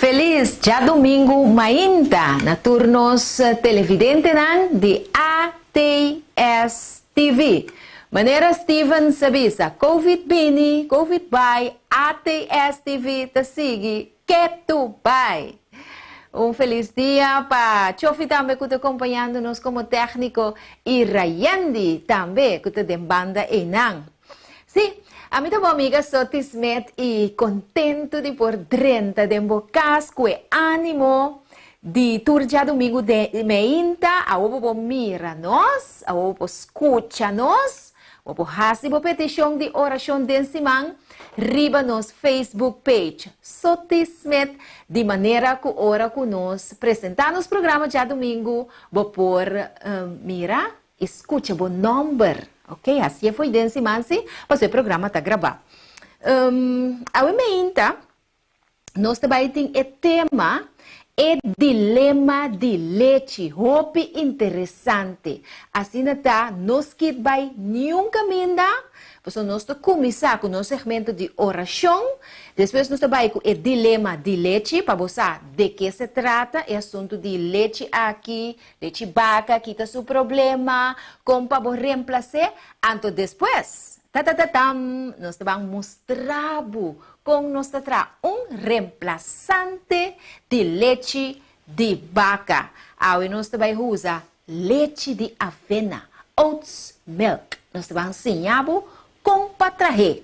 Feliz já domingo mainta na turnos televidente de ATS TV. Maneira Steven Sabisa, Covid Bini, Covid by ATS TV te sigue que tu vai. Feliz dia para Chofi também que está acompanhando-nos como técnico e Rayandi também que está de banda Enang. Sim, a minha amiga sou Tismet e contento de por dentro de embocas com ânimo de turja domingo de meinta, a obo mira nós, a obo escuta nós, a obo hasi bo petição de oração de simang, riba nos Facebook page, sou Tismet, de maneira que ora com nós, apresentar nos programa já domingo, bo por mira, escuta bo number. Ok, assim foi desse mansi, mas o programa está gravado. A emenda, nós também temos o tema, dilema de leite, hope interessante. Assim está, nós que vai nunca minda, porque nós começar com o nosso segmento de oração, depois nós vai com o dilema de leite, para você de que se trata, é assunto de leite aqui, leite vaca, aqui está o problema, como para reemplaçar, então depois, nós vamos mostrar como nós traz reemplaçante de leite de vaca. Aí nós vai usar leite de avena, oats milk. Nós vamos ensinar como para trazer,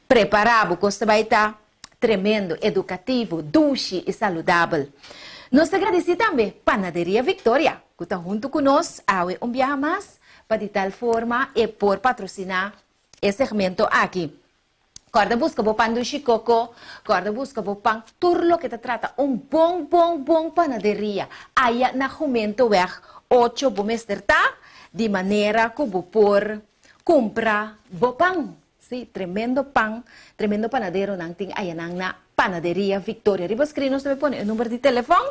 preparado, que vai estar tremendo, educativo, doce e saudável. Nós agradecemos também Panaderia Victoria, que está junto conosco, aí dia mais, para de tal forma e por patrocinar esse segmento aqui. Corda busca o pão do chicoco, corda busca o pão turlo que te trata bom panaderia. Aí na momento é 8 tá de maneira que vou por comprar o pão. Sim, tremendo panadeiro não tem aí na Panaderia Victoria. Riba escreve, você põe o número de telefone,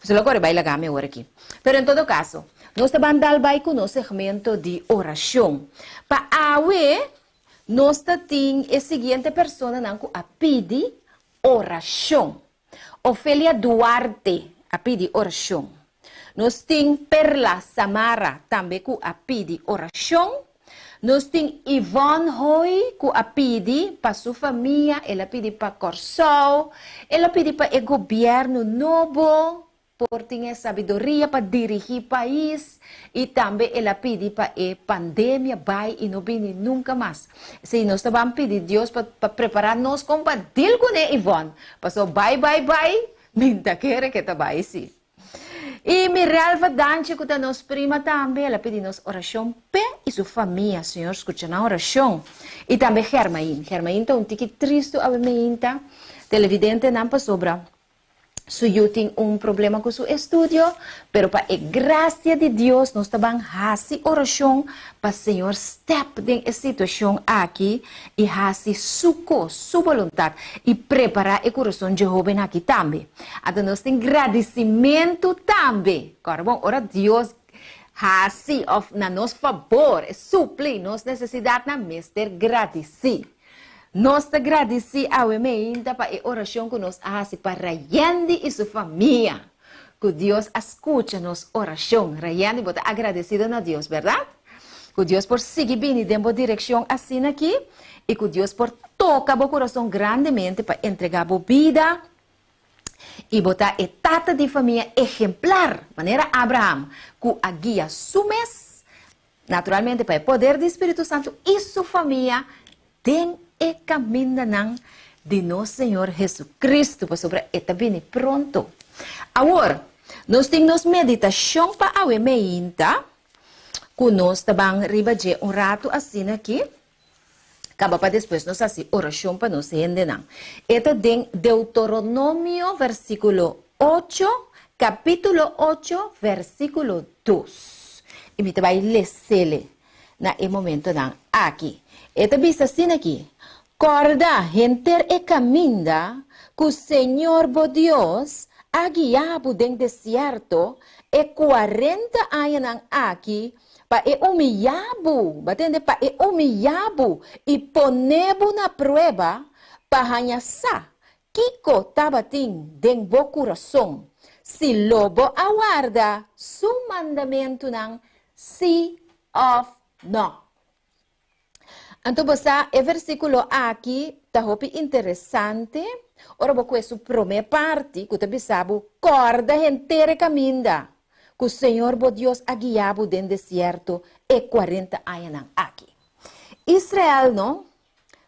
você agora vai lagar meu aqui. Pero em todo caso, nós também vai com o segmento de oração. Para nós temos a seguinte pessoa que a pedir oração. Ofélia Duarte a pedir oração. Nós temos Perla Samara também que a pedir oração. Nós temos Ivone Hoy que a pedir para sua família, ela pede para Corsol, ela pede para o governo novo, por ter sabedoria para dirigir o país e também ela pede para a pandemia vai e não vem nunca mais. Se nós vamos pedir a Deus para preparar-nos como para deal com Ivone, passou vai, minta quer que está vai sim. E Miralva Danche, que está nos prima também, ela pede nos oração pé e sua família, Senhor, escuta na oração. E também Germain está um tique triste a meinta, televidente não para sobra. Eu tenho problema com seu estudo, pero para a graça de Deus, nós também fazemos oração para o Senhor step nessa situação aqui e fazer sua vontade e preparar o coração de jovem aqui também. Então, nós temos agradecimento também. Agora, bom, ora Deus faz na nosso favor, supre nossa necessidade na mestre agradecer. Nós agradecemos ao emenda para a oração que nós fazemos para Rayandi e sua família. Que Deus escuta nossa oração. Rayandi está agradecido a Deus, verdade? Que Deus por seguir bem e dar direção assim aqui. E que Deus por tocar o coração grandemente para entregar a vida. E botar a tata de família exemplar, maneira Abraham, que a guia sumes, naturalmente para o poder do Espírito Santo e sua família tem e caminho de nosso Senhor Jesus Cristo para sobre esta bem pronto. Agora, nós temos meditação para a meinta, que nós também ribaje rato assim aqui, acaba para depois nós assim oração para nós render não. Esta de Deuteronômio versículo 8, capítulo 8, versículo 2. E me vai ler na momento não aqui. Esta vista assim aqui. Corda, enter e caminda, que o Senhor, bo Deus, ha guiado den deserto, e 40 anos aqui, para humilhar-bo, batendo para humilhar-bo, e poner-bo na prova, para hanhasar Kiko tabating den bo coração, si lobo aguarda su mandamento ng si of no. Então, basta o versículo aqui, tá hopi interessante. Ora, vou com a primeira parte, que você sabe, corda inteira caminha, que o Senhor, bo Deus, a guiado dentro do deserto, e 40 anos aqui. Israel,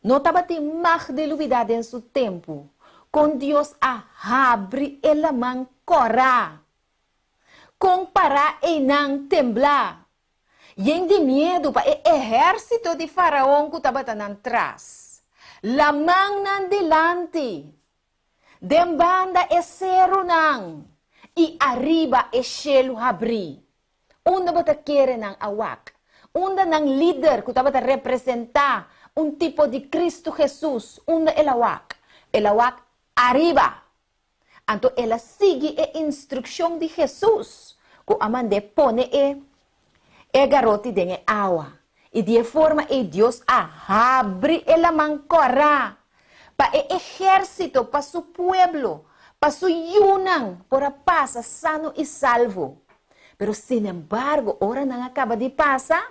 não estava tendo mais de novidade em seu tempo, com Deus a abre a mão corá, com para e não temblar. Yen de medo para o exército de faraó que estava atrás. La mão nan delante. Den banda é cero nan. E arriba é cielo abri. Onda bata querer nan awak. Onda nan líder que estava a representar tipo de Cristo Jesus. Onda el awak. El awak arriba. Então ela sigue a instrução de Jesus. Que amande pone garoto tem água. E de forma que Deus abre a mancora para o exército, para seu pueblo, para su yunang, para paz, sano e salvo. Pero, sin embargo, ora não acaba de passar,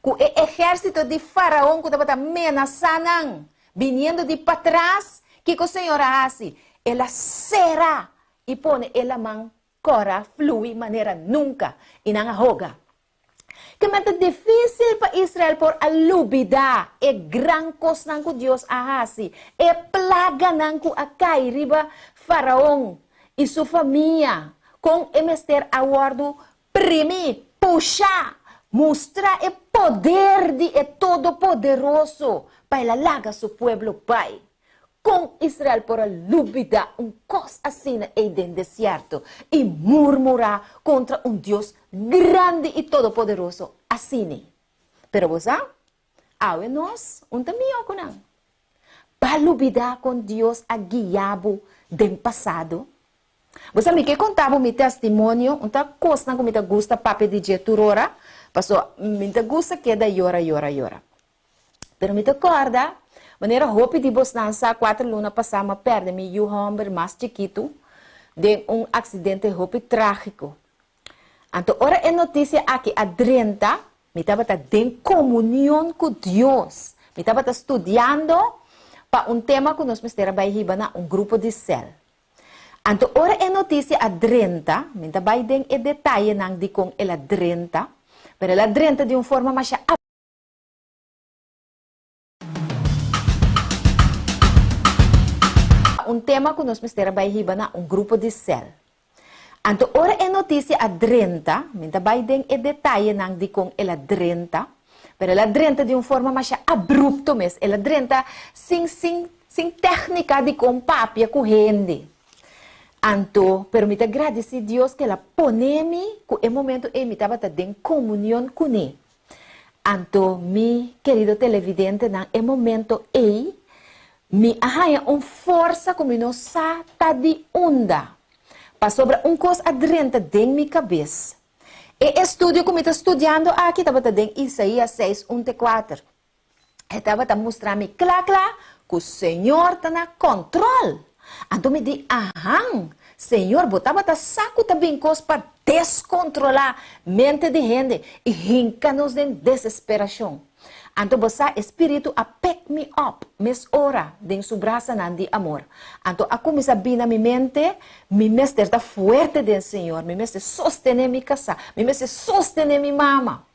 com o exército de faraó que estava amenazando, vindo de para trás, que o Senhor faz? Ela será e põe a mancora, flui de maneira nunca, e não ahoga. Que é difícil para Israel por alubida e gran coisa que Deus ahasi e plaga que acai riba faraó e sua família com emester aguardo primi puxa mostrar o poder de todo-poderoso para laga seu pueblo pai. Com Israel por alubida coisa assim dentro deserto e murmurar contra Deus grande e todo-poderoso assim. Pero você, awe nós, também com não. Para alubida com Deus a guiabo do passado. Você me que contava meu testemunho, coisa que me gusta papi de jeturora, passou me gusta que da yora. Pero me acorda maneira roupa de Bosnança, 4 lunas passama perde me o homem mais chiquito de acidente roupa trágico. Então, ora é notícia aqui a 30, me estava em comunhão com Deus. Me estava estudando para tema que nós estamos vai na grupo de cel. Então, ora é notícia a 30, me estava em detalhe não de com ela 30, mas ela 30 de uma forma mais tema que nós estamos vai na grupo de cel. Então, ora é notícia a 30, minta vai em detalhe não de com ela 30, mas ela 30 de uma forma mais abrupta mesmo, ela 30 sem técnica de com papia corrente. Então, permita agradecer a Deus que ela põe-me, que o momento me estava em comunhão com ele. Então, meu querido televidente, no momento me arranha força como não está de onda. Para sobre coisa adrenta dentro da minha cabeça. E estudo que eu estou estudando aqui, estava em Isaías 6, 1 e 4. Estava a mostrar-me claro que o Senhor está no controle. Então me diz, Senhor, botava a saco também coisa para descontrolar a mente de gente e rinca-nos em desesperação. Então, você, espírito, a pick me up, mes ora, den su braça de amor. Então, a começar bem na minha mente, mi mestre está forte do Senhor, mi mestre sostener minha casa, mi mestre sostener minha mama.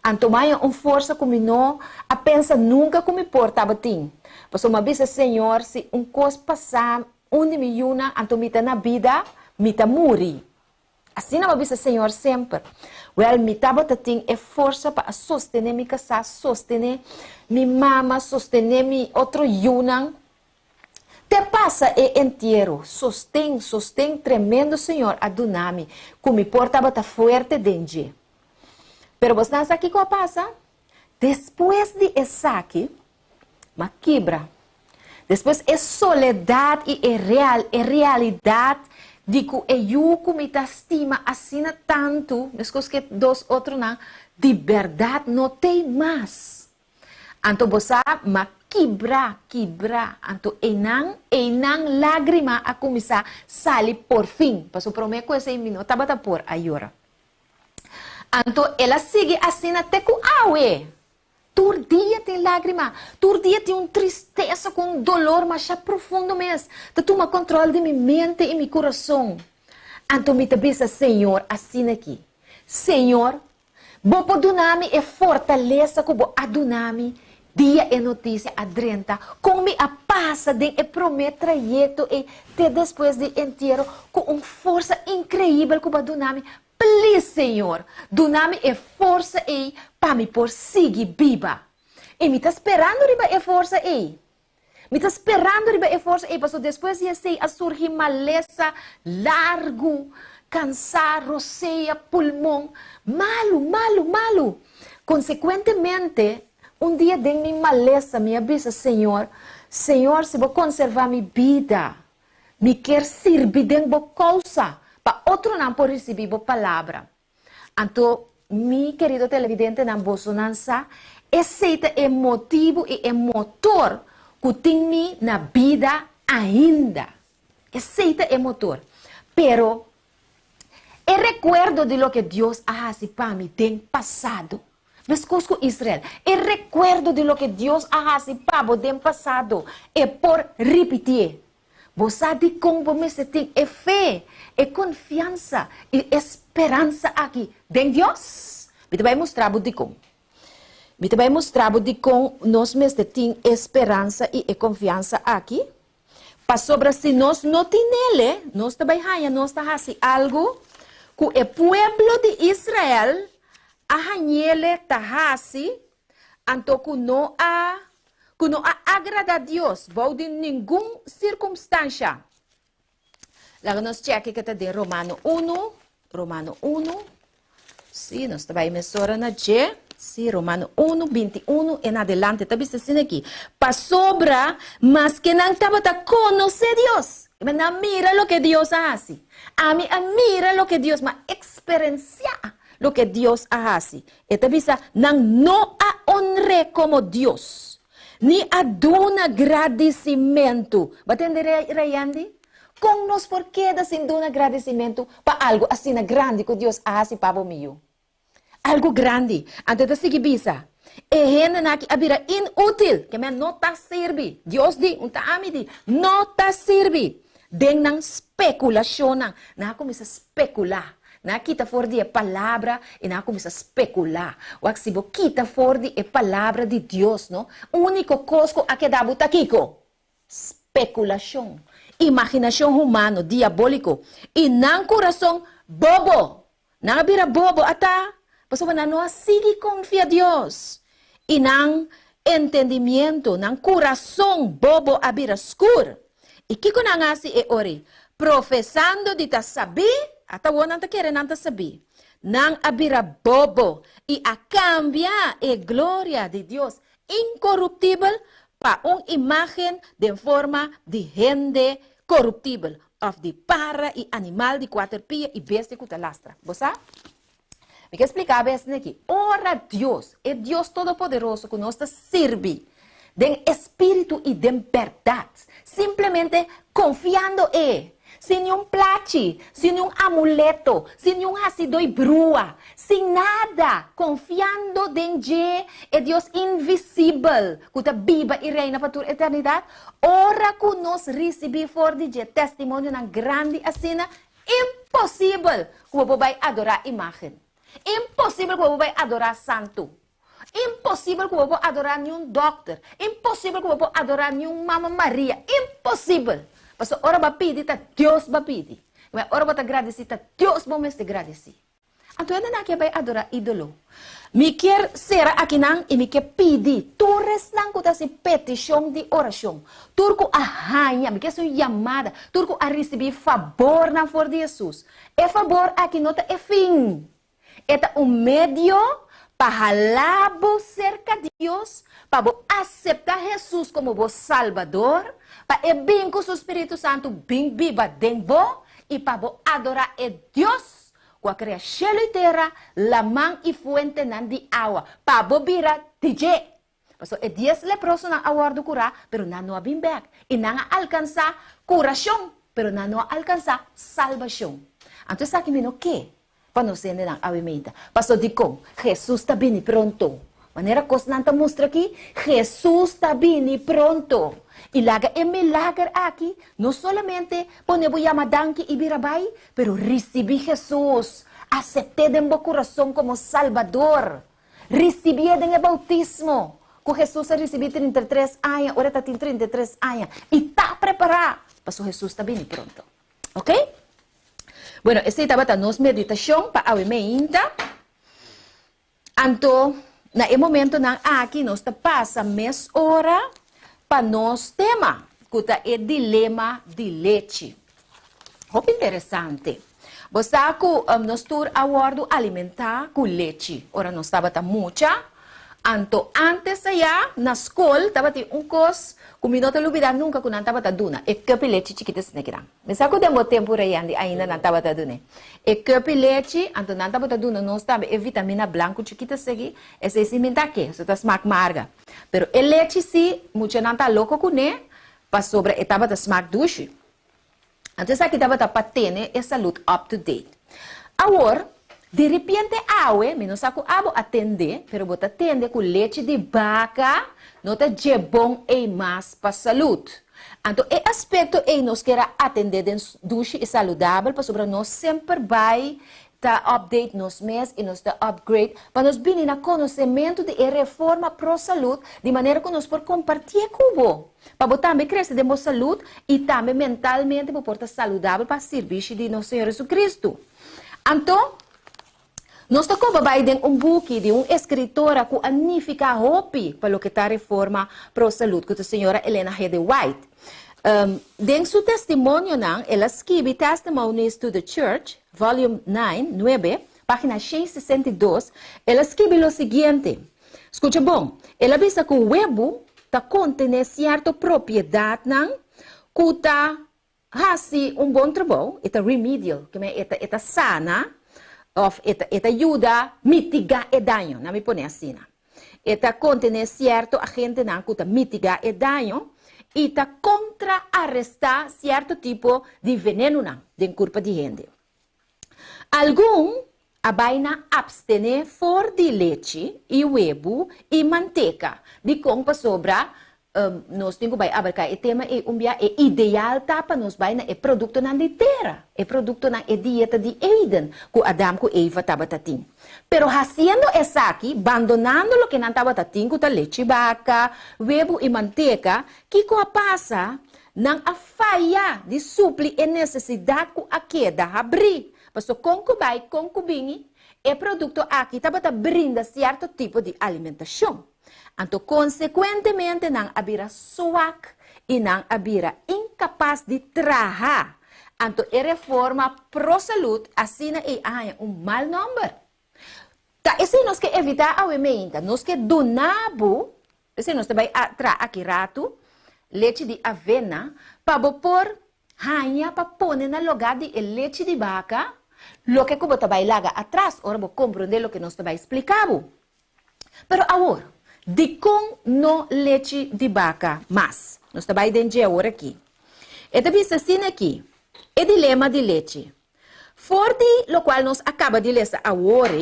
Então, mais força como não, a pensa nunca como me portava tim. Porque uma vez, Senhor, se coisa passar, onde me una, então me na vida, me muri. Assim não avisa Senhor sempre. Well, me estava tendo força para sostener minha casa, sostener minha mama, sostener minha outro yunang. Te passa inteiro. Sostém tremendo Senhor, adunami. Como me portava tá forte dentro. Pero você não sabe o que passa? Depois de aqui, uma quebra. Depois é soledade e realidade. Digo, eu me estima assim tanto, mas que dois outros não, de verdade não tem mais. Então você, uma quebrar. Anto enang lágrima a começar sali por fim. Passo prometo esse minuto, tabata por ayora. Anto ela sigue assim até com awe. Tur dia tem lágrima, tur dia tem tristeza com dolor, mas já profundo mesmo. Tu toma controle de minha mente e meu coração. Anto me tabisa, Senhor, assim aqui. Senhor, bo podunami e fortaleza que bo adunami dia e notícia adrenta, com me a passa de e promet trajeto e te depois de inteiro com força incrível que bo adunami. Please, Senhor, dunami e força e para me por seguir viva. E me está esperando riba e força e. Me está esperando riba e força e passo depois de assim a surgir maleza largo, cansar, roceia, pulmão, malo. Consequentemente, um dia de minha maleza me avisa, Senhor, se vou conservar minha vida, me quer servir de boa causa, para outro não por receber boa palavra. Então, meu querido televidente, na Bolsonança, esse é o motivo e o motor que tem na vida ainda. Esse é o motor. Pero, eu recuerdo de lo que Deus ha hecho para mim no passado. Mescos com Israel. Eu recuerdo de lo que Deus ha hecho para mim no passado. E por repetir. Você sabe como você tem fé, confiança e esperança aqui. Em Deus. Eu vai mostrar de como. Eu vai mostrar de como nós mesmos temos esperança e confiança aqui. Para sobre se nós não temos ele, nós também nós fazemos algo que o pueblo de Israel ele tahasi anto que não agrada a Deus, de nenhuma circunstância. Lá nós cheque que está de Romano 1. Sim, nós também menciona na G. Sim, Romano 1, 21 em adelante. Está vendo assim aqui. Para sobra, mas que não estava a conhecer Deus. Mas não mira o que Deus hace. A mí mira o que Deus, mas experienciar o que Deus hace. Está vendo? Não a honre como Deus. Ni a dona agradecimento. Vai entender, Rayandi? Com nós, por que dá sem dar agradecimento para algo assim grande que Deus hace para o meu? Algo grande. Antes de seguir bisa. E gente que abira inútil, que não está serve. Deus di, não está serve. Den nang especulação, na começa a especular. Na kita for di a palavra e na começa a especular. Wag si bo kita for di a palavra de Deus, no? Único coisa a que dá butaquico. Especulação. Imaginação humano, diabólico. E nang coração bobo. Nang abira bobo ata. Paso na não sigue confia a Deus. E nang entendimento, nang coração bobo abira escuro. E que nang asi e ori. Professando de ta saber. Atawa nang ta quer nang ta saber. Nang abira bobo. E a cambiar a glória de Deus incorruptível para uma imagem de forma de gente corruptível. Of de para e animal de quatro pies e bestia que te lastra. Você? Me quer explicar bem aqui. Ora Deus, é Deus Todo-Poderoso que nos serve de espírito e de verdade. Simplesmente confiando em. Sem nenhum plate, sem nenhum amuleto, sem nenhum ácido e brua, sem nada, confiando em Deus invisível, que está viva e reina para toda a eternidade. Ora que nós recebemos for de testemunho na grande assina, impossível que você vai adorar a imagem. Impossível que você vai adorar santo. Impossível que você vai adorar nenhum doctor. Impossível que você vai adorar nenhum Mama Maria. Impossível. Mas ora vai pedir, tá Deus vai pedir. Mas ora vai agradecer, tá Deus vai me agradecer. Então, ainda não vai adorar ídolo. Me quer ser aqui não e me quer pedir. Tu restam com essa petição de oração. Turco a rainha, me quer ser chamada. Turco a receber favor na for de Jesus. É favor aqui não é fim. É um meio para alabo cerca de Deus, para aceitar Jesus como o Salvador, para bem com o Espírito Santo bem viva dentro e para adorar a Deus, que a criação e terra, la mão e fuente de água, para virar DJ. Paso é 10 leprosos na awardo cura, pero não bem back. E não alcança curação, pero não alcança salvação. Então, sabe que que? Para nós entender a avimenta. Paso de com, Jesus está bem pronto. Maneira que nós mostra aqui, Jesus está bem pronto. E laga é milagre aqui, não somente ponemos yamadanki e birabai, pero recebi Jesus, aceptei em meu coração como Salvador, recebi em bautismo, que Jesus recebi 33 anos, agora está 33 anos, e está preparado, para Jesus está bem pronto, ok? Bueno, essa estava a nossa meditação para a ainda. Então, no momento aqui, nós passa mês hora para nosso tema, que é dilema de leite. Muito interessante. Você que nós estamos aguardando alimentar com leite. Ora, nós estava muita. Então, antes na escola, estava coisa que me não te olvidar nunca que não estava duna. É cup leite chiquita snegra. Mas sabe que demo tempo ainda não estava duna. É cup leite, então não estava duna, nós estava é vitamina branco chiquita segui, esse é cimenta que, isso está smack marga. Pero el leite sim, muito não está louco com né, para sobre estava da smack duche. Então aqui estava da patene e saúde up to date. Agora, de repente awe, menos saco abo atende, pero bota atende com leite de vaca, não tá de bom e mais para saúde. Então, é aspecto que nós queremos atender em duche e saudável, para sobre nós sempre vai tá update nos mês e nos tá upgrade para nós vir no conhecimento de reforma pro saúde de maneira que nós podemos compartilhar com você para você também crescer de boa saúde e também mentalmente para estar saudável para serviço de nosso Senhor Jesus Cristo. Então, nós estamos trabalhando book de uma escritora que anifica hope para o que está reforma pro saúde, que é a senhora Helena G. White. Em seu testemunho, ela escreve Testimonies to the Church, volume 9, página 662, ela escreve o seguinte, escuta bom, ela diz que o web está contendo certa propriedade, que está fazendo bom trabalho, está remedial, que está sana, está ajuda a mitigar o dano, não me põe assim. Está contendo certo agente que está mitigar o dano, e está contra-arrestar certo tipo de veneno de corpo de gente. Algum abaina abstener for de leite e huevo e manteca de compa sobra nós temos que abarcar o tema é ideal para nós vai na produto na terra é produto na dieta de Eden que Adam que Eva estava tatin. Pero haciendo essa aqui, abandonando o que não estava tatin com leite vaca, huevo e manteca, que passa não a falha de suprir a necessidade que a queda abrir. Passo concubine é produto aqui estava brinda certo tipo de alimentação. Então, consequentemente, não haverá suac e não haverá incapaz de trabalhar. Então, a reforma pro-saúde, assim é mau número. Tá, isso nós que evitar a emenda, nós que donamos, isso nós também aqui rato, leite de avena, para pôr ranha, para pôr no lugar de leite de vaca, lo que como também laga atrás, ora vou compreender o que nós também explicamos. Pero agora, de com no leite de vaca, mas nós estamos dentro agora aqui. E também assim aqui, é dilema de leite. Forte, o qual nós acaba de ler agora,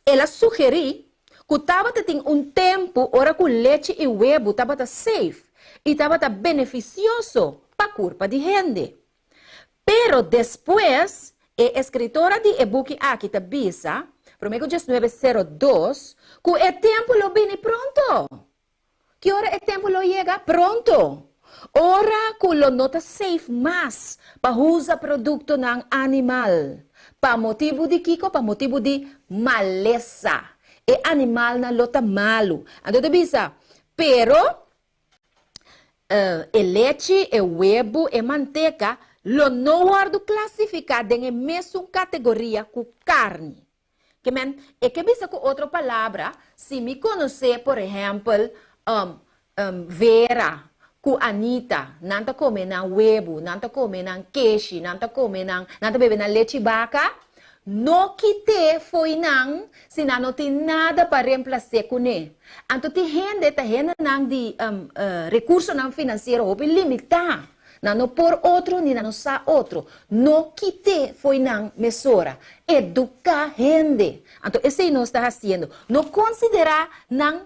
ela sugeriu que estava tendo tempo, ora que o leite e o huevo estava safe e estava beneficioso para a corpo de gente. Pero depois, a escritora de e-book aqui está bisa, Promego 1902, que o tempo lo viene pronto. Que hora o tempo lo llega pronto. Ora que lo nota safe mas para usar produto ng animal. Pa motivo de kiko, pa motivo de maleza. E animal na lota malo. Então, te bisa, pero e leite, e huevo, e manteca, lo no guardo classificado em mesma categoria que carne. Que men, e que bisa com outra palavra, se me conhecer, por exemplo, Vera, com Anita, não tá comendo huevo, não tá comendo queijo, não tá comendo, não tá bebendo leite vaca, no quite foi não, se não tem nada para reemplaçar com ele. Então, tem gente não de recurso não financeiro, ou limitar. Não por outro, nem não sa outro. No quite foi não mesura. Educar gente. Então, esse aí nós está fazendo. Não considerar não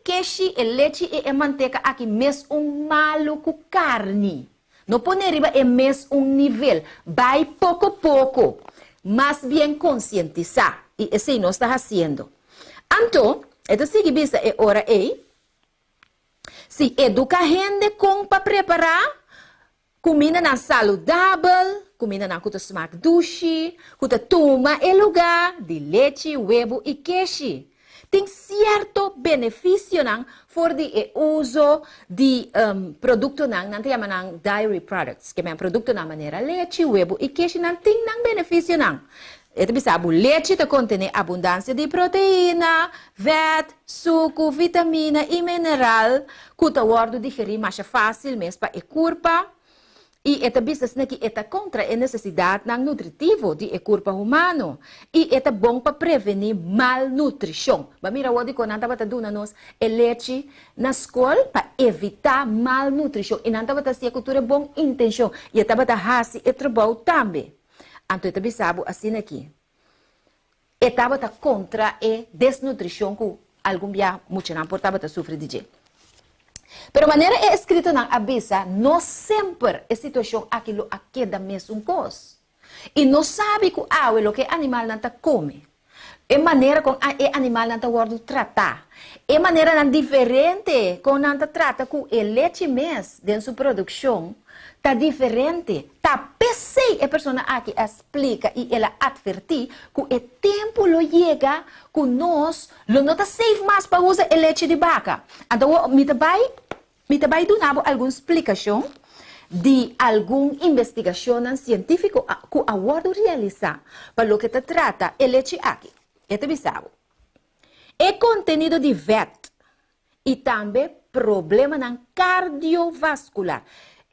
queixe, leite e manteiga aqui mesmo malo com carne. Não pode riba é mesmo nível. Vai pouco a pouco. Mas bem conscientizar. E esse aí nós está fazendo. Então, esta seguinte é hora aí. Se educa a gente com para preparar comida na saudável, comida na que smaak dushi, que toma em lugar de leite, ovo e queijo. Tem certo benefício não for de uso de produto não te chama dairy products, que é produto na maneira leite, ovo e queijo não tem não benefício não. Então, sabe, leite contém abundância de proteína, fat, suco, vitamina e mineral, que o guardo digerir mais fácil mesmo para a corpo. E esta business aqui é contra a necessidade nutritiva de corpo humano. E é bom para prevenir malnutrição. Mas mira, o que nós estamos dando nós é leite na escola para evitar malnutrição. E nós estamos fazendo cultura bom intenção. E estamos fazendo esse trabalho também. Então, eu sabe assim aqui. Estava contra a desnutrição que algum dia muito não portava sofrer de jeito. Pero maneira é escrito na abisa, não sempre a situação aquilo aqui da mesma coisa. E não sabe que o que animal não come. É maneira com o animal não está tratar. É maneira não diferente com não trata com o leite mesmo dentro sua produção. Está diferente. Está pensei a pessoa aqui explica e ela advertir que o tempo lo chega que nós não está safe mais para usar o leite de vaca. Então, me vai dar alguma explicação de alguma investigação científica que a guardo realizar para o que se trata o leite aqui. Este sabe. É contenido de VAT e também problema cardiovascular.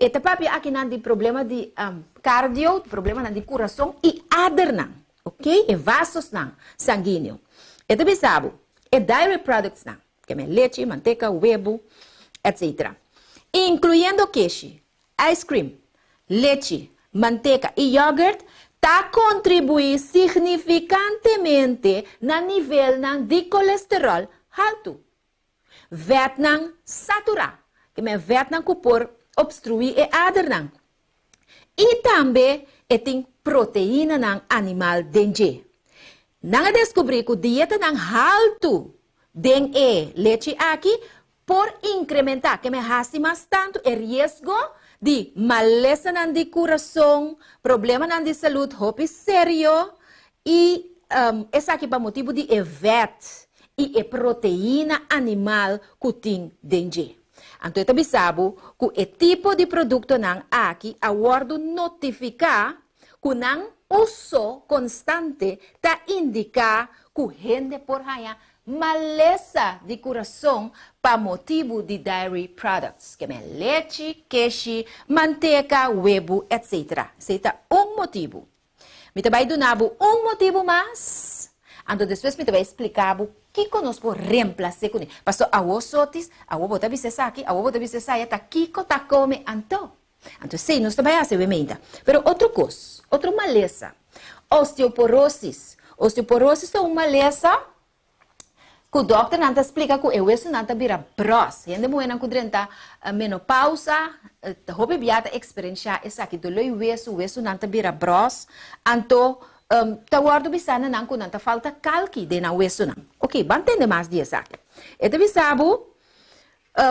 Este papi aqui não tem problema de cardio, problema de coração e adrenal, ok? E vasos não, sanguíneo. Este sabe. É dairy products não, que é leite, manteiga, ovo, etc. Incluindo queijo, ice cream, leite, manteiga e iogurte, está contribuindo significantemente no nível de colesterol alto. Vietnam saturado, que é Vietnam que por obstruir a adrenal. E também tem proteína no animal dengue. Não descobri que a dieta alto de leite aqui por incrementar, que me hace mais tanto o risco de maleza de coração, problema de saúde, hope sério, e esse aqui para motivo de VAT e proteína animal que tem dengue. Então, eu sabe que o tipo de produto não aqui, a guardo notificar que não uso constante está indicar que gente por aí maleza de coração para motivo de dairy products, que é leite, queijo, manteiga, ovo, etc. Esse é motivo. Me vai dar motivo mais. Então, depois me vai explicar o que conosco reemplaçar com ele. Pastor, a o sotis, a o bota bisa aqui, a o bota bisa saia, tá kiko tá come anto. Então, sim, nós também fazemos. Pero outra coisa, outra maleza. Osteoporose. Osteoporose é uma maleza que o doutor não explica que o osso não vira bros. E ainda muito não drenta menopausa, houve biata experiência essa aqui do o osso não vira bros. Então, tá guardo bisana não que não falta calque de na osso não. Ok, vamos entender mais disso aqui. Então, sabe,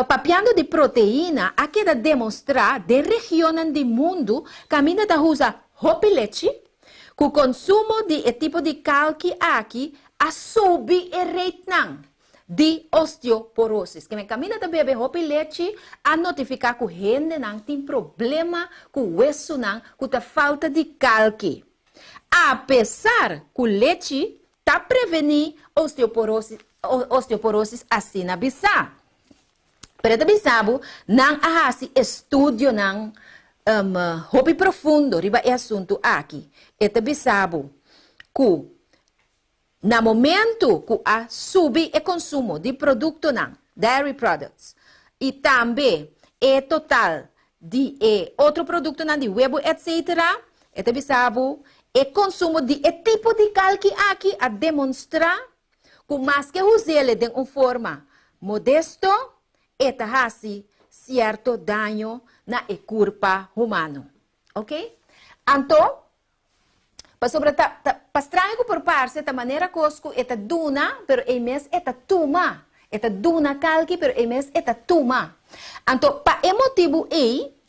papiando de proteína, aqui da demonstrar de região do mundo que ainda da usa houve leite, que o consumo de tipo de calque aqui a subir o rate de osteoporose. Que me caminha da bebê roupa e leite a notificar que o gente não tem problema com o osso não, com a falta de calque. Apesar que o leite está prevenindo osteoporose assim na bisa. Pero também sabe, não há estudo não roupa profundo riba é assunto aqui. E também sabe que na momento que a subir o consumo de produto não, dairy products, e também é total de outro produto não, de huevo, etc., é também sabe, o consumo de tipo de calque aqui a demonstrar que mais que usar de uma forma modesto, eta hasi certo dano na corpo humano. Ok? Então, para estranho por parte da maneira cosco eta duna, pero é mes eta tuma. Eta duna calque, pero é mes eta tuma. Então, para motivo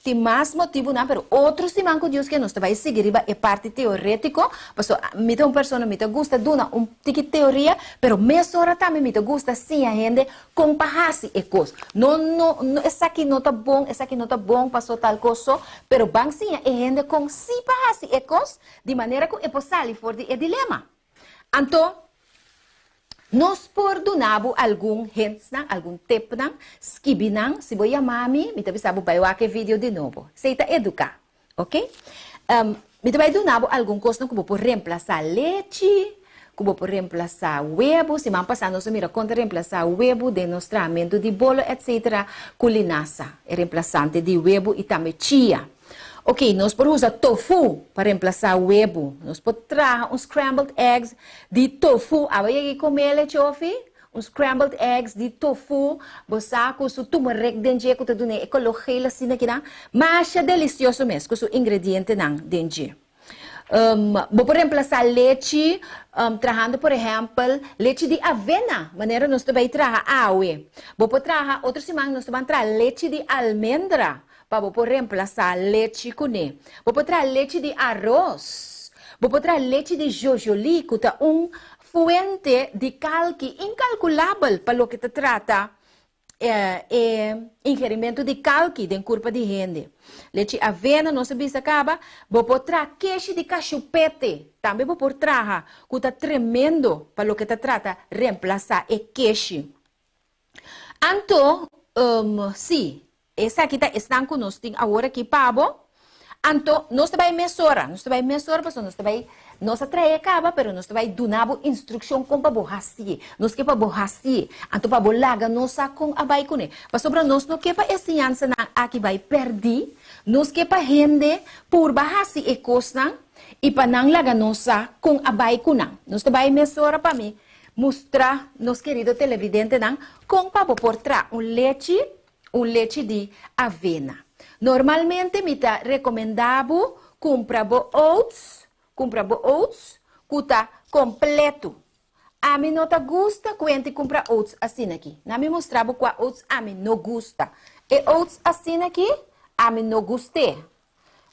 tem mais motivo não, pero outro simanco Deus que nós vai seguir é parte teorético, porque me uma pessoa me gusta duna tiki teoria, pero mesora também me gusta sim a gente comparar-se e coisa. Não, essa aqui não tá bom, essa aqui não tá bom, passou tal coisa, pero bang sim a gente com si para-se e coisa, de maneira que é possível for de dilema. Então, nós por donabo algum hints na, algum tip na, skibi na, se boia mami, me tabi sabu vai wake vídeo de novo. Seita educar, ok? Me tabi donabo algum coisa que vou por reemplazar leite, que vou por reemplazar huevo, se man passar nós mira contra reemplazar huevo de nosso tratamento de bolo, etc. Culinasa, é reemplazante de huevo e também chia. Ok, nós podemos usar tofu para reemplazar o huevo. Nós podemos trazer scrambled eggs de tofu. Aí comer chofi, scrambled eggs de tofu. Você com o turmeric dentro que tu dá ecologia assim aqui não. Mas é delicioso mesmo com o ingrediente não dentro. Vou reemplazar leite, trazendo por exemplo leite de avena. Maneira nós também trazer água. Vou trazer outra semana nós também trazer leite de almendra. Para você reemplazar leite com ele. Vou trazer leite de arroz. Vou trazer leite de jojoli, que é fuente de calque incalculável para o que se trata ingerimento de calque de corpo de gente. Leite de avena, não se acaba. Vou trazer queijo de cachupete. Também vou trazer, que é tremendo para o que se trata reemplazar o queijo. Então, sim. Essa aqui está conosco agora aqui pabo. Então, nós vai mesurar, porque nós trai acaba, pero nós vai dar instrução como para borraci, nós que para borraci, então para bolaga nós com a vai com ele. Mas sobre nós não que para ensinança aqui vai perder, nós que para rende por borraci e coisa e para não laga nós com a vai com não. Nós vai mesurar para mim, mostrar nos querido televidente não, com para portar leite de avena. Normalmente me está recomendado comprar oats, que está completo. A mim não tá gusta quando comprar oats assim aqui. Não me mostrava qual oats a mim não gusta. E oats assim aqui, a mim não gostei.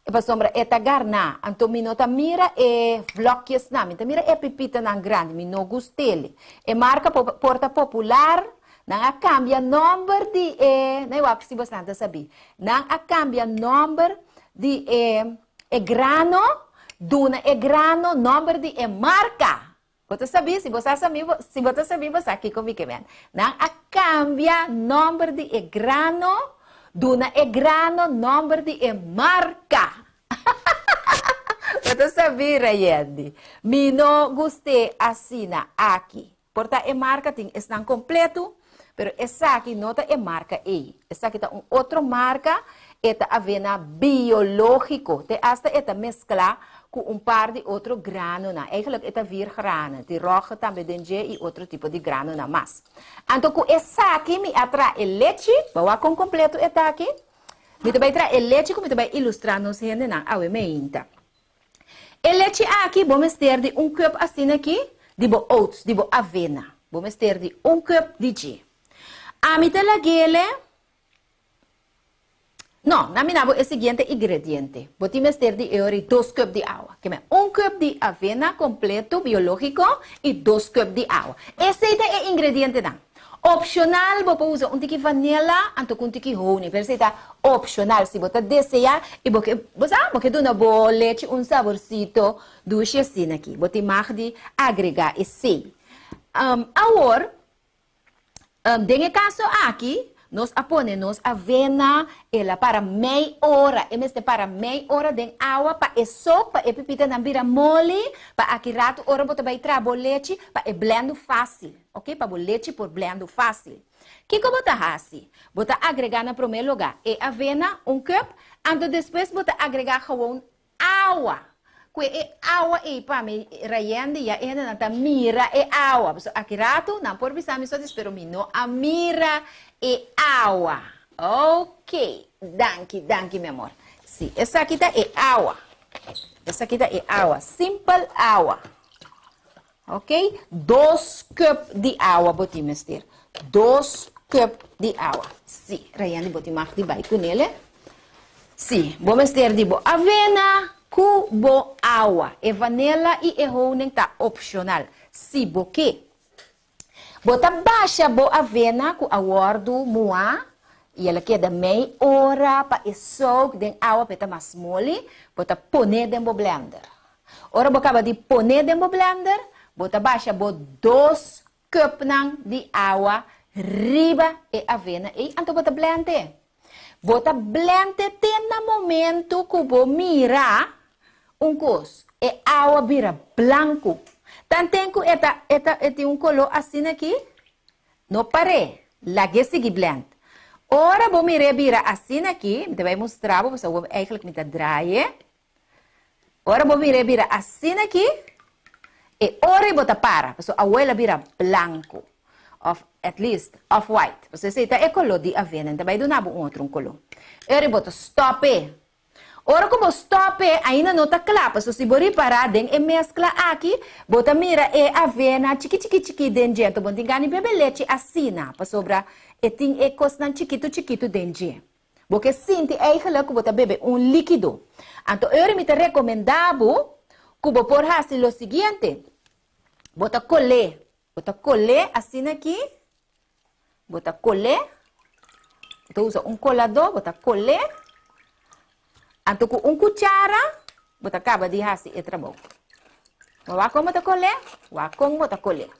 E para sombra é tagarna, então me não tá mira e flockies na, me tá mira e pepita na grande, me não gostei. E marca porta popular. Nang cambia number de na iwak si bastante sabi. Nang cambia number de grano, duna grano, number de marca. Você sabe, se você sabe, você aqui comigo, man. Nang cambia number de grano, duna grano, number de marca. Você sabe, Rayedi. Me não gostei assim aqui. Porta marketing está completo. Pero essa aqui não é marca E. Essa aqui é outra marca, é avena biológico. Te hasta é mescla com par de outro grano na. Eigenlijk é vir grano, de roja também dentro e outro tipo de grano na mas. Então com essa aqui me atrai leite, bawa com completo é aqui. Me também trai leite, como também ilustrar nos gente na awe meinta. E leite aqui vamos ter de cup assim aqui, de oats, de avena. Vamos ter de cup de G. A mitad la gele. No, na minha é o seguinte ingrediente. Vou mister de euro 2 cup de água. Que é 1 cup de avena completo biológico e 2 cup de água. Esse é o ingrediente não. Opcional, vou usar tiki vanilla, anto com tiki honey. Pero esse é opcional. Se você desejar, e você dá uma leite, saborcito doce assim aqui. Vou te agregar esse. Agora, nesse caso aqui, Nós aponemos avena ela para meia hora. E mesmo para meia hora de água para e sopa e pipita na bira mole para aqui rato hora bota vai trabo leite para e blendo fácil, ok? Para o leite por blendo fácil. Que como bota assim? Bota agregar na primeiro lugar e avena cup, ando depois bota agregar gewoon água. Que é água e para me raiando e a nata mira e água. So aqui rato não por bisa me só espero me não a mira e água. Ok, danke, meu amor. Sim, essa aqui tá é água. Essa aqui tá é água, simple água. Ok? 2 cup de água botim mister. 2 cup de água. Sim, raiando botim mak di baik com ele. Sim, vou mister de bo avena cubo água. E vanilla e honing tá opcional. Se boque. Bota baixa bo avena com a guardo moa. E ela queda meia hora para soak den água para mais mole. Bota pone den bo blender. Ora bo acaba de pone den bo blender. Bota baixa bo 2 cup nang de água. Riba e avena. E anto bota blende. Bota blende tem na momento que bo mira cos. E água vira branco. Tantenco eta color assim aqui. Não pare. Lagi seguir blend. Ora vou me vira assim aqui. Me vai mostrar, vou eigenlijk me draaien. Ora vou me vira assim aqui. E ora bota para. Pessoal, a abuela vira branco. Of at least off white. Você sei tá é color de avena, então vai donar outro color. Ora bota stop. Ora como stop, ainda não está claro. So, se você parar, e mescla aqui, bota mira e avena, chiqui dentro. Bom, tem que beber leite assim, para sobrar, e tem e coisa chiquito dentro. Porque sinto eigenlijk que bota beber líquido. Então, eu me recomendava que você por fazer o seguinte, bota colher assim aqui, bota colher, então usa colador, bota colher. Anto com cuchara, bota acaba de hasi e trabalho. Wakong bota colher, wakong bota colher.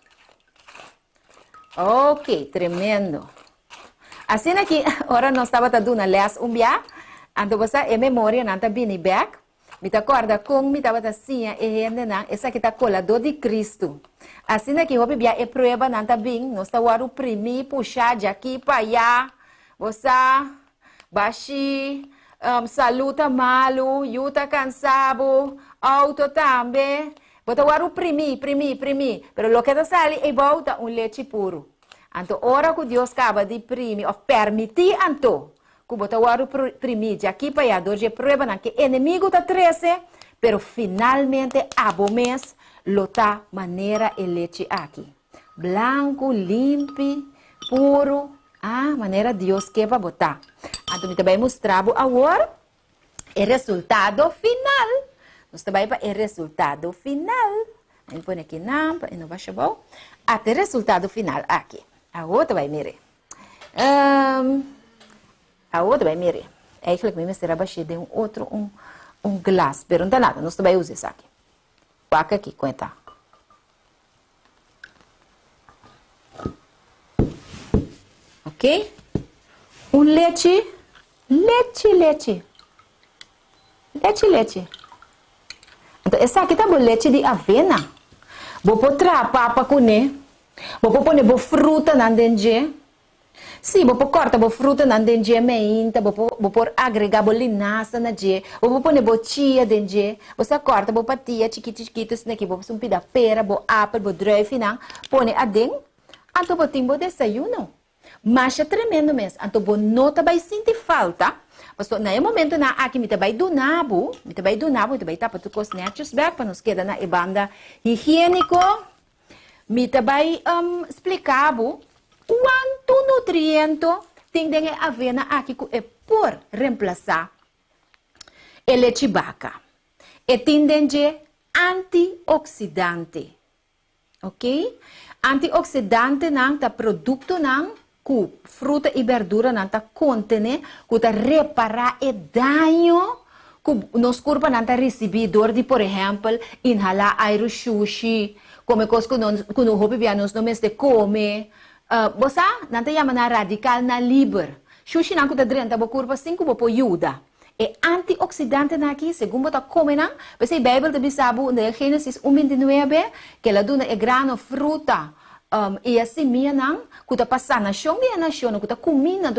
Ok, tremendo. Assim aqui, ora nós estava dando les bia, anto você é memória nanta bini back. Me tá acorda com me tava assim e rende na essa aqui tá colador de Cristo. Assim aqui hope bia é prova nanta bin, nós tá waru primi puxar de aqui para allá. Você baixi saluta malo, yuta cansado, auto também. Bota o primi. Pero lo que te sale é volta leite puro. Então, ora que Deus acaba de primi, ou permitir anto, que bota o primi, de aqui para allá, doje prueba na que inimigo tá 13, pero finalmente abo mês, lota maneira e leite aqui. Blanco, limpo, puro, maneira Deus que vai botar. Então, eu também mostrar agora o resultado final. Nós também para o resultado final. Eu põe aqui não, para não baixar bom. Até o resultado final aqui. Agora vai mirar. Agora vai mirar. É que eu será baixar de outro glass, pero não dá nada. Nós também usamos isso aqui. Paca aqui, conta. Ok? Leite. Então, essa aqui tá leite de avena. Vou pôr papa com ne. Vou pôr fruta na dentro. Sim, vou pôr corta fruta na dentro meinta. Vou pôr agregar linaça na je. Vou pôr chia dentro. Você corta patia chiquito isso aqui. Vou pôr um pedaço pera, apple, druive, põe a dentro. Então, vou ter desayuno. Mas é tremendo mesmo. Então, não vai sentir falta. Mas, no momento na aqui, me vai do nabo, me vai tapar tudo com os snatches back, para nos queda na banda higiênico. Me vai explicar quanto nutriente tem de avena aqui que é por reemplaçar a leite vaca. E tem de antioxidante. Ok? Antioxidante não tá produto não que fruta e verdura não tá contém, que tá reparar o dano que nos corpo não tá recebidor de, por exemplo, inhalar aero sushi, comer coisas que não houve bem nos nomes de comer, Bosa, nanta yama na radical na liber. Sushi na kuta drenta bo curva 5 bo po yuda. E antioxidante na aqui, segundo ta come na, porque a Bíblia também sabe, no Gênesis 1:29, que ela duna é grano, fruta, e assim minha não, kuta passar na chão, kuta comina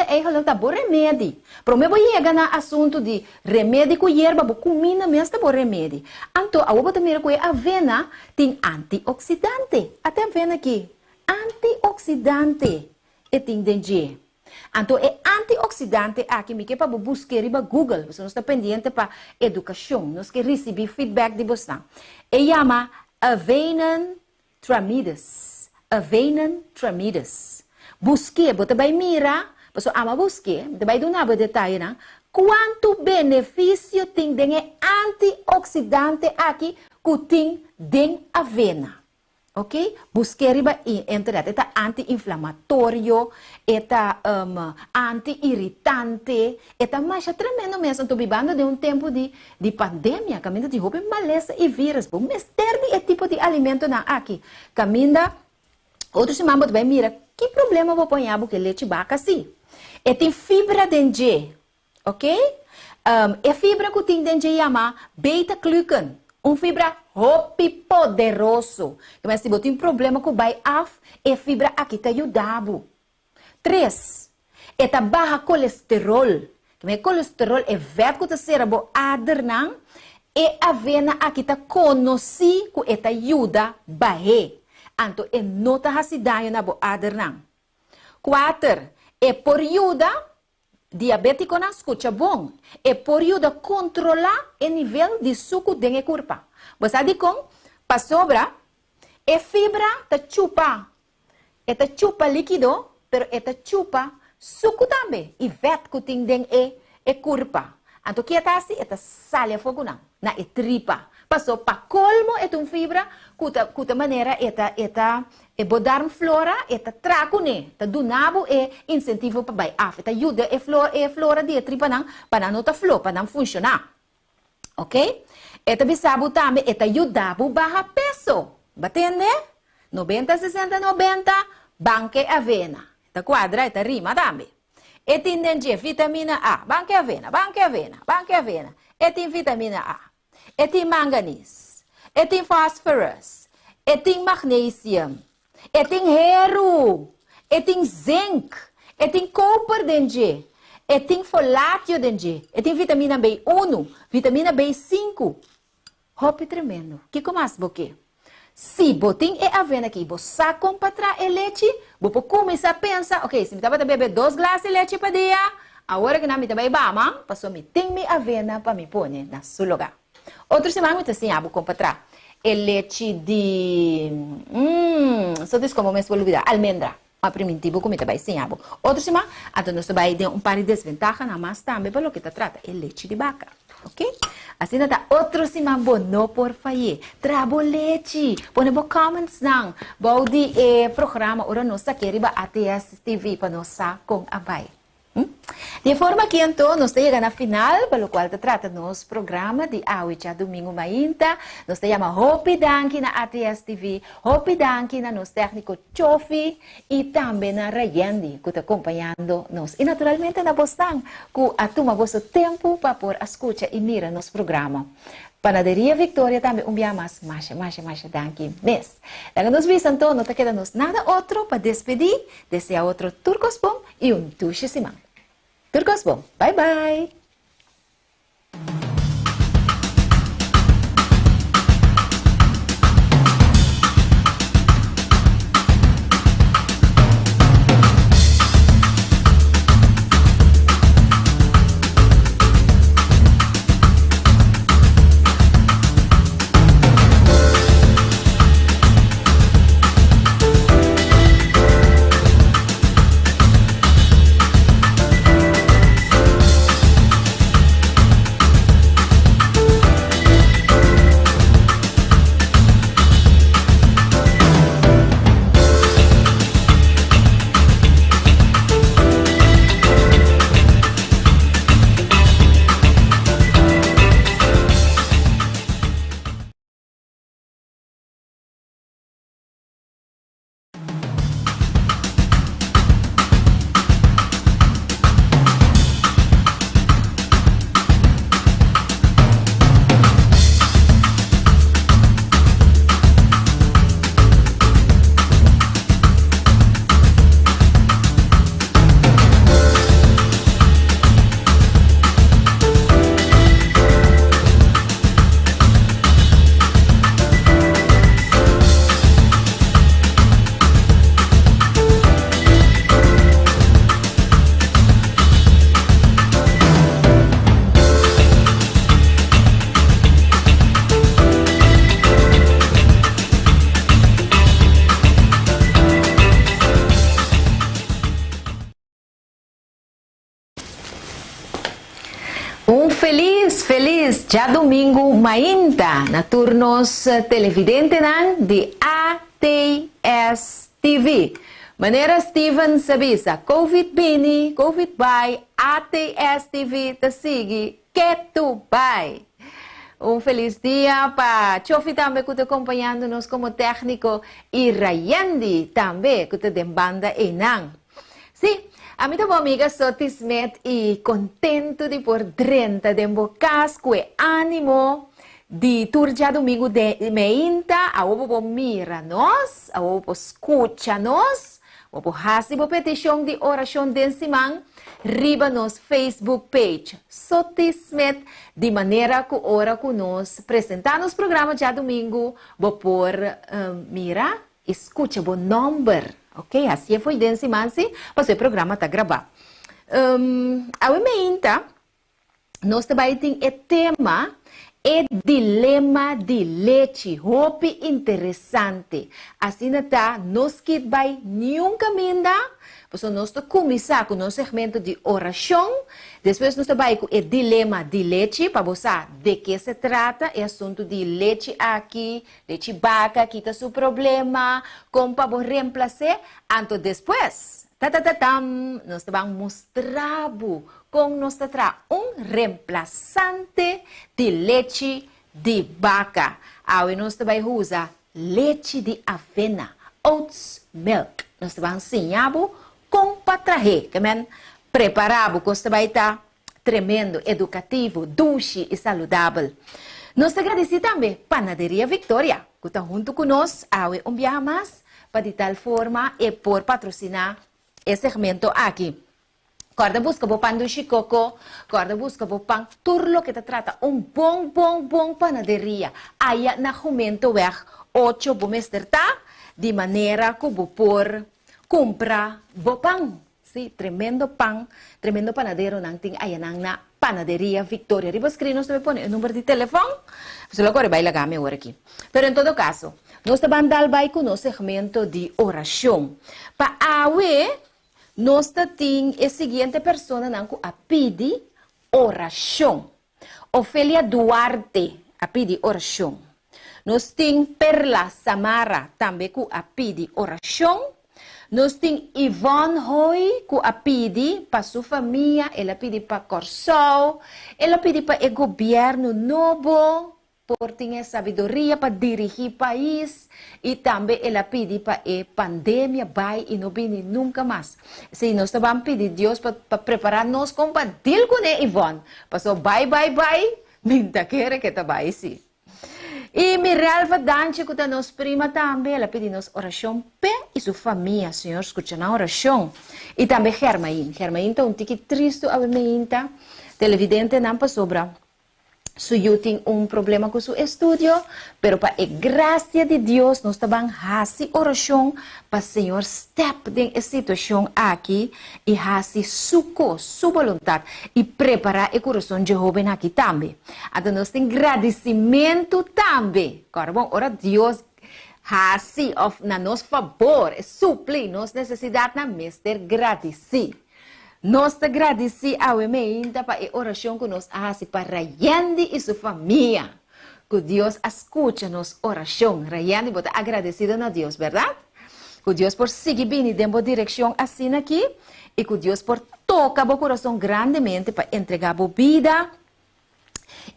é ela tá bom remédio. Pro me chega na assunto de remédio com erva, bo comina mesmo tá bom remédio. Então, a outra também com a avena tem antioxidante. Até avena aqui, antioxidante e tem dengue. Então, é antioxidante aqui, me que para buscar riba Google, você não está pendente para educação, nós que receber feedback de você. E chama Avenan Tramides. Avenan Tramides. Busque, você vai mirar, você ama busque, você vai dar um detalhe, né? Quanto benefício tem de antioxidante aqui que tem de avena. Ok? Busque riba internet, eta anti-inflamatório, eta anti-irritante, eta mais tremendo mesmo. Estou vivendo de um tempo de pandemia, caminho de roupa, maleza e vírus. Bom, mas ter tipo de alimento na aqui. Caminho, outros irmãos também mira, que problema vou pôr porque leite vaca assim? E tem fibra dentro, ok? E fibra que tem dentro chama beta-glucan. Fibra hopi poderoso. Mas se você tem problema com o BAF, é fibra aqui te ajudando. 3. É barra colesterol. O colesterol é verbo que você rabo adernang. E avena aqui te conheci que é te ajuda bahe. Então, é nota hasidayo na bo adernang. 4. É por ajuda diabético na escucha bom. É por ajuda controlar o nível de suco de curva. Você diz para sobra, é fibra te chupa. É te chupa líquido, pero é te chupa suco também. E vet que tem den é curva. Então, que é assim? É te salha fogo na tripa. Passou para colmo é um fibra, cuta maneira é bodar flora, é trago né, tá do nabo é incentivo para bai af, tá ajuda é flora de tripa não, para não tá flor, para não funcionar, ok? É também sabe também é tá ajuda para barra peso, batende? 90, 60, 90, banque avena, tá quadra, tá rima também. E tem dentro vitamina A, banque avena, e tem vitamina A. E tem manganês, e tem fósforos, e tem magnésio, e tem ferro, e tem zinc, e tem copper dentro, e tem folato dentro, e tem vitamina B1, vitamina B5. Hope tremendo. Que mais boque? Se botem é avena aqui, você compra e leite, você começa a pensar, ok, se me estava a beber 2 glasses de leite para dia, agora que não me também bama, passou me tem me avena para me pôr na seu lugar. Outro semana muito assim, abo comprar é leite de só diz como me vou olvidar, almendra. Uma primitivo como também sim, abo. Outro semana, então nós vai ter um par de desvantagens, na mais também pelo que trata é leite de vaca, ok? Assim tá outro semana bom não por fazer. Trabo leite, põe bo comments não. Body programa ora nossa querida ATS TV para nossa com a vai. De forma que então nós chegamos na final, pelo qual se trata nosso programa de hoje, domingo mainta. Nós chamamos Hopi Danki na ATS TV, Hopi Danki na nosso técnico Chofi e também na Rayandi, que está acompanhando nós. E naturalmente na Boston, que atuma vosso tempo para por escutar e mirar nosso programa. Panaderia Victoria também dia mais danke mes. Daí nos vemos então, não te queda nada outro para despedir, desejar outro turcos bom e tuxe semana. Turcos bom, bye bye! Feliz já domingo mainta na turnos televidente de ATS TV. Maneira Steven Sabisa, COVID-19, COVID-by, ATS TV, te sigue, que tu vai. Feliz dia para Chofi também que está acompanhando-nos como técnico e Rayandi também que está de banda Enang. Sim, a minha boa amiga sou tismet e contento de por 30 de bocas com ânimo de turja domingo de meinta, a obo mira nós, a obo escuta nós, a obo hasibo petição de oração de simang, riba nos Facebook page, Sotismet, de maneira que ora com nós, apresentar nos programas já domingo, vou por mira, escuta o number, ok? Assim foi de simang, mas o programa está gravado. A meinta, nós também tem o tema, dilema de leite, hope interessante. Assim está, nós que vai nunca minda, pois nós começar com o nosso segmento de oração, depois nós vai com o dilema de leite, para você de que se trata, é assunto de leite aqui, leite vaca, aqui está seu problema, como para reemplaçar, então depois, nós vamos mostrar como nós terá reemplaçante de leite de vaca. Aí nós também usa leite de avena, oats milk. Nós vamos ensinar como para trazer, preparar, que vai estar tremendo, educativo, doce e saudável. Nós agradecemos também Panaderia Victoria, que está junto conosco, aí enviar mais, para de tal forma e por patrocinar esse segmento aqui. Corda busca o pão do chicoco, corda busca o pão, tudo lo que te trata bom panaderia. Aí na momento ver 8 bomester tá, de maneira que vou por comprar o pão. Sim, tremendo panadeiro não tem aí na Panaderia Victoria. Riba escreve, nós também põe o número de telefone, você agora vai ligar me hora aqui. Pero em todo caso, nós também vai com o segmento de oração. Para nós temos a seguinte pessoa que a pedir oração. Ofélia Duarte a pedir oração. Nós temos Perla Samara também que a pedir oração. Nós temos Ivone Hoy que a pedir para sua família, ela pede para Corsol, ela pede para o governo novo, por ter sabedoria para dirigir o país e também ela pede para a pandemia vai e não vem nunca mais. Se nós vamos pedir a Deus para preparar-nos com para deal com Ivone, passou bye, minta quer que vai sim. E Miralva Danche, que está nossa prima também, ela pede nos oração e sua família, Senhor, escuta na oração. E também Germain está tique triste a meinta, televidente não passou sobre. Eu tenho problema com seu estudo, pero para a graça de Deus, nós também fazemos oração para o Senhor step em situação aqui e fazer sua vontade e preparar o coração de jovem aqui também. Então, nós temos agradecimento também. Agora, bom, ora Deus faz na nosso favor, supre nossa necessidade na mestre agradecer. Nós te agradecemos ao meinta para a oração que nós fazemos para Rayandi e sua família. Que Deus escute nossa oração. Rayandi está agradecido a Deus, verdade? Que Deus por seguir bem em direção assim aqui. E que Deus por tocar o coração grandemente para entregar a vida.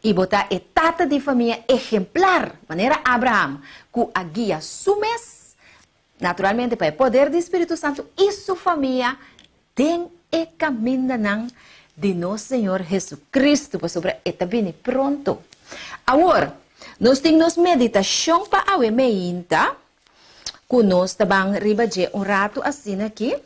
E botar a tata de família exemplar, maneira Abraham, que a guia sumes, naturalmente para o poder do Espírito Santo e sua família, tem e caminho de nosso Senhor Jesus Cristo para sobre esta bem pronto. Agora, nós temos meditação para a meinta, que nós também ribaje rato assim aqui,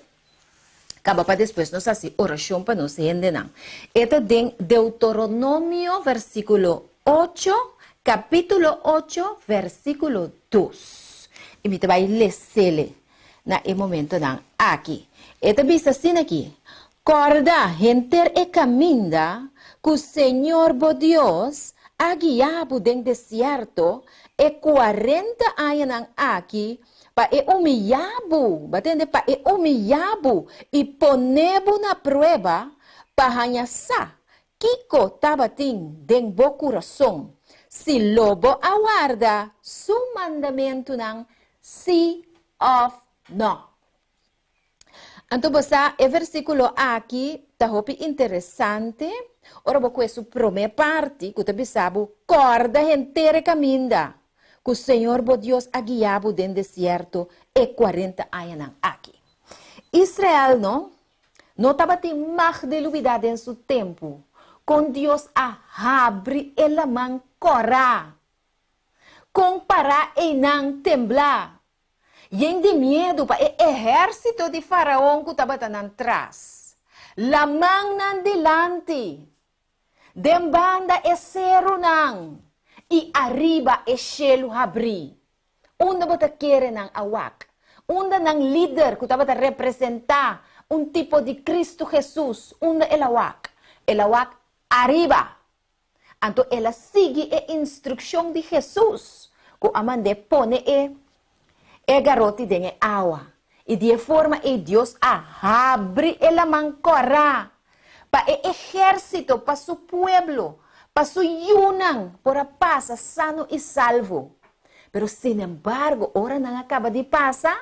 acaba para depois nós assim oração para nós entender. Esta de Deuteronômio versículo 8, capítulo 8, versículo 2. E me vai ler na momento aqui. Esta diz assim aqui. Corda, gente e caminda, que o Senhor, bo Deus, ha guiado den deserto, e 40 anos aqui, para humilhar-bo, batendo para humilhar-bo, e poner-bo na prova, para hanhasar Kiko tabating deng bo coração, si lobo aguarda su mandamento ng sí of no. Então, basta o versículo aqui, tá hopi interessante. Ora, vou com essa primeira parte, que tu sabe, corda inteira caminha, que o Senhor, bo Deus, a guiado dentro do deserto, e 40 anos aqui. Israel, não estava tendo mais de novidade em seu tempo, com Deus a abre ela man corá, comparar e não temblar. E de medo para o exército de faraó que estava atrás. La mão nan delante. Dem banda é cero nan. E arriba é cielo abri. Onde você quer nan awak. Onde nan líder que estava a representar tipo de Cristo Jesus. Onde ela awak. Ela awak arriba. Então ela sigue a instrução de Jesus. Que amande pone garoto tem água. E de forma e Deus abre ela mancora para o exército, para seu pueblo, para su yunang, para paz, sano e salvo. Pero sin embargo, ora não acaba de passar,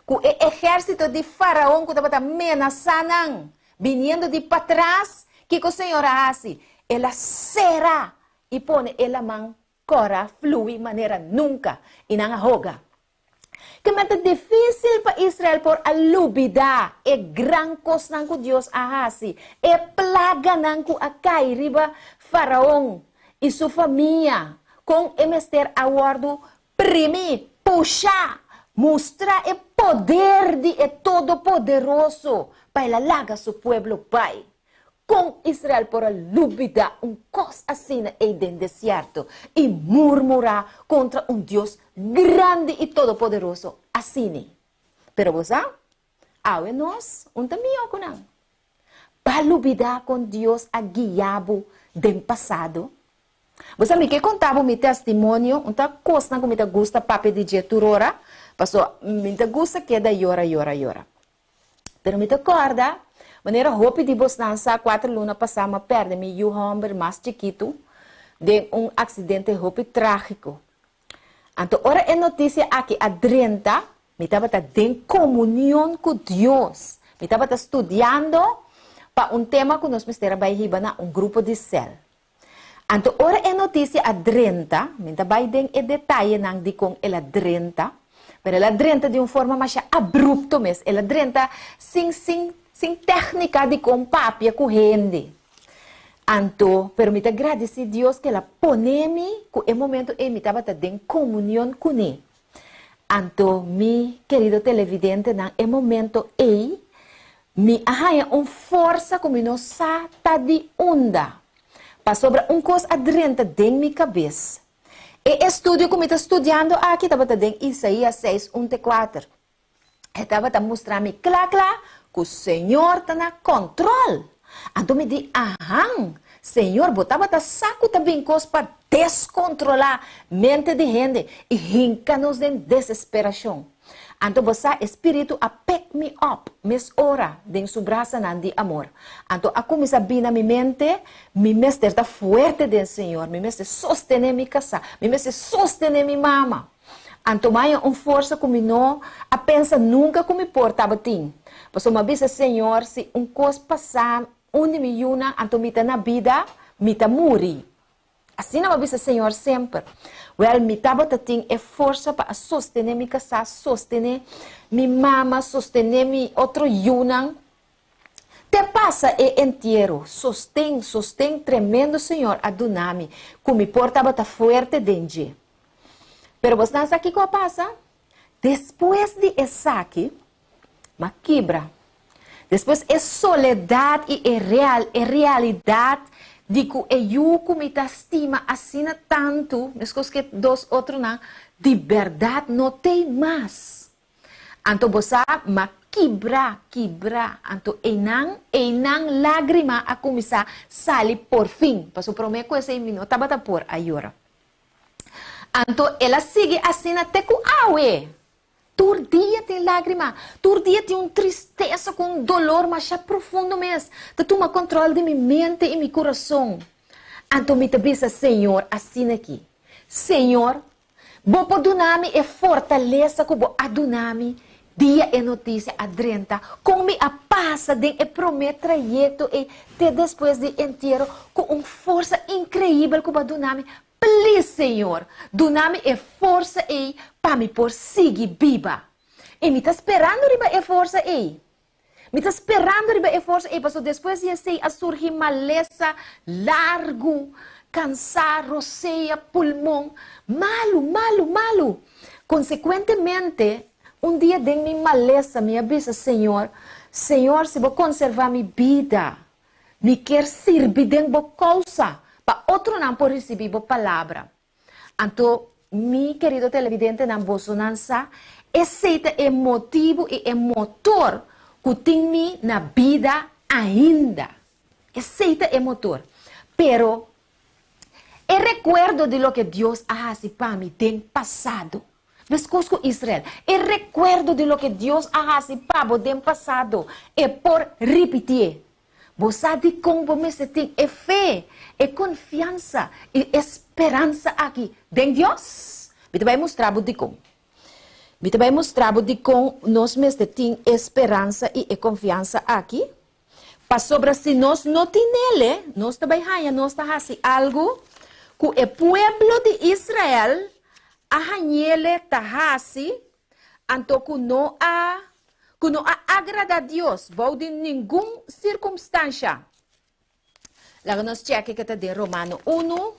com o exército de faraó que estava amenazando, vindo de para trás, que o Senhor faz? Ela será e põe ela mancora, flui maneira nunca e não arroga. Que é difícil para Israel por alubida é gran coisa que Deus ahasi é plaga que acai riba faraó e sua família com emester aguardo primi puxa mostrar o poder de todo poderoso para laga seu pueblo pai com Israel por alubida coisa assim é dentro do deserto e murmurar contra Deus grande e todo-poderoso, assim. Pero você, awe nós, também com não. Palubida com Deus a guiabo do passado. Você me quer contar meu testemunho, coisa que me gusta papi de jeturora, passou, me gusta que da yora. Pero me acorda, maneira roupa de bostança, 4 lunas passama perde me homem mais chiquito de acidente roupa trágico. Então, ora é notícia aqui, a 30, me estava em comunhão com Deus. Me estava estudando para tema que nós estamos na grupo de cel. Então, ora é notícia a 30, me estava em detalhe não de com ela 30, mas ela 30 de forma mais abrupta mesmo. Ela 30 sem técnica de com papia corrente. Então, permita agradecer a Deus que ela põe-me, que é momento que eu estava em comunhão com ele. Então, meu querido televidente, é momento que me arranha força como não está de onda. Para sobre coisa adrenta dentro da minha cabeça. E estudo que eu estou estudando aqui, estava em Isaías 6, 1 4. Estava a mostrar-me claro que o Senhor está no controle. Então me diz, Senhor, botava saco também coisa para descontrolar a mente de gente e rinca-nos em desesperação. Então você, Espírito, a pick me up, mes ora, den su braça de amor. Então, a começar a vir na minha mente, me mestre está forte do Senhor, me mestre sostener minha casa, me mestre sostener minha mama. Então, mais força como não, a pensa nunca como portava tim. Mas uma vez, Senhor, se coisa passar, onde me yuna, então me na vida, me muri. Assim não avisa Senhor sempre. Me estava tendo força para sostener minha casa, sostener minha mama, sostener meu outro yunang. Te passa inteiro, sostém tremendo Senhor, adunami, como me portava tá forte dentro. Pero você não sabe o que passa? Depois de essa aqui, uma quebra. Depois é soledade e é realidade de que eu me estima assim tanto, mas que dois outros não, de verdade não tem mais. Então você ma quebra. Então enang lágrima a começar sair por fim. Passo prometo que esse minuto estava por agora. Então ela sigue assim até com awe. todo dia tem lágrima, todo dia tem tristeza com dolor, mas já profundo mesmo. Tu toma controle de minha mente e meu coração. Então me avisa, Senhor, assim aqui. Senhor, vou perdonarme e fortaleza que vou adunarme dia e notícia adrenta, com me passa de e prometo trajeto e te depois de inteiro com uma força incrível que vou adunarme. Please, Senhor, doname e força e para me por seguir viva. E me está esperando riba e força e. Me está esperando riba e força e, passo depois de sei a surgir maleza, largo, cansar, roceia, pulmão, malo. Consequentemente, um dia de minha maleza me avisa, Senhor, se vou conservar minha vida, me quer servir de uma causa, para outro não por receber a palavra. Então, meu querido televidente, na Bolsonança, esse é o motivo e o motor que tem na vida ainda. Esse é o motor. Pero, eu recuerdo de lo que Deus ha hecho para mim no passado. Ves com Israel. Eu recuerdo de lo que Deus ha hecho para mim no passado. E por repetir. Você sabe como você tem fé, confiança e esperança aqui. Em Deus. Eu vai mostrar de como. Eu vai mostrar de como nós mesmos temos esperança e confiança aqui. Para sobre se nós não temos, nós também nós fazemos algo que o povo de Israel então que não agrada a Deus, vou de nenhuma circunstância. Lá nós cheque que está de Romano 1,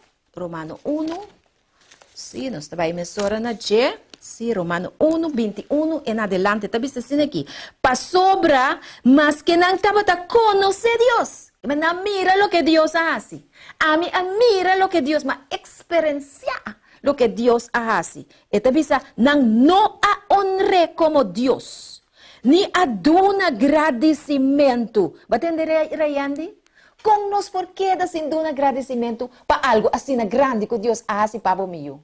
sim, nós também mesora na G, sim, Romano 1, 21 em adelante, está visto assim aqui. Para sobra, mas que não estava a conhecer Deus. Mas não mira o que Deus hace. A mí mira lo que Deus, mas experienciar lo que Deus hace. Está visto, não a honre como Deus. Ni aduna agradecimento. Batende Rayandi? Com nós por que da sin duna agradecimento para algo assim grande que Deus hace para mim.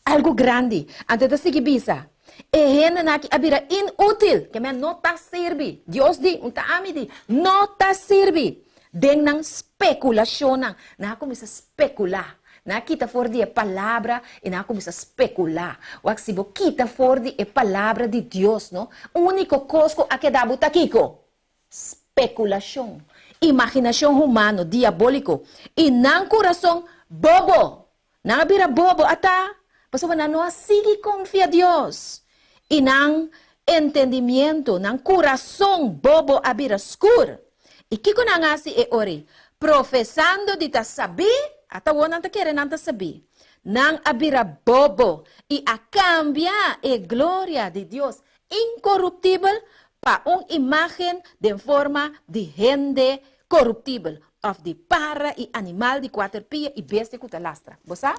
Algo grande. Antes de seguir bisa. E hena na que abira inútil, que me não tá serve. Deus di, unta ami di, não tá serve. Den nang speculação na começa a especular. Na kita for di a palavra e na começa a especular. Wag se bo kita for di a palavra de Deus, no? Único coisa a que dá butaquico. Especulação. Imaginação humano, diabólico. E nang coração bobo. Nang abira bobo ata. Paso na não sigue confia Deus. E nang entendimento, nang coração bobo abira escuro. E kiko na nga si e ori. Professando de ta saber. Atawa nang takere nang sabi, nang abira bobo e a cambia e glória de Deus incorruptível para uma imagem de forma de gente corruptível, of de para e animal de quatro pies e bestia que lastra. Você?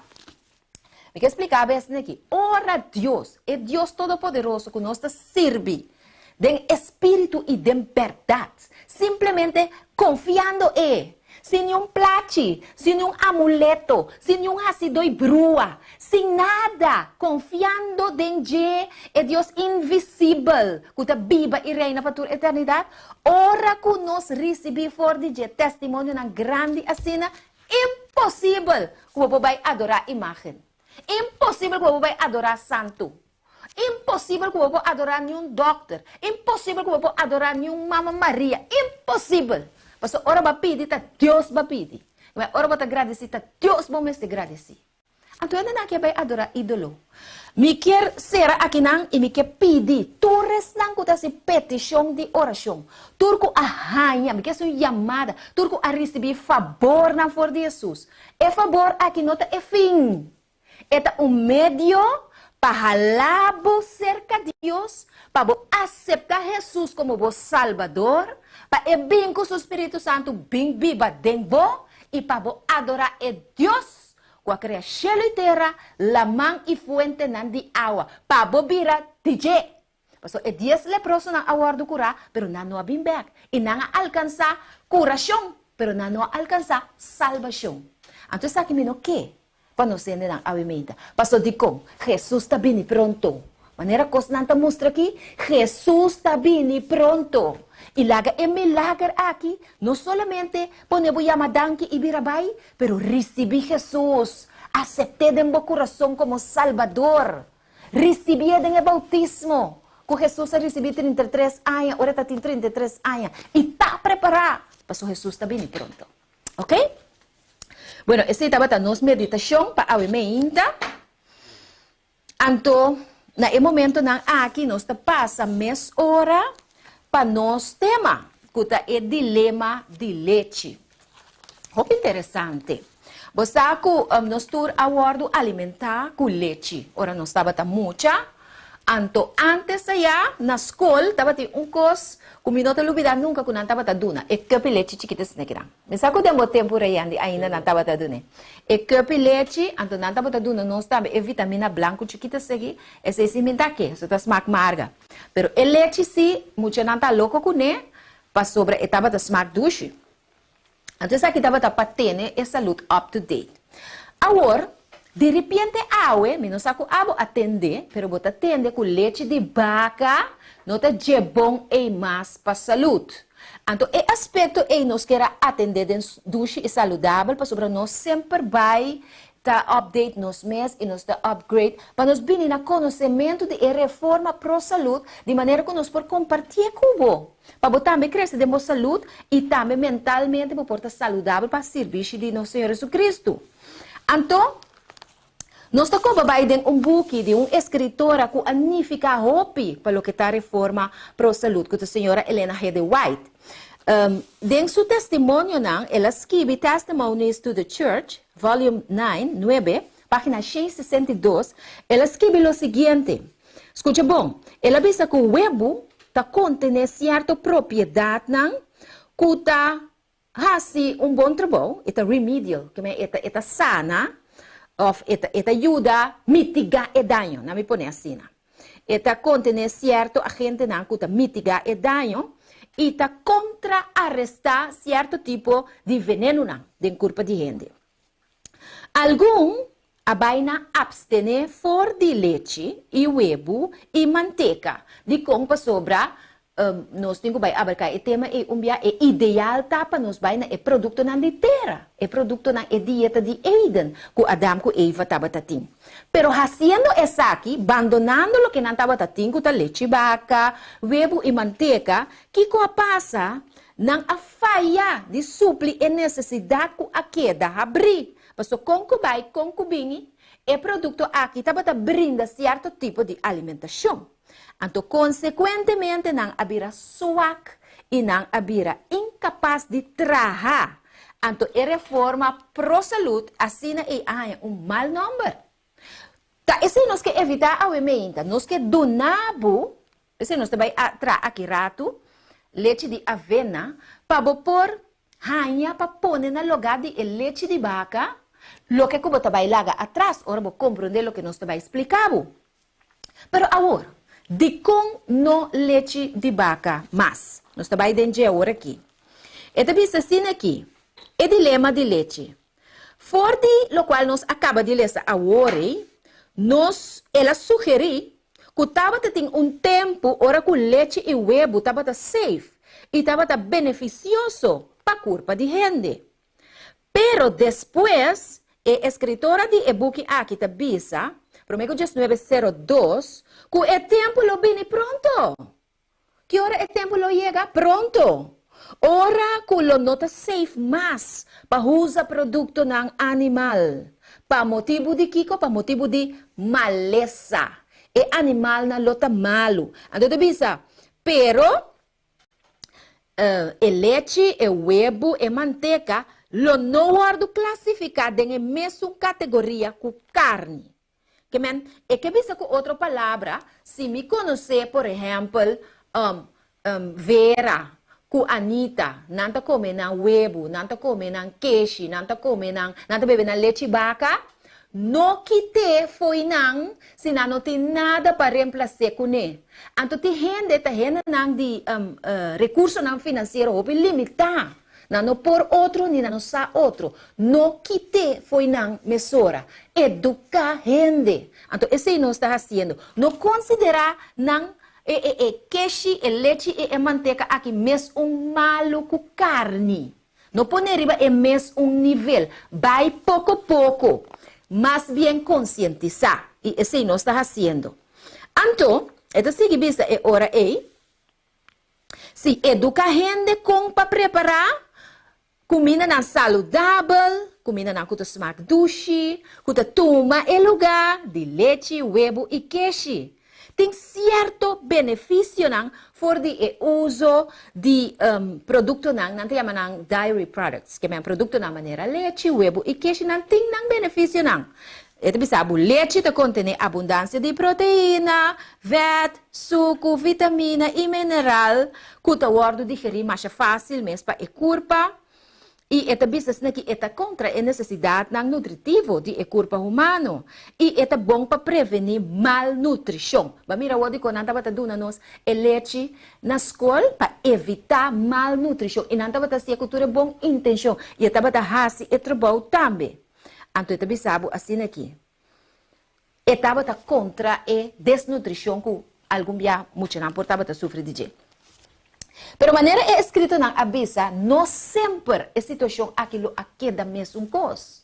Me quer explicar bem aqui? Ora Deus, é Deus Todo-Poderoso que nós serve de espírito e de verdade, simplesmente confiando em. Sem nenhum plate, sem nenhum amuleto, sem nenhum acidoi brua, sem nada, confiando em Deus invisível, que está viva e reina para toda a eternidade. Ora que nós recebemos for de testemunho na grande assina, impossível que você vai adorar imagem. Impossível que você vai adorar santo. Impossível que você vai adorar nenhum doctor. Impossível que você vai adorar nenhum Mama Maria. Impossível. Mas ora vai pedir, tá Deus vai pedir. Mas ora vai agradecer, tá Deus vai me agradecer. Então, eu não quero adorar ídolo. Me quer ser aqui não e me quer pedir. Tu restam com essa petição de oração. Tu com a rainha, me quer ser chamada. Tu com a receber favor na for de Jesus. É favor aqui não é fim. É meio para falar cerca de Deus, para aceitar Jesus como o Salvador, para bem com o Espírito Santo bem viva dentro e para adorar a Deus, que cria céu e terra, la mão e fuente de água, para virar DJ. Paso é 10 leprosos na aguardo curar, pero não há bem back e não alcança curação, pero não alcança salvação. Então, sabe que me não quer? Para não ser na avimenta. Pastor Dicom, Jesus está bem pronto. Maneira coisa não mostra aqui, Jesus está vindo pronto. E laga é milagre aqui, não somente ponemos yamadanki e birabai, pero recebi Jesus, aceptei em meu coração como Salvador, recebi em bautismo, com Jesus recebi 33 anos, agora está 33 anos, e está preparado, para Jesus está vindo pronto, ok? Bueno, essa é a nossa meditação para a ainda. Então, no momento aqui, nós passa mês hora para nosso tema, que é o dilema de leite. Muito interessante. Você sabe que nós estamos alimentar com leite. Ora, nós estamos muita. Então, antes já, na escola, estava coisa que eu não olvidar nunca que não estava duna. É cup leite chiquita se negra. Mas sabe que demo tempo ainda não estava duna. É cup leite, então não estava duna, não estava é vitamina branco chiquita segui, esse cimenta que, isso está smack marga. Pero o leite sim, muito não está louco com né, para sobre estava da smack duche. Então isso aqui estava para ter né, essa saúde up to date. Agora, de repente, menos saco abo atender, pero bota atender com leite de vaca, não tá de bom e mais para saúde. Então, é aspecto que nós queremos atender dentro duche e saudável, para sobre nós sempre vai tá update nos mês e nos tá upgrade, para nós vir no conhecimento de reforma pro saúde, de maneira que nós podemos compartilhar com você. Para você também crescer de nossa saúde e também mentalmente para estar saudável para serviço de nosso Senhor Jesus Cristo. Então, nós estamos trabalhando book de uma escritora que anifica hope para o que está a reforma pro saúde, que é a senhora Helena G. White. Dentro seu testemunho, ela escreve Testimonies to the Church, volume 9, página 662, ela escreve o seguinte, escute bom, ela diz que o web está contendo certa propriedade, que está fazendo bom trabalho, está remedial, que está sana, esta ajuda a mitigar o dano, não me põe assim. Esta contém certo agente que está mitigar o dano e está contra-arrestar certo tipo de veneno dentro do corpo de gente. Alguns abaina abstener for de leite e huevo e manteca de como sobra nós temos que abarcar o tema é ideal para nós vai na produto na terra, é produto na dieta de Eden que Adão e Eva estava tendo. Pero haciendo essa aqui, abandonando o que não estava tendo, que leite vaca, huevo e manteca, que passa não a falha de suprir a necessidade que a queda abrir. Mas o concubine, é produto aqui estava brinda certo tipo de alimentação. Então, consequentemente, não havia suac e não havia incapaz de trabalhar. Então, a reforma pro-saúde, assim é mau número. Tá, isso nós que evitar a emenda, nós que donamos, isso nós também aqui rato, leite de avena, para pôr ranha, para pôr no lugar de leite de vaca, lo que como também laga atrás, ora vou compreender o que nós também explicamos. Pero agora, de com no leite de vaca, mas nós também dentro agora aqui. Esta vista assim aqui, é dilema de leite. For de lo qual nós acaba de ler agora, ela sugeri que estava tendo tempo, ora que o leite e o huevo estava safe e estava beneficioso para a curva de gente. Pero depois, a escritora de e-book aqui está bisa, Promego 1902, que o tempo lo viene pronto. Que hora o tempo lo llega pronto. Ora que lo nota safe mais para usar produto ng animal. Para motivo de kiko, para motivo de maleza. E animal na lota malo. Então, bisa, pero el leite, el huevo, e manteca, lo não guardo classificado em mesma categoria que carne. Que men, é que bisa com outra palavra, se me conhecer, por exemplo, Vera, com Anita, não tá comendo huevo, não tá comendo queijo, não tá comendo, não tá bebendo leite vaca, não quite foi não, se não tem nada para reemplaçar com ele. Então, tem gente não de recurso não financeiro, ou limitar. Não por outro, nem não sa outro. No quite foi não mesura. Educar gente. Então, esse nós está fazendo. Não considerar não queixe, leite e manteca aqui mes malo com carne. Não pôr riba é mes nível. Vai pouco a pouco. Mas bem conscientizar. E esse nós está fazendo. Então, esta seguinte é hora aí. Se educa a gente para preparar comida saudável, comida na cuta smart dushi, cuta toma em lugar de leite, huevo e queixe. Tem certo benefício for de uso de produto não te chamam dairy products, que é produto na maneira leite, huevo e queixe não tem benefício não. O leite contém abundância de proteína, fat, suco, vitamina e mineral, que o digerir mais fácil mesmo para a corpo. E esta business aqui é contra a necessidade nutritiva de a corpo humano. E é bom para prevenir malnutrição. Mas mira, o que nós estamos dando nós é leite na escola para evitar malnutrição. E nós estamos a cultura bom intenção. E estamos a fazer o trabalho também. Então, eu sabe assim aqui. Estava contra a desnutrição que algum dia muito não portava sofrer de jeito. Pero maneira é escrito na avisa, não sempre a situação aquilo aqui da mesma coisa.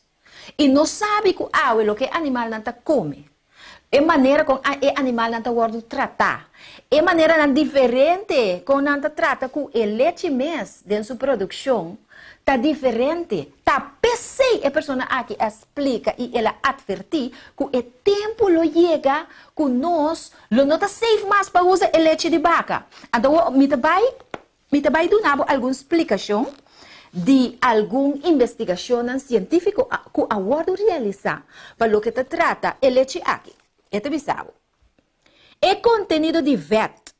E não sabe que o que animal não come. É maneira como o animal não está tratar. É maneira diferente como não trata com o leite mesmo dentro da sua produção. Está diferente. Está pensei a pessoa aqui explica e ela advertir que o tempo lo chega que nós não está safe mais para usar o leite de vaca. Então, me vai dar alguma explicação de alguma investigação científica que a word realizar para o que te trata o leite aqui. Este bisabo. É contenido de vet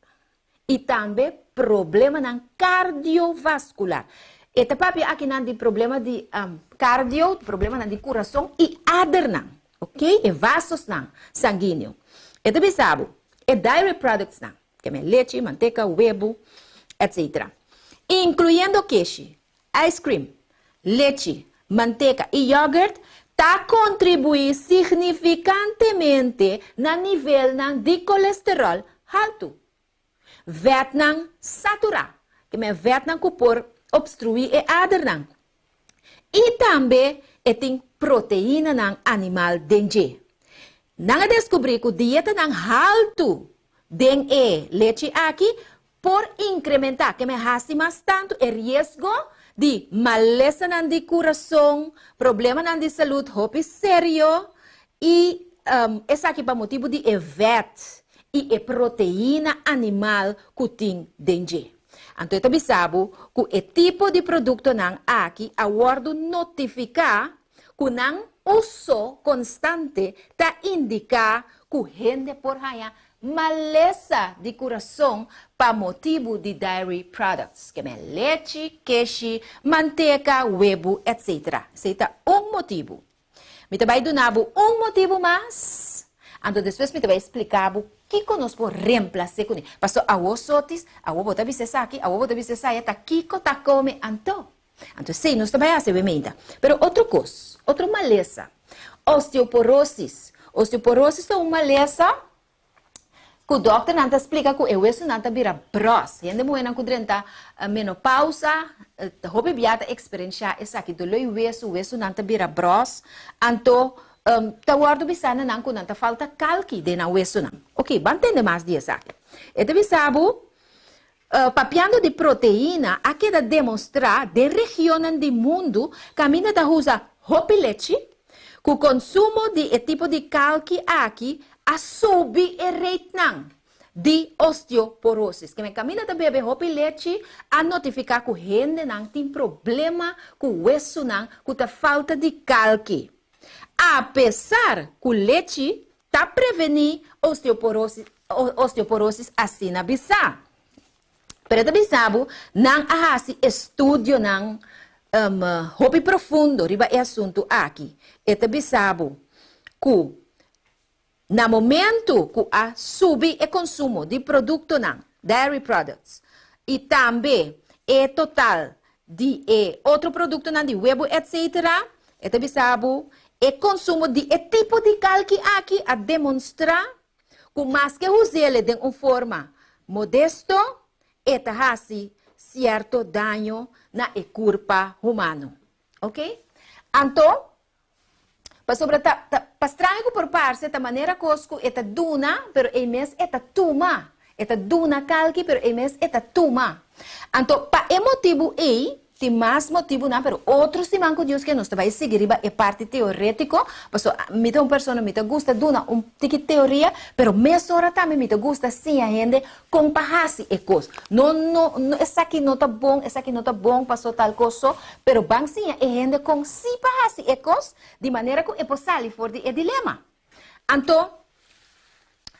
e também problema cardiovascular. Este papi aqui não tem problema de cardio, problema de coração e adern, ok? E vasos sanguíneos. Este bisabo é dairy products que é leite, manteca, huevo, etc. Incluyendo queixe, ice cream, leite, manteca e yogurt, está contribuindo significantemente no nível de colesterol alto. Vietnam saturado, que é Vietnam que por obstruir e adern. E também tem proteína no animal dengue. Não descobri que a dieta alto de leite aqui por incrementar, que me hace mais tanto o risco de maleza de coração, problema de saúde, hope sério, e esse aqui é motivo de vet e proteína animal que tem dengue. Então, eu sabe que o tipo de produto aqui, a word notificar que não uso constante, está indicar que gente por aí maleza de coração para motivo de dairy products, que é leite, queixe, manteca, huevo, etc. Esse é motivo. Me vai dar motivo mais. Então, depois me vai explicar o que nós podemos reemplaçar com isso. Pastor, a sotis, a bota bicesa aqui, a bota bicesa está aqui, está come, então. Então, sim, nós também fazemos emenda. Mas outra coisa, outra maleza. Osteoporose. Osteoporose é uma maleza que o doutor não explica que o osso não vira bros. Gente mulher que drenta menopausa, houve biata experiência essa aqui do o osso não vira bros. Então, tá guardo bisana não que não falta calque de na osso não. Ok, vamos entender mais disso aqui. Este bisabo, papiando de proteína, aqui da demonstrar de região do mundo, caminha da usa hope leite, que o consumo de tipo de calque aqui a subir o rate de osteoporose. Que me caminha da bebê hope leite a notificar que gente não tem problema com o osso não, com a falta de calque. Apesar que o leite está prevenindo osteoporose assim na bisa. Pero também sabe, não há estudo não hope profundo riba é assunto aqui. E também sabe que no momento que a subir o consumo de produto não, dairy products, e também é total de outro produto na de huevo, etc. Eta bisabo e consumo de tipo de calque aqui a demonstrar que mais que usele de uma forma modesto, eta hasi certo dano na corpo humano. Ok? Então, para estranho por parte da maneira cosco eta duna, pero e mes eta tuma. Eta duna calque, pero e mes eta tuma. Então, para motivo tem mais motivo não, pero outros simanco Deus que nós vai seguir é parte teórico, porque me uma pessoa me gusta duna tiki teoria, pero mesmo hora também me gusta sim a gente comparase e coisa. Não essa aqui não tá bom, essa aqui não tá bom, passou tal coisa, pero bang sim a gente com si parase e coisa, de maneira que é possível for de dilema. Então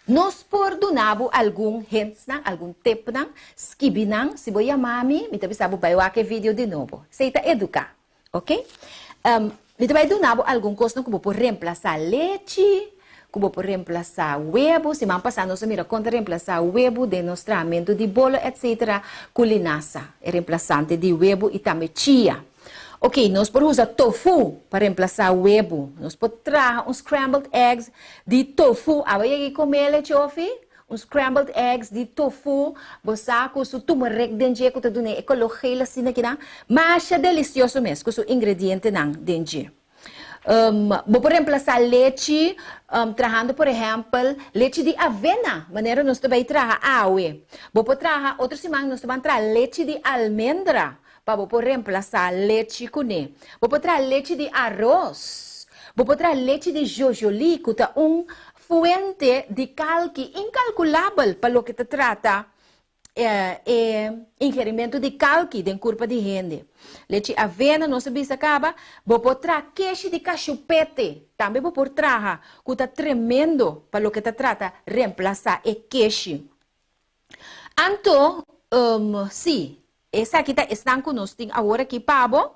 nós perdonamos algum hints, algum tip, skibinang, se você mami, me também sabe vai que vídeo de novo. Você está educar, ok? Me também donamos algum coisa como por reemplazar leite, como por reemplazar huevo, se man passar nós mira contra reemplazar huevo de nosso tratamento de bolo, etc. Culinasa, é reemplazante de huevo e também chia. Ok, nós podemos usar tofu para reemplazar o huevo. Nós podemos trazer scrambled eggs de tofu. Aí comer chofi, scrambled eggs de tofu. Você com o turmeric dentro, com tudo né, ecologia assim aqui não. Mas é delicioso mesmo, com o ingrediente não dentro. Vou reemplazar leite, trazendo, por exemplo, leite de avena. Maneira nós também trazer água. Vou trazer outra semana nós também trazer leite de almendra. Para reemplazar leite com ele. Vou trazer leite de arroz. Vou trazer leite de jojoli, que é fuente de calque incalculável para o que se trata ingerimento de calque de corpo de gente. Leite de avena, não se bisa acaba. Vou trazer queijo de cachupete. Também vou trazer, que é tremendo para o que se trata reemplazar o queijo. Então, sim. Essa aqui está com nós tem agora aqui pabo.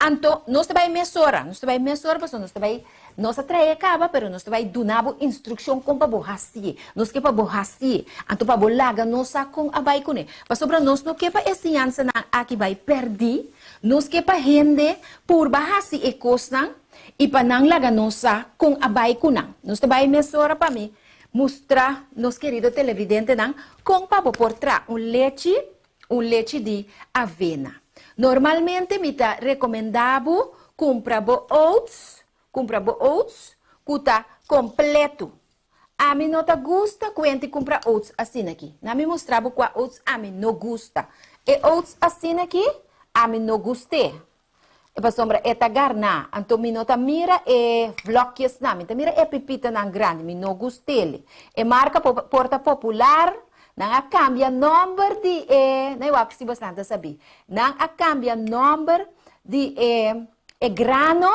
Então nós vai mesurar, porque nós atrai acaba, pero nós vai dar instrução como para borraci, nós que para borraci, então para bolaga nós com a vai com ele. Para sobre nós não que para ensinança na aqui vai perder, nós que para rende por borraci e coisa e para não laga nós com a vai com não. Nós vai mesurar para mim, mostrar nos querido televidente não com para portar leite de avena. Normalmente, me está recomendado comprar oats, que está completo. A mim não gusta quando comprar oats assim aqui. Não me mostrava qual oats a mim não gusta. E oats assim aqui, a mim não gostei. E para sombra, é garna. Então, me não mira e vloques na mim. Mira e pepita na grande, me não gostei. E marca porta popular. Nang cambia number de não é o se você não sabe. Nang cambia number de grano,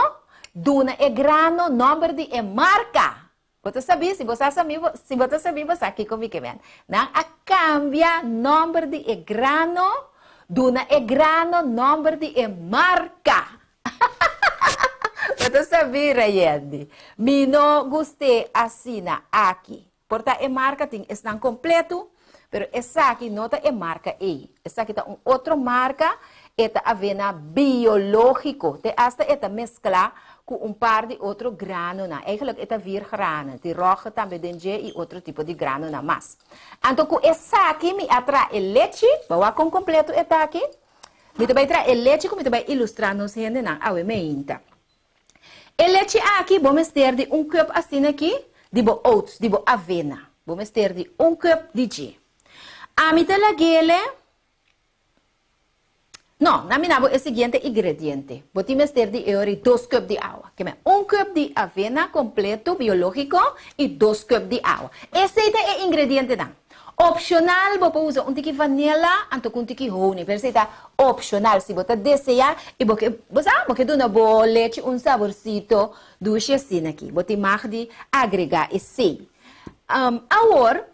duna grano, number de marca. Você sabe, se você sabe, você aqui comigo mesmo. Nang cambia number de grano, duna grano, number de marca. Você sabe, Rayandi. Me não gostei assim aqui. Porta marketing está completo. Pero essa aqui nota é marca E. Essa aqui está outra marca, é avena biológico. Te hasta é mescla com par de outro grano na. Eigenlijk é vir grano, de roja também dentro e outro tipo de grano na mas. Então com essa aqui me atrai leite, bawa com completo é aqui. Me também trai leite, como também ilustrar nos gente na awe meinta. E leite aqui vamos ter de cup assim aqui, de oats, de avena. Vamos ter de cup de G. A mitad la gele. No, naminabo el siguiente ingrediente. Botime ter de eori 2 cup de agua. Que me 1 cup de avena completo biológico y 2 cup de agua. Ese es el ingrediente dan. Opcional, vou usar tiki vanilla, anto com tiki honey. Pero está opcional, si você desejar e porque dona boa leite, saborcito dulce assim aqui. Você mag de agregar esse. Agora,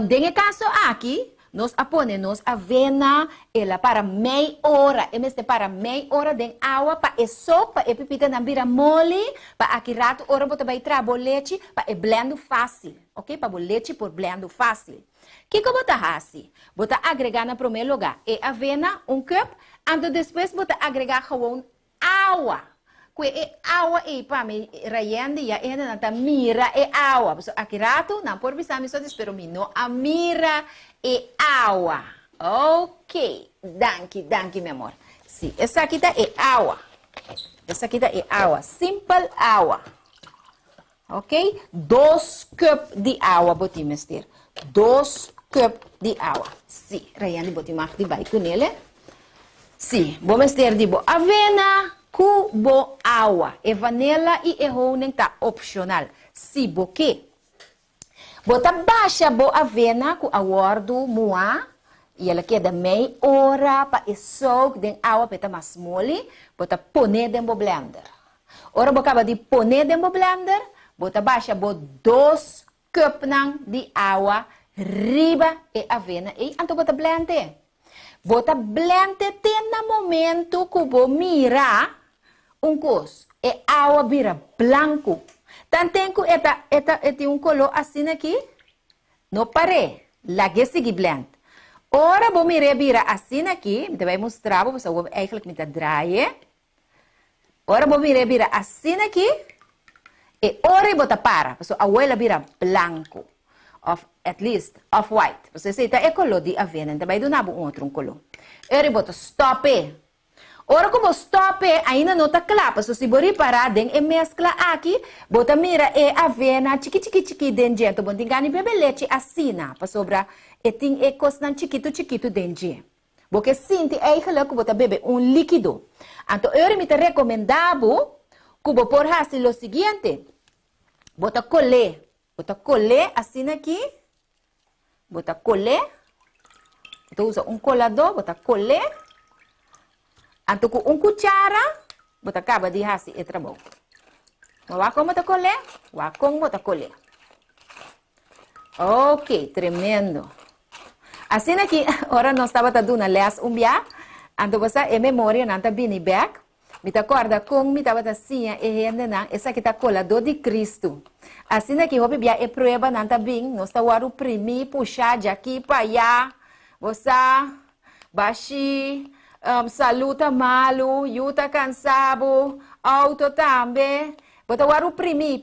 nesse caso aqui, nós ponemos avena ela para meia hora. Para meia hora de água para a sopa e pepita na vira mole. Para aqui rato hora você vai trazer leite para blendo fácil. Ok? Para o leite por blendo fácil. que bota hasi? Bota agregar na primeiro lugar e avena, cup, e depois bota agregar gewoon água. Que é água e para me raiando e ainda não tá mira é água. Porque aqui rato não por pensar me só espero me não a mira é água. Ok, danke, meu amor. Sim, essa aqui tá é água. Essa aqui tá é água, simple água. Ok? 2 cup de água, botim mister. 2 cup de água. Sim, raiando botim marca de baixo nele. Sim, vou mister de bo avena. Cubo água. E vanilla e honey tá opcional. Se boque. Bota baixa bo avena com aguardo moa. E ela queda meia hora para soak den água para mais mole. Bota pone dentro do blender. Ora acaba de pone dentro do blender. Bota baixa bo 2 cup de água. Riba e avena. E então bota blender. Bota blender no momento que bo mira. Coisa é água vira branco. Tanto eta color assim aqui. Não pare. Lage seguir blend. Ora vou me vira assim aqui. Me vai mostrar, você vai eigenlijk me draai. Ora vou me vira assim aqui. E ora bota para. Porque a abuela vira branco. At least off white. Você sei é color de avena. Também do nabo outro color. Ora bota stop. Ora como stop ainda não está claro, se você parar dentro e mescla aqui, bota mira e avena, chiqui dentro, bom tem gani bebe leite assim, para sobra e tem e coisa chiquito dentro. Porque sinto eigenlijk que bota bebe líquido. Então eu me te recomendavo que você por fazer o seguinte, bota colher assim aqui, bota colher, então usa colador, bota colher. Anto com cuchara, bota acaba de hasi e trabalho. Wakong bota colher, wakong bota colher. Ok, tremendo. Assim aqui, ora nós estava dando les umbia, anto você é memória nanta bini back. Me te acorda com me estava assim e rende na essa aqui tá colador de Cristo. Assim aqui hope bia e prueba nanta bing, nós tá waru primi puxar de aqui para allá. Você baixi saluta malo, yuta cansado, auto também. Bota waru primi.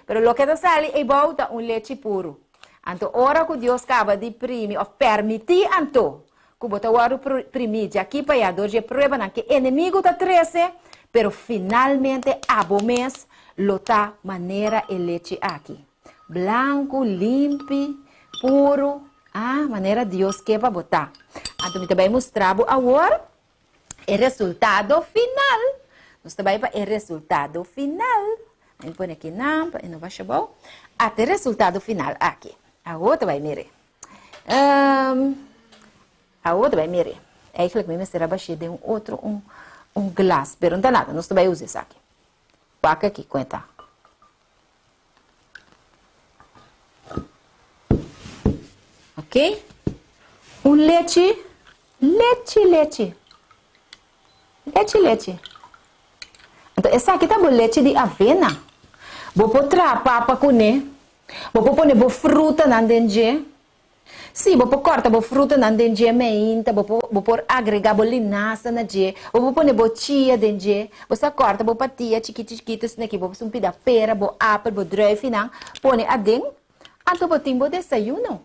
Pero lo que te sale é bota leite puro. Então, ora que Deus acaba de primi, ou permitir, então, que bota waru primi, de aqui para allá, hoje prueba na que inimigo tá 13, pero finalmente, abo mês, lota maneira e leite aqui. Blanco, limpo, puro, maneira Deus quer para botar. Então, me também mostrar agora o resultado final. Nós também para o resultado final. Eu põe aqui não vai chamar. Até o resultado final aqui. Agora vai mirar. Agora vai mirar. Aí que me será baixo de outro glass, pero não dá nada. Nós também usamos isso aqui. Paca aqui, conta. Ok? Leite. Então, essa aqui tá com leite de avena. Vou pôr papa com né. Vou pôr fruta na dentro. Sim, vou cortar fruta na dentro meinta. Vou pôr agregar linaça na dentro. Vou pôr chia dentro. Você corta, vou patia chiquito, assim aqui. Vou pôr um pedaço de pera, vou apple, vou druif, põe a dentro. Então, vou ter desayuno.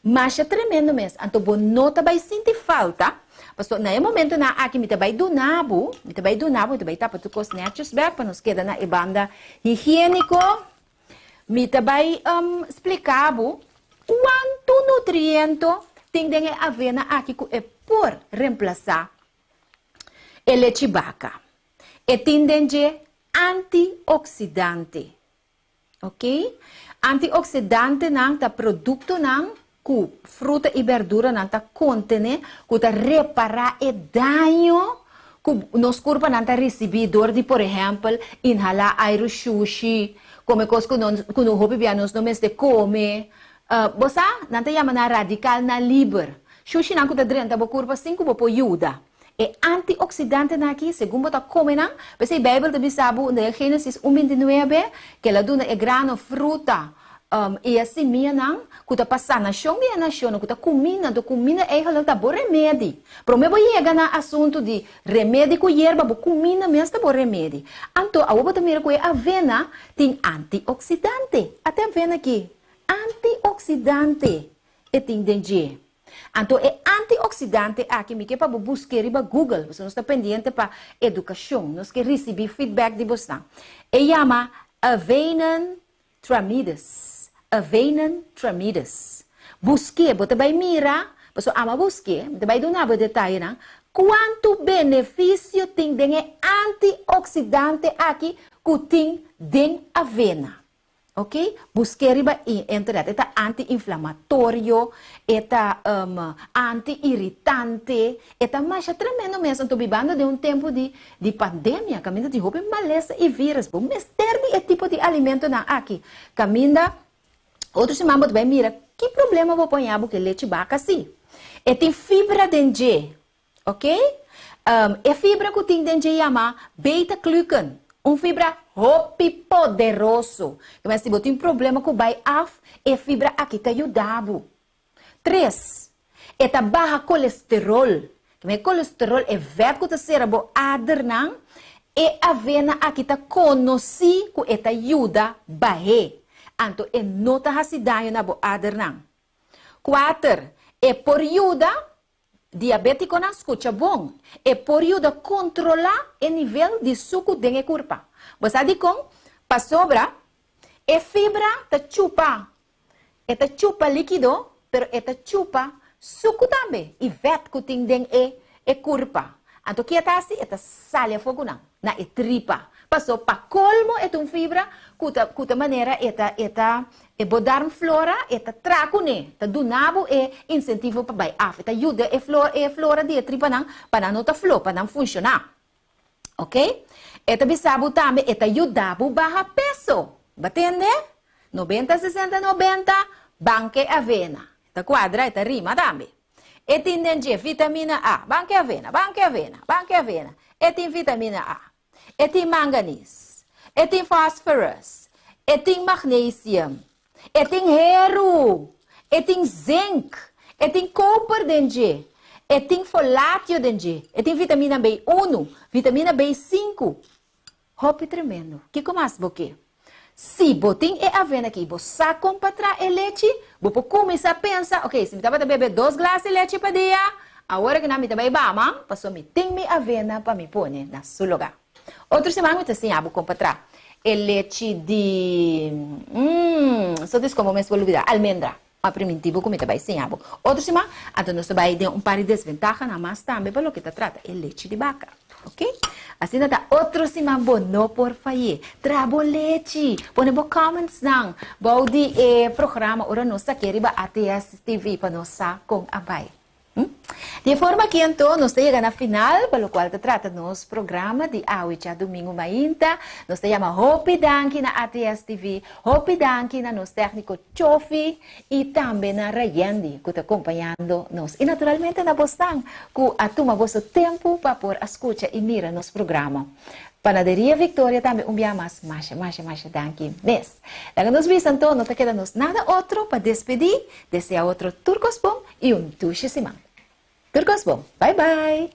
Mas é tremendo mesmo. Então, você não vai sentir falta. Porque no momento na aqui, me vai do nabo, me vai tapar tu com os snatches back, para nos queda na banda higiênico. Me vai explicar quanto nutriente tem de avena aqui que é por reemplaçar a leite vaca. E tem de antioxidante. Ok? Antioxidante não tá produto não que fruta e verdura não tá contém, que tá reparar o dano que nosso corpo não tá recebidor de, por exemplo, inhalar air sushi, comer coisas que não hobby nós não mesmo come. Você não tá chamando radical na liver. Sushi não tá dentro do corpo assim que você ajuda. E antioxidante aqui, segundo você come, porque a Bíblia também sabe, no Gênesis 1:29, que ela dona é grano, fruta, e assim minha não, kuta passar na chão minha na chão, kuta comina é halang tá bom remédio. Pro me vou chegar na assunto de remédio com erva, bo comina mesmo tá bom remédio. Então, a outra mira com a avena tem antioxidante. Até avena aqui, antioxidante e tem dentro. Então, é antioxidante aqui, me que para buscar riba Google, você não está pendente para educação, nós que receber feedback de você. E chama Avenan Tramides. Avenan Tramides. Busque, você vai mirar, você ama busque, você vai dar um detalhe, não? Quanto benefício tem de antioxidante aqui que tem de avena. Ok? Busque riba internet. Eta anti-inflamatório, eta anti-irritante, eta mais tremendo mesmo. Estou vivendo de tempo de pandemia, caminho de roupa, maleza e vírus. Mas ter de tipo de alimento na aqui. Caminho, outro semana vai mira, que problema vou pôr porque leite vaca assim. E tem fibra dentro, ok? E fibra que tem dentro chama beta-glucan. Fibra hopi poderoso. Mas se você tem problema com o BAF, é fibra aqui te ajudava. 3. É a barra colesterol. O colesterol é verbo que você rabo adernang. E avena aqui te conheci que te ajuda barre. Então, é nota hasidaya na bo adernang. 4. É por ajuda diabético na escuta bom. É por ajuda controlar o nível de suco dentro da corpo. Você diz com, para sobra, é fibra te chupa. É te chupa líquido, pero é te chupa suco também. E vet que tem dentro é corpo. Então, que é assim? É te salha fogo não. Na é tripa. Passou para colmo é uma fibra, cuta maneira é bodar flora, é traco né, tá do nabo é incentivo para vai af, tá ajuda é flora de tripa não, para não tá flor, para não funcionar, ok? É bisabo também é ajuda a barra peso, batende? 90, 60, 90, banque avena, tá quadra, é rima também. E tem dentro vitamina A, banque avena, banque avena, banque avena, e tem vitamina A. E tem manganês, e tem fósforos, e tem magnésio, e tem ferro, e tem zinc, e tem copper dentro, e tem folato dentro, e tem vitamina B1, vitamina B5. Hope tremendo. Que mais boque? Se botem é avena aqui, você compra é leite, você começa a pensar, ok, se me tava beber 2 glass de leite para dia, agora que não me tava bama, passou me tem me avena para me pôr na seu lugar. Outro semana eu assim, abo comprar é leite de só diz como me olvidar, almendra. A primitivo como vai sem abo. Outro semana, então nós vai ter par de desvantagem na mais também pelo que trata é leite de vaca, ok? Assim tá outro semana bono por fazer. Trabo leite, põe bo comments não. Baudi programa ora nossa querida ATS TV para nossa com a vai. De forma que então nós chegamos na final, pelo qual trata nosso programa de hoje, domingo mainta. Nós chamamos Hopi Danki na ATS TV, Hopi Danki na nosso técnico Chofi e também na Rayendi, que está acompanhando nós. E naturalmente na Boston, que a toma vosso tempo para por escuta e mira nosso programa. Panaderia Victoria também dia mais danke mes. Daí nos vemos então, não te queda nada outro para despedir, desejar outro turcos bom e tuxe semana. Turcos bom, bye bye.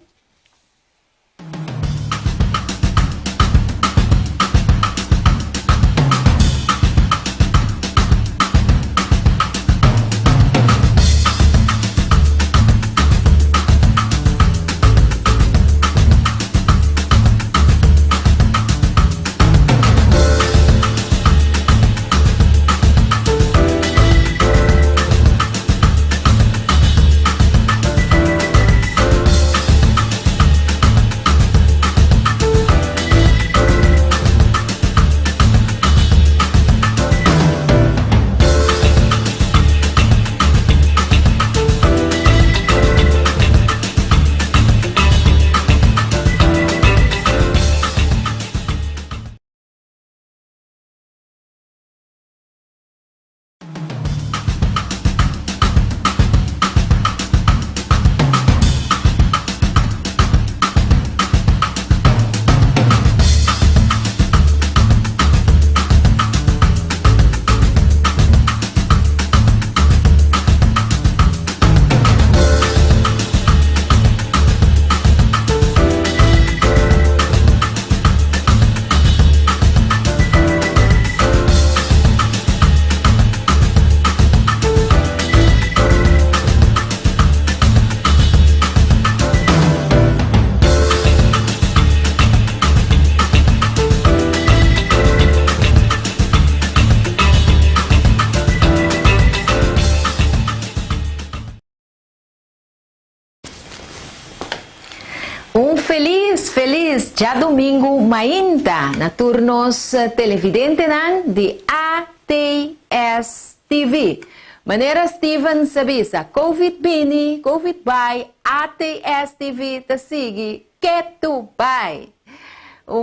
Feliz já domingo mainta na turnos televidente de ATS TV. Maneira Steven Sabisa, Covid Bini, Covid by ATS TV te sigue, que tu vai.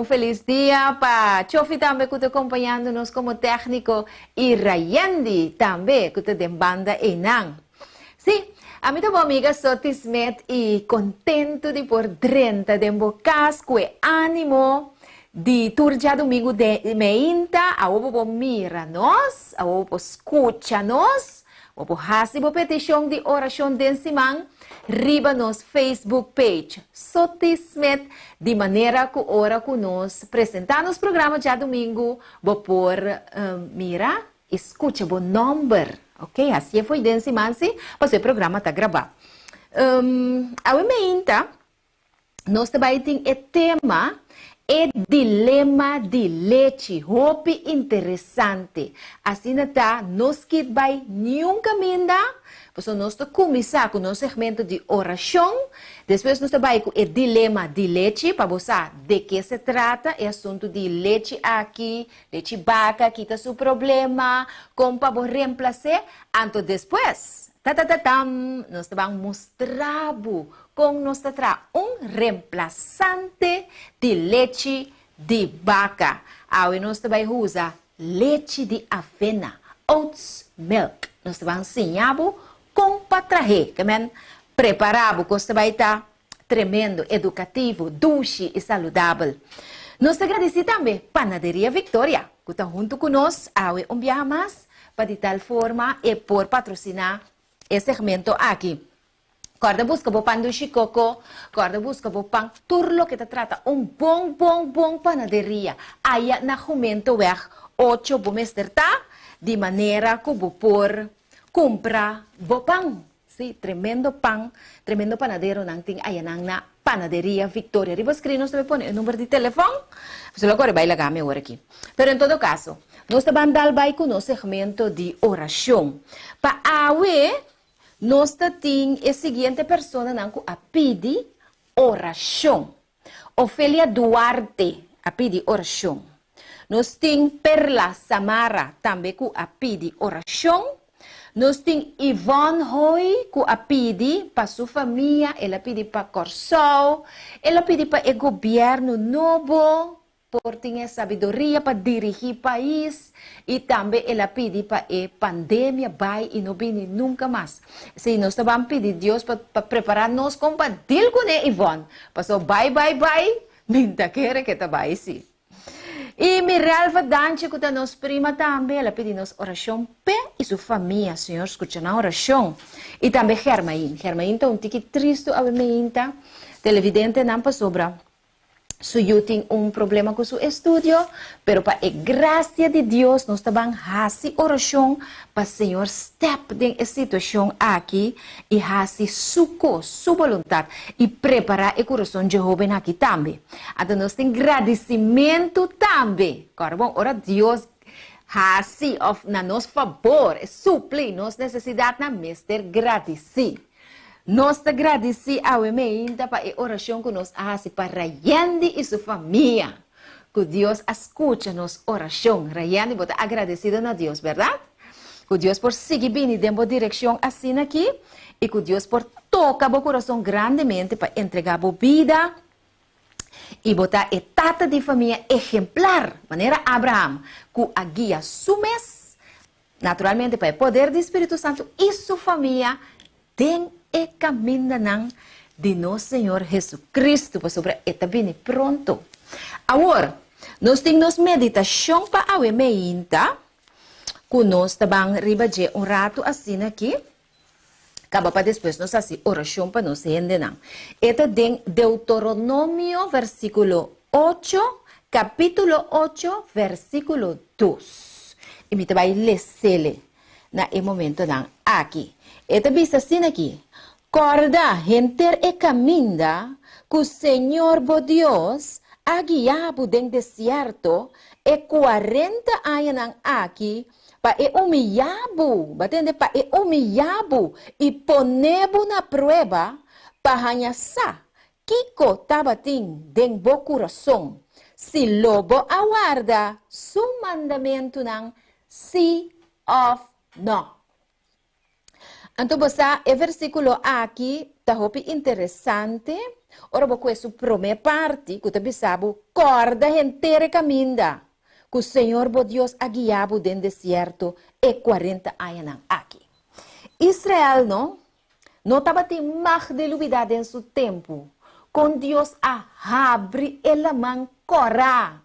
Feliz dia para Chofi também que está acompanhando-nos como técnico e Rayandi também que está de banda Enang. Sim, a minha boa amiga satisfeita e contento de por dentro de embocas com ânimo de turja domingo de meinta, a obo mira nós, a obo escuta nós, a obo hasibo petição de oração de semana, riba nos Facebook page, satisfeita de maneira que ora com nós, apresentar nos programa já domingo, vou por mira, escuta o número. Ok? Assim foi de semana, mas o programa está gravado. A meinta, nós também temos o tema, dilema de leite, hope interessante. Assim está, nós que vai nunca minda, pois nós começar com o nosso segmento de oração, depois nós vai com o dilema de leite, para você de que se trata, é assunto de leite aqui, leite vaca, aqui está seu problema, como para reemplaçar, então depois, nós vamos mostrar como nós traz reemplaçante de leite de vaca. Aí nós vai usar leite de avena, oats milk. Nós vamos ensinar como para trazer, preparar, que vai estar tremendo, educativo, doce e saudável. Nós agradecemos também Panaderia Victoria, que está junto conosco, aí dia mais, para de tal forma e por patrocinar esse segmento aqui. Corda busca o pão do chicoco, corda busca o pão turlo que te trata bom panaderia. Aí na jumento weg 8 bumesterta, de maneira que vou por comprar o pão. Sim, tremendo panadeiro não tem aí na Panaderia Victoria. Riba escreve, você põe o número de telefone, você agora vai lagar meu hora aqui. Pero em todo caso, nós também vai com o segmento de oração. Para nós temos a seguinte pessoa que a pedir oração. Ofélia Duarte a pedir oração. Nós temos Perla Samara também que a pedir oração. Nós temos Ivone Hoy que a pedir para sua família, ela pede para Corsol, ela pede para o governo novo, por ter sabedoria para dirigir o país e também ela pede para a pandemia vai e não vem nunca mais. Se nós vamos pedir a Deus para preparar-nos como para deal com Ivone, passou vai, minta queira que está vai sim. E Miralva Danche, que está nos prima também, ela pede nos oração pé e sua família, Senhor, escuta na oração. E também Germain está um tique triste a meinta, televidente não para sobra. Eu tenho problema com seu estudo, pero para a graça de Deus, nós também fazemos oração para o Senhor step nessa situação aqui e fazer sua vontade e preparar o coração de jovem aqui também. Então, nós temos agradecimento também. Agora, bom, ora Deus faz na nosso favor, supre nossa necessidade na mestre agradecer. Nós agradecemos ao meinta para a oração que nós fazemos para Rayandi e sua família. Que Deus escuta nossa oração. Rayandi está agradecido a Deus, verdade? Que Deus por seguir bem dentro da direção assim aqui. E que Deus por tocar o coração grandemente para entregar a vida. E botar a tata de família exemplar. Maneira Abraham, que a guia sumes. Naturalmente, para o poder do Espírito Santo e sua família tem e caminho de nosso Senhor Jesus Cristo para sobre esta bem pronto. Agora, nós temos meditação para a meinta, que nós também ribaje rato assim aqui, acaba para depois nós assim oração para nós render não. Esta de Deuteronômio versículo 8, capítulo 8, versículo 2. E me vai ler na momento não aqui. Esta vista assim aqui. Corda, enter e caminda, que o Senhor, bo Deus, ha guiado den desierto, e 40 anos aqui, para humilhar-bo, batendo para humilhar-bo, e poner-bo na prova, para hanhasar Kiko tabating deng bo coração, si lobo aguarda su mandamento ng sí of no. Então, basta o versículo aqui, tá hopi interessante. Ora, vou com essa primeira parte, que tu sabe, corda inteira caminda, que o Senhor, bo Deus, a guiado dentro do deserto, e 40 anos aqui. Israel, não estava tendo mais de novidade em seu tempo, com Deus a abre a mão corá,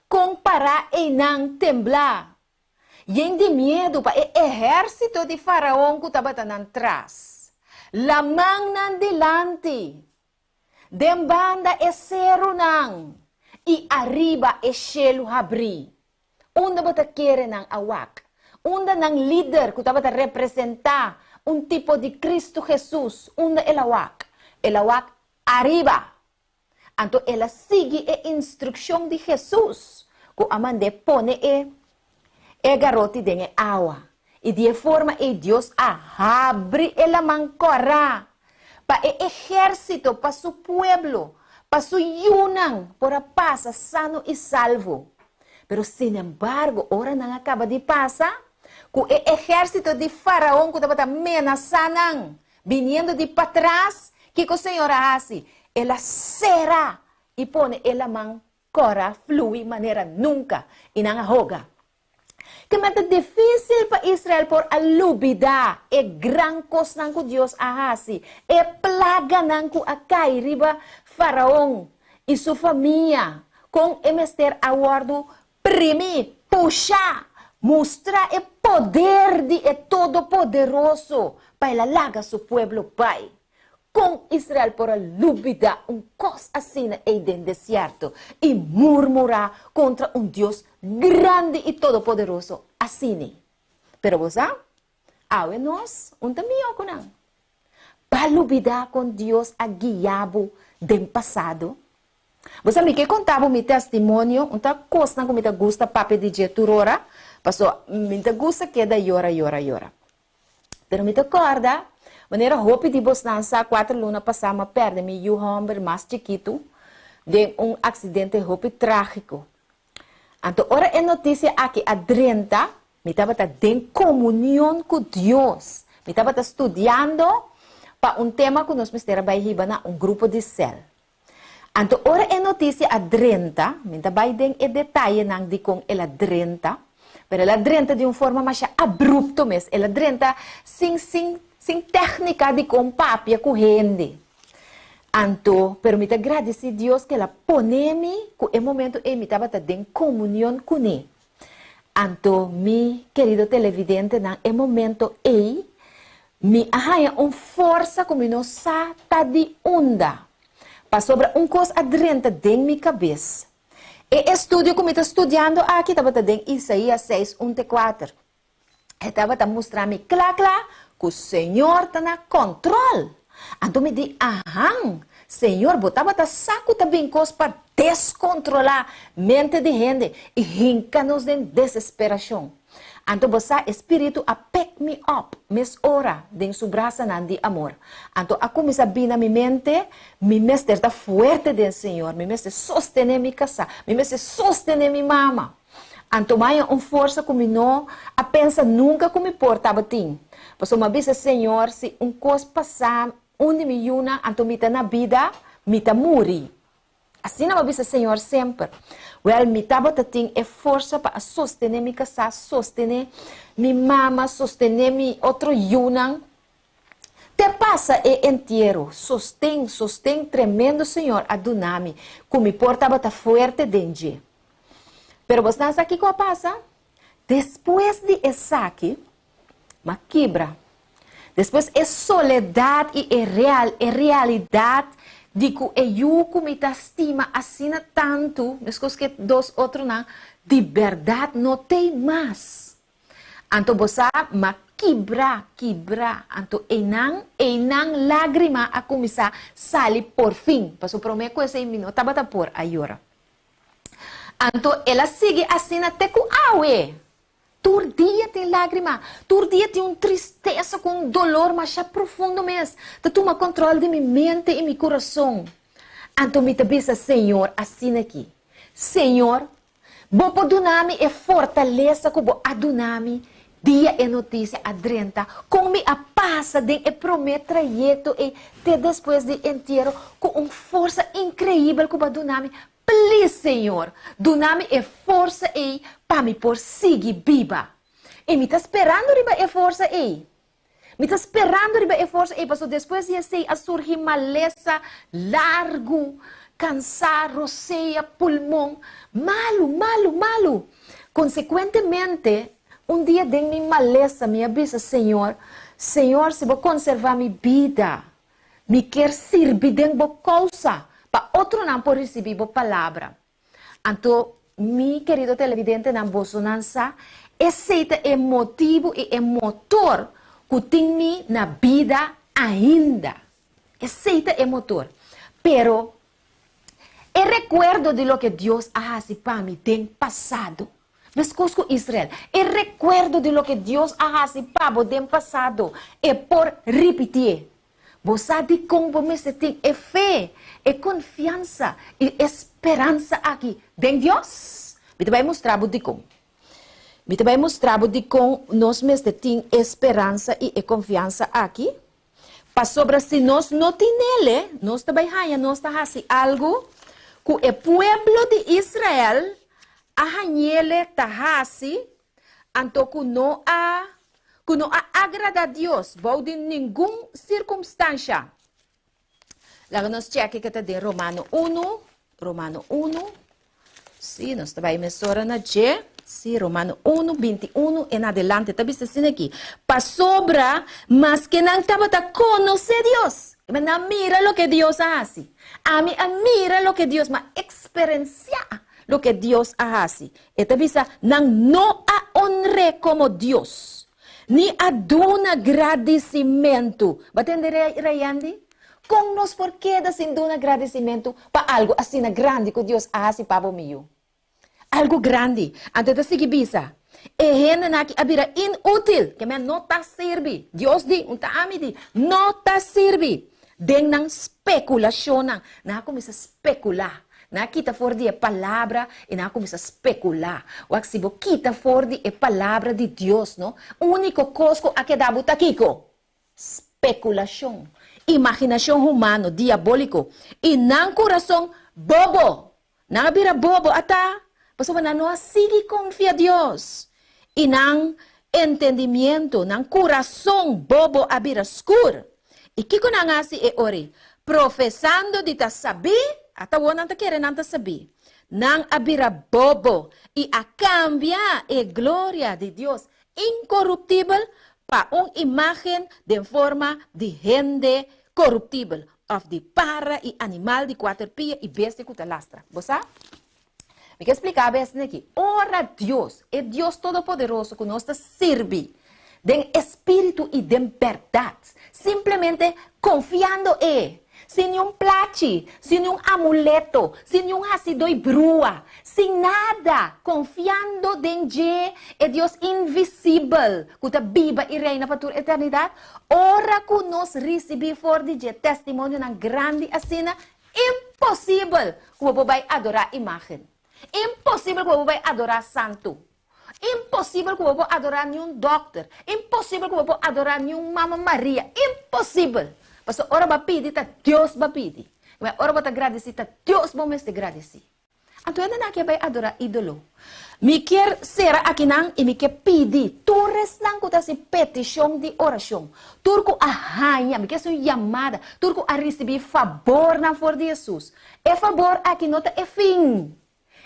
comparar e não temblar. E de medo para o exército de faraó que estava atrás. La mão nan delante. Dem banda é cero nan. E arriba é cielo abri. Onda bata querer nan awak. Onda nan líder que estava a representar tipo de Cristo Jesus. Onda el awak. El awak arriba. Então ela sigue a instrução de Jesus. Que amande pone garoto tem água. E de forma que Deus abre a mancora para o exército, para seu pueblo, para su yunang, para paz, sano e salvo. Pero, sin embargo, ora não acaba de passar, com o exército de faraó que estava amenazando, vindo de para trás, que o Senhor faz? Ela será e põe a mancora, flui de maneira nunca, e não ahoga. Que é difícil para Israel por alubida e gran coisa que Deus ahasi e plaga que a cai riba faraó e sua família com emester aguardo primi puxa mostrar o poder de todo poderoso para laga seu pueblo pai. Com Israel por alubida coisa assim dentro do deserto e murmurar contra Deus grande e todo poderoso assim. Pero você, awe nós, também com não. Para alubida com Deus a guiabo do passado. Você me que contava meu testemunho, coisa que me gusta papi de jeturora, passou me gusta que da yora. Pero me acorda maneira roupa de bostança 4 lunas passava perto me o homem mais chiquito de acidente roupa trágico. Então, ora é notícia aqui a 30, me estava em comunhão com Deus. Me estava estudando para tema que nós mistera vai riba na grupo de cel. Então, ora é notícia a 30, me estava em detalhe nang de com ela 30, pero ela 30 de forma mais abrupto mesmo, ela 30 sem técnica de compapia corrente. Então, permita agradecer a Deus que ela põe-me que o momento me estava em comunhão com ele. Então, meu querido televidente, no momento me arranha força como não está de onda. Para sobre coisa adrenta dentro minha cabeça. E estudo que me está estudando aqui, estava em Isaías 6:1-4. Estava a mostrar-me claro que o Senhor está na controle. Então me diz, Senhor, botava saco também coisa para descontrolar mente de gente e rinca-nos em desesperação. Então você, Espírito, a pick me up, mes ora, den su braça de amor. Então a começar bem na minha mente, me mestre está forte do Senhor, me mestre sostener minha casa, me mestre sostener minha mama. Então mais força como não, a pensa nunca como portava tim. Pois uma vez, Senhor, se coisa passar, onde me una, então me na vida, me muri. Assim não avisa Senhor sempre. Well, me estava tendo força para sostener minha casa, sostener minha mama, sostener meu outro yunang. Te passa inteiro, sostém tremendo Senhor, adunami, como me portava tá forte dentro. Pero você não sabe o que passa? Depois de essa aqui, uma quebra. Depois é soledade e realidade de que eu me estima assim tanto, mas que dois outros não, de verdade não tem mais. Então você ma quebra. Então enang lágrima a começar a sair por fim. Passo prometo que esse minuto estava por agora. Então ela sigue assim até com awe. Todo dia tem lágrima, todo dia tem uma tristeza com um dolor mais profundo mesmo. Tu toma controle de minha mente e meu coração. Então me tabisa, Senhor, assim aqui. Senhor, vou podunami e fortaleza que vou adunami dia e notícia adrenta, com me a passa de e prometo trajeto e te depois de inteiro com uma força incrível que vou adunami. Please, Senhor, donami e força e para me por seguir viva. E me está esperando riba e força e. Me está esperando riba e força e, porque depois de assim a surgir maleza, largo, cansar, roceia, pulmão, malo. Consequentemente, um dia de minha maleza me avisa, Senhor, se vou conservar minha vida, me quer servir de uma causa, para outro não por receber a palavra. Então, meu querido televidente, na Bolsonança, esse é o motivo e o motor que tem na vida ainda. Esse é o motor. Pero, eu recuerdo de lo que Deus ha feito para mim no passado. Mas com Israel, eu recuerdo de lo que Deus ha feito para mim no passado. E por repetir. Você sabe como você tem fé, confiança e esperança aqui. Em Deus, eu vou mostrar de como. Eu vou mostrar de como nós mesmos temos esperança e confiança aqui. Para sobre se nós não temos ele, nós também fazemos algo que o povo de Israel está fazendo, então que não agrada a Deus, de nenhuma circunstância. Lá nós cheque que está de Romano 1, sim, nós também menciona na G, sim, Romano 1, 21 em adelante, está visto assim aqui. Para sobra, mas que não estava a conhecer Deus. Mas não mira o que Deus hace. A mí mira o que Deus, mas experienciar o que Deus hace. Está visto, não a honre como Deus. Ni aduna agradecimento. Batende Rayandi? Com nós por que da sin duna agradecimento para algo assim grande que Deus hace para o meu? Algo grande. Antes de seguir bisa. E gente na que abira inútil, que me não está serve. Deus di, não está serve. Den nang speculação na começa a especular. Na kita for di palavra e na começa a especular. Ou se você kita for di palavra de Deus, no? Único coisa a que dá buta kiko. Especulação. Imaginação humana, diabólico. E não coração bobo. Não abira bobo ata. Pastor na não sigue confia a Deus. E não entendimento, não coração bobo abira escuro. E kiko na nga si e ori. Professando de ta saber. Atawa nang takere nang sabi, nang abira bobo e a cambia e glória de Deus incorruptível para uma imagem de forma de gente corruptível, of de para e animal de quatro pies e bestia que lastra. Você? Me quer explicar bem aqui? Ora Deus, é Deus Todo-Poderoso que nos serve de espírito e de verdade, simplesmente confiando em sem nenhum plate, sem nenhum amuleto, sem nenhum ácido e brua, sem nada, confiando em Deus invisível, que está viva e reina para toda a eternidade. Ora que nós recebemos for de testemunho na grande assina, impossível que você vai adorar a imagem. Impossível que você vai adorar santo. Impossível que você vai adorar nenhum doctor. Impossível que você vai adorar nenhum Mama Maria. Impossível. Pastor, ora vai pedir, tá Deus vai pedir. Ora vai agradecer, tá Deus vai me agradecer. Então, ainda não vai adorar ídolo. Me quer ser aqui não e me quer pedir. Tu restam com essa petição de oração. Turco a rainha, me quer ser chamada. Turco a receber favor na for de Jesus. É favor aqui não é fim.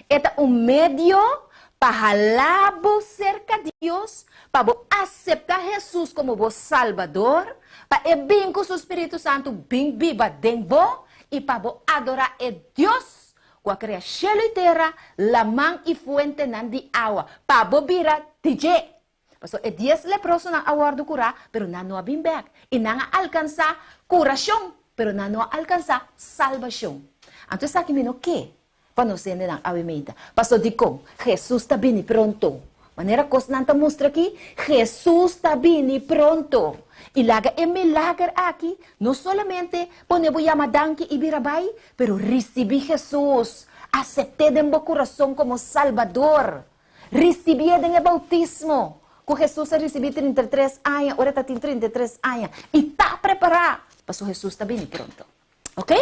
É um meio para alabo cerca de Deus, para aceitar Jesus como o Salvador, para bem com o Espírito Santo bem viva dentro e para adorar a Deus, que a criação e terra, la mão e fuente de água, para virar DJ. Porque é 10 leprosos na awar do cura, pero não bem back e não alcançar curação, pero não alcançar salvação. Então, sabe o que? Para nós entender a avimenta. Pastor Dicom, Jesus está bem pronto. Maneira que nós mostra aqui, Jesus está vindo pronto. E laga é milagre aqui, não somente ponemos yamadanki e birabai, pero recebi Jesus, aceptei em meu coração como Salvador, recebi em bautismo, que Jesus recebi 33 anos, agora está tem 33 anos, e está preparado, para Jesus está vindo pronto. Ok?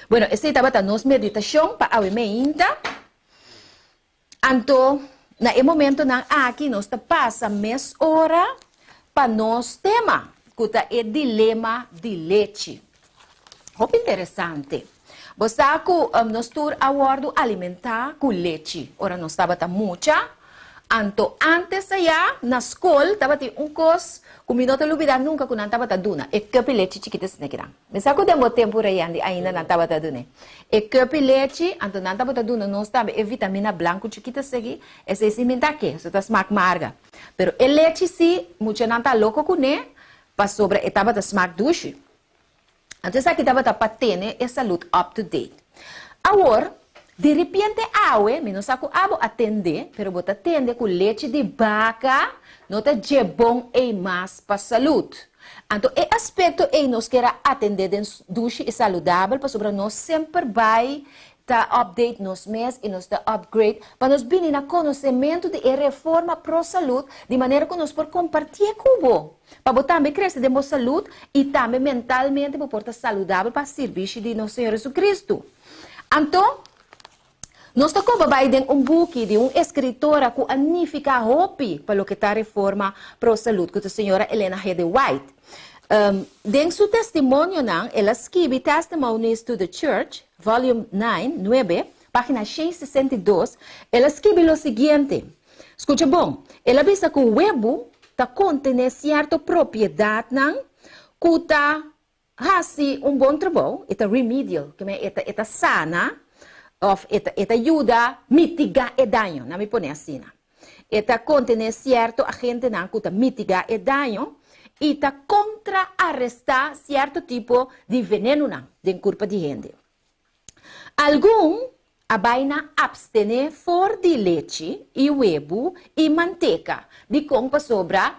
Bueno, essa estava a nossa meditação para a ainda. Então, no momento na aqui nós passa mês hora para nós tema, que é dilema de leite. Muito interessante. Você que nós tur abordo alimentar com leite. Ora nós estava muita. Então, antes aí, na escola, estava coisa, que me não te olvidar nunca que não estava duna. É cup leite chiquita se negra. Mas sabe que demo tempo aí ainda não estava duna. É cup leite, então não estava duna, não estava é vitamina branco chiquita segui, esse é cimenta que, isso está smack marga. Pero el leite sim, muito não está louco com né, para sobre estava da smack duche. Então aqui estava da patene e saúde up to date. Agora, de repente, não sabe como atender, pero bota atender com leite de vaca, não tá de bom e mais para saúde. Então, é aspecto que nós queremos atender de duche e saudável, para sobre nós sempre vai tá update nos mês e nos tá upgrade, para nós vir no conhecimento de reforma pro saúde, de maneira que nós podemos compartilhar com você, para você também crescer de boa saúde e também mentalmente para portar saudável para serviço de nosso Senhor Jesus Cristo. Então, nós estamos trabalhando book de uma escritora que anifica hope para o que está a reforma para a saúde, que é a senhora Helena G. White. Em seu testemunho, ela escreve Testimonies to the Church, volume 9, página 662, ela escreve o seguinte, escuta bom, ela diz que o web está contendo certa propriedade, que está fazendo bom trabalho, está remedial, que está sana, esta ajuda a mitigar o dano, não me põe assim. Esta contém certo agente que está mitigar o dano e está contra-arrestar certo tipo de veneno de corpo de gente. Algum abaina abstener for de leite e huevo e manteca de compa sobra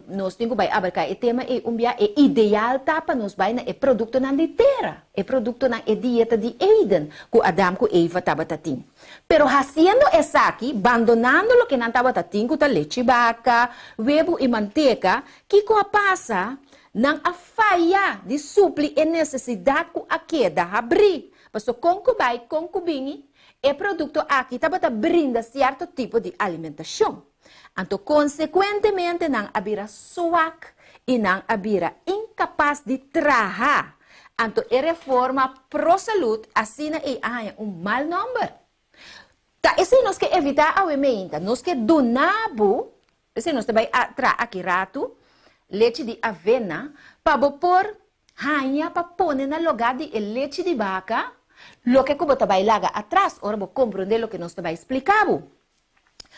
nós temos que abarcar o tema é ideal para nós vai na produto na de terra, é produto na dieta de Eden, que Adam e Eva estava tatin. Pero haciendo essa aqui, abandonando o que não estava tatin, que leite vaca, huevo e manteca, que passa não a falha de suprir a necessidade que a queda abrir. Passo concubine, é produto aqui estava brinda certo tipo de alimentação. Então, consequentemente, não haverá suac e não haverá incapaz de trabalhar. Então, a reforma pro-saúde, assim é mau número. Tá, isso nós que evitar a emenda, nós que donamos, isso nós também aqui rato, leite de avena, para pôr rainha para pôr no lugar de leite de vaca, lo que como também laga atrás, ora vou compreender o que nós também explicamos.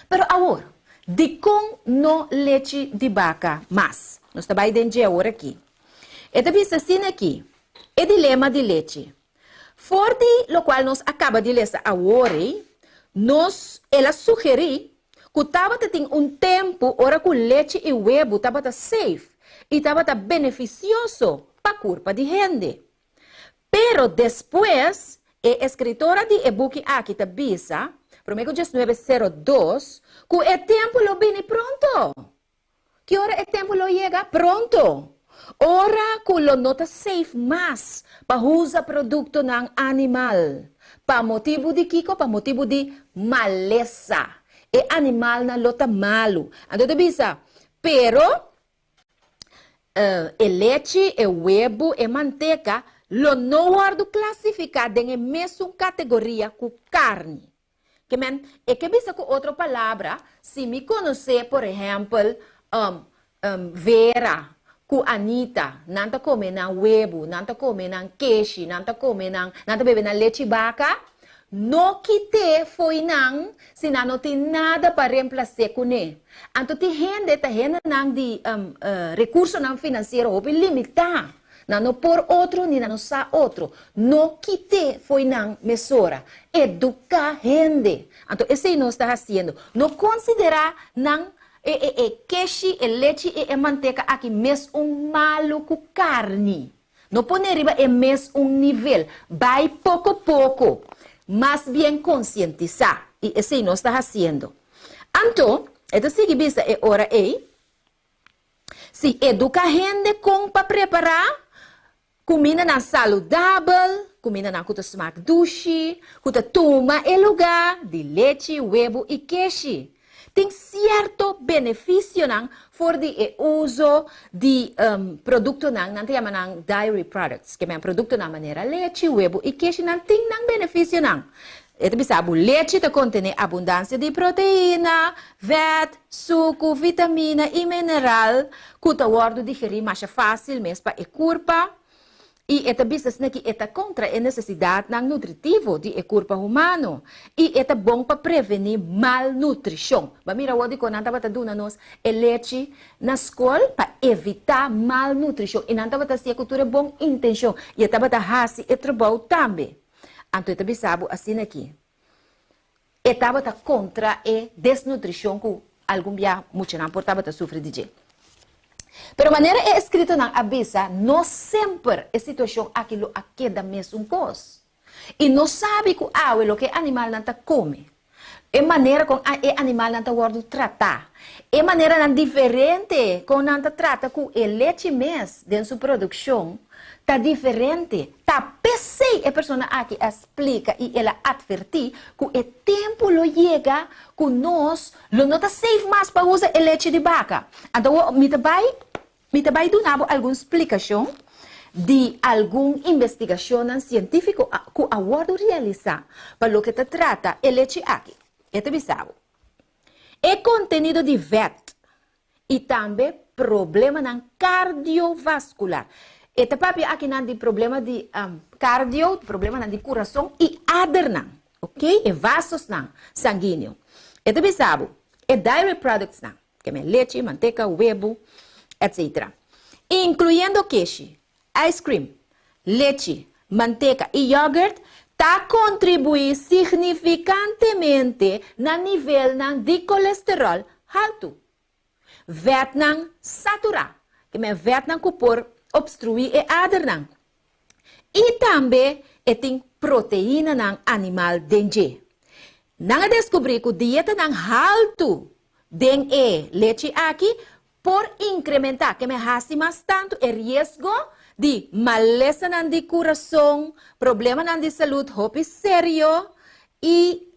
Pero agora, de com no leite de vaca, mas nós estamos dentro agora aqui. E também assim aqui, é dilema de leite. Forte, o qual nós acaba de ler agora, ela sugeriu que estava tendo tempo, ora que o leite e o huevo estava safe e estava beneficioso para a corpo de gente. Pero depois, a escritora de e-book aqui está bisa, Prometo 1902, que o tempo lo viene pronto. Que hora o tempo lo llega pronto. Ora que lo nota safe mais para usar produto ng animal. Para motivo de kiko, para motivo de maleza. E animal na lota malo. Então, te bisa, pero o leite, o huevo, e manteca, lo não guardo classificado em mesma categoria que carne. É que bisa com outra palavra, se me conhecer, por exemplo, Vera, com Anita, não está comendo huevo, não está comendo queijo, não está comendo, não está bebendo leite vaca, não quite foi não, se não tem nada para reemplaçar com ele. Então, tem gente não de recurso não financeiro, ou limitar. Não por outro, nem não sa outro. No quite foi não mesura. Educar gente. Então, esse nós está fazendo. Não considerar não queixe, leite e manteca aqui mesmo maluco carne. Não pôr riba é mesmo nível. Vai pouco a pouco. Mas bem conscientizar. E esse nós está fazendo. Então, esta seguinte é hora aí. Se educa a gente para preparar comida na saudável, comida na que smaak dushi, que toma em lugar de leite, huevo e queijo. Tem certo benefício for de uso de produto não tem chamam dairy products, que é produto na maneira leite, huevo e queijo não tem benefício não. Ito bisa, leite contém abundância de proteína, fat, suco, vitamina e mineral, que o guardo digerir mais fácil mesmo para a corpo. E esta bisa que esta contra a necessidade nutritiva de corpo humano. E esta bom para prevenir malnutrição. Mas mira, o que nós estamos dando nós é leite na escola para evitar malnutrição. E nós estamos fazendo cultura bom intenção. E estamos fazendo esse trabalho também. Então, eu também sabe assim aqui. Estava contra a desnutrição que algum dia muito não portava sofrer de jeito. Pero maneira é escrito na avisa, não sempre a situação aquilo aqui da mesma coisa. E não sabe que o que animal não come. É maneira com o animal não está tratar. É maneira não diferente com não trata com o leite mesmo dentro sua produção. Está diferente. Está pensei a pessoa aqui explica e ela advertir que o tempo lo chega que nós não está safe mais para usar o leite de vaca. Então, me vai dar alguma explicação de alguma investigação científica que a guardo realizar para o que se trata o leite aqui. Este bisabo. É contenido de VAT e também problema cardiovascular. Este papi aqui não tem problema de cardio, problema de coração e adern, ok? E vasos sanguíneos. Este bisabo é dairy products que é leite, manteca, huevo, etc. Incluindo queijo, ice cream, leite, manteca e iogurte, está contribuindo significantemente no nível de colesterol alto. Vietnam saturado, que é Vietnam que por obstruir a adern. E também tem proteína no animal dengue. Não descobri que a dieta alto de leite aqui por incrementar, que me hace mais tanto o risco de maleza de coração, problema de saúde, hope sério, e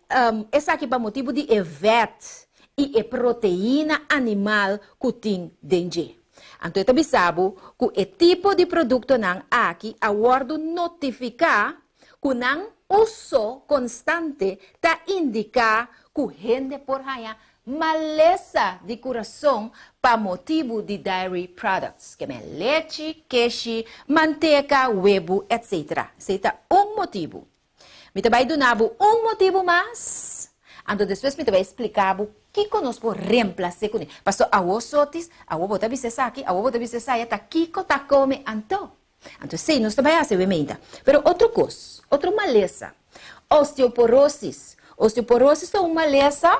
esse aqui para motivo de VAT e proteína animal que tem dengue. Então, eu sabe que o tipo de produto não aqui, a guardo notificar que não uso constante está indicar que gente por aí maleza de coração para motivo de dairy products, que é leite, queijo, manteca, huevo, etc. Esse é motivo. Me vai dar motivo mais. Então, depois me vai explicar o que nós podemos reemplaçar com ele. Pastor, a osotis, a ovo da bicesa aqui, a ovo da bicesa está aqui, está come, então. Então, sim, nós também fazemos. Pero outra coisa, outra maleza. Osteoporose. Osteoporose é uma maleza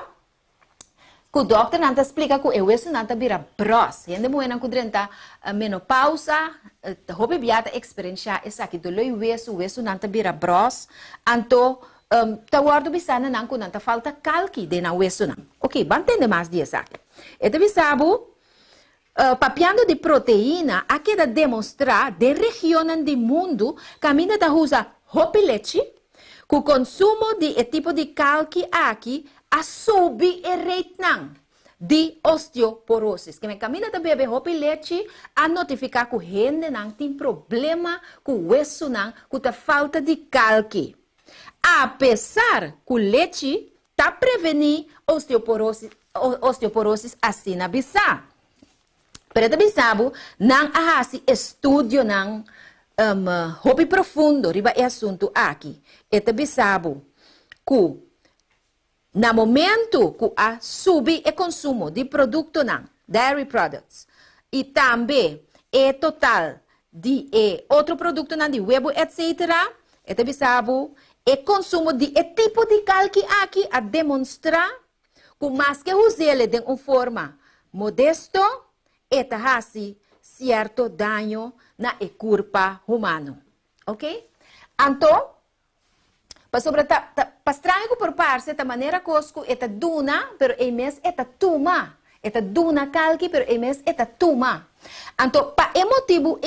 que o doutor não explica que o osso não vira bros. E ainda muito não drenta menopausa, houve biata experiência essa aqui do o osso não vira bros. Então, tá guardo bisana não que não falta calque de na osso não. Ok, vamos entender mais disso aqui. Então, bisabo, papiando de proteína, aqui da demonstrar de região do mundo, caminha da usa houve leite, que o consumo de tipo de calque aqui a subir a rate de osteoporose. Que me caminha também bebe roupa e leite a notificar que o gente não tem problema com o osso não, com a falta de calque. Apesar que o leite está prevenir osteoporose assim na bisa. Pero também sabe, não há estudo não roupa profundo riba é assunto aqui. E também sabe que no momento que a subir o consumo de produto não, dairy products, e também é total de outro produto na de huevo, etc. Eta bisabo e consumo de tipo de calque aqui a demonstrar que mais que usele de uma forma modesto, eta hasi certo dano na corpo humano. Ok? Então, para estranho por parte da maneira cosco eta duna, pero é mes eta tuma. Eta duna calque, pero é mes eta tuma. Então, para motivo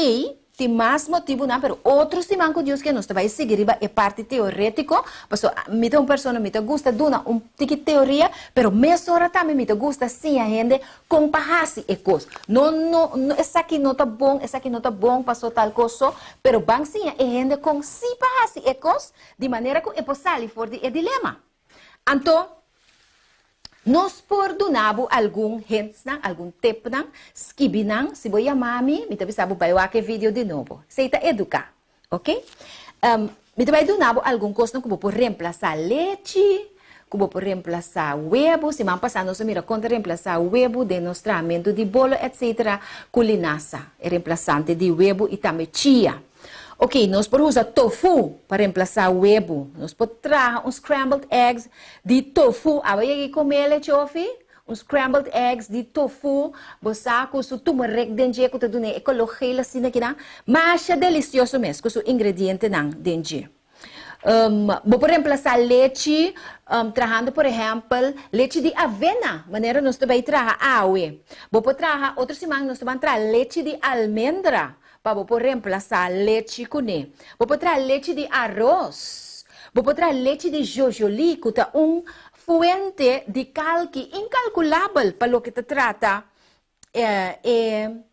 tem mais motivo não, pero outros simanco Deus que nós vai seguir é parte teorético, porque mita uma pessoa mita gusta duna tiki teoria, pero mesora também mita gusta sim a gente comparase e coisa. Não essa aqui não tá bom, essa aqui não tá bom, passou tal coisa, pero bang sim a gente com si parase e coisa de maneira que é possível for de dilema. Então nós por donabo algum hints algum tip skibi se voi mami, me tabi sabo vai que vídeo de novo. Seita educar, ok? Me tabi donabo algum coisa como por reemplazar leite, como por reemplazar huevo, se man passando se mira contra reemplazar huevo de nosso tratamiento de bolo, etc. Culinasa, é reemplazante de huevo e também chia. Ok, nós podemos usar tofu para reemplazar o huevo. Nós podemos trazer scrambled eggs de tofu. Aí comer chofi, scrambled eggs de tofu. Você com o turmeric dentro, com tudo né, ecologia assim aqui não. Mas é delicioso mesmo, com o ingrediente não dentro. Vou reemplazar leite, trazendo, por exemplo, leite de avena. Maneira nós também trazer água. Vou trazer outra semana nós também trazer leite de almendra. Para por reemplazar leite com ele. Vou trazer leite de arroz. Vou trazer leite de jojoli, que é fuente de calque incalculável para o que te trata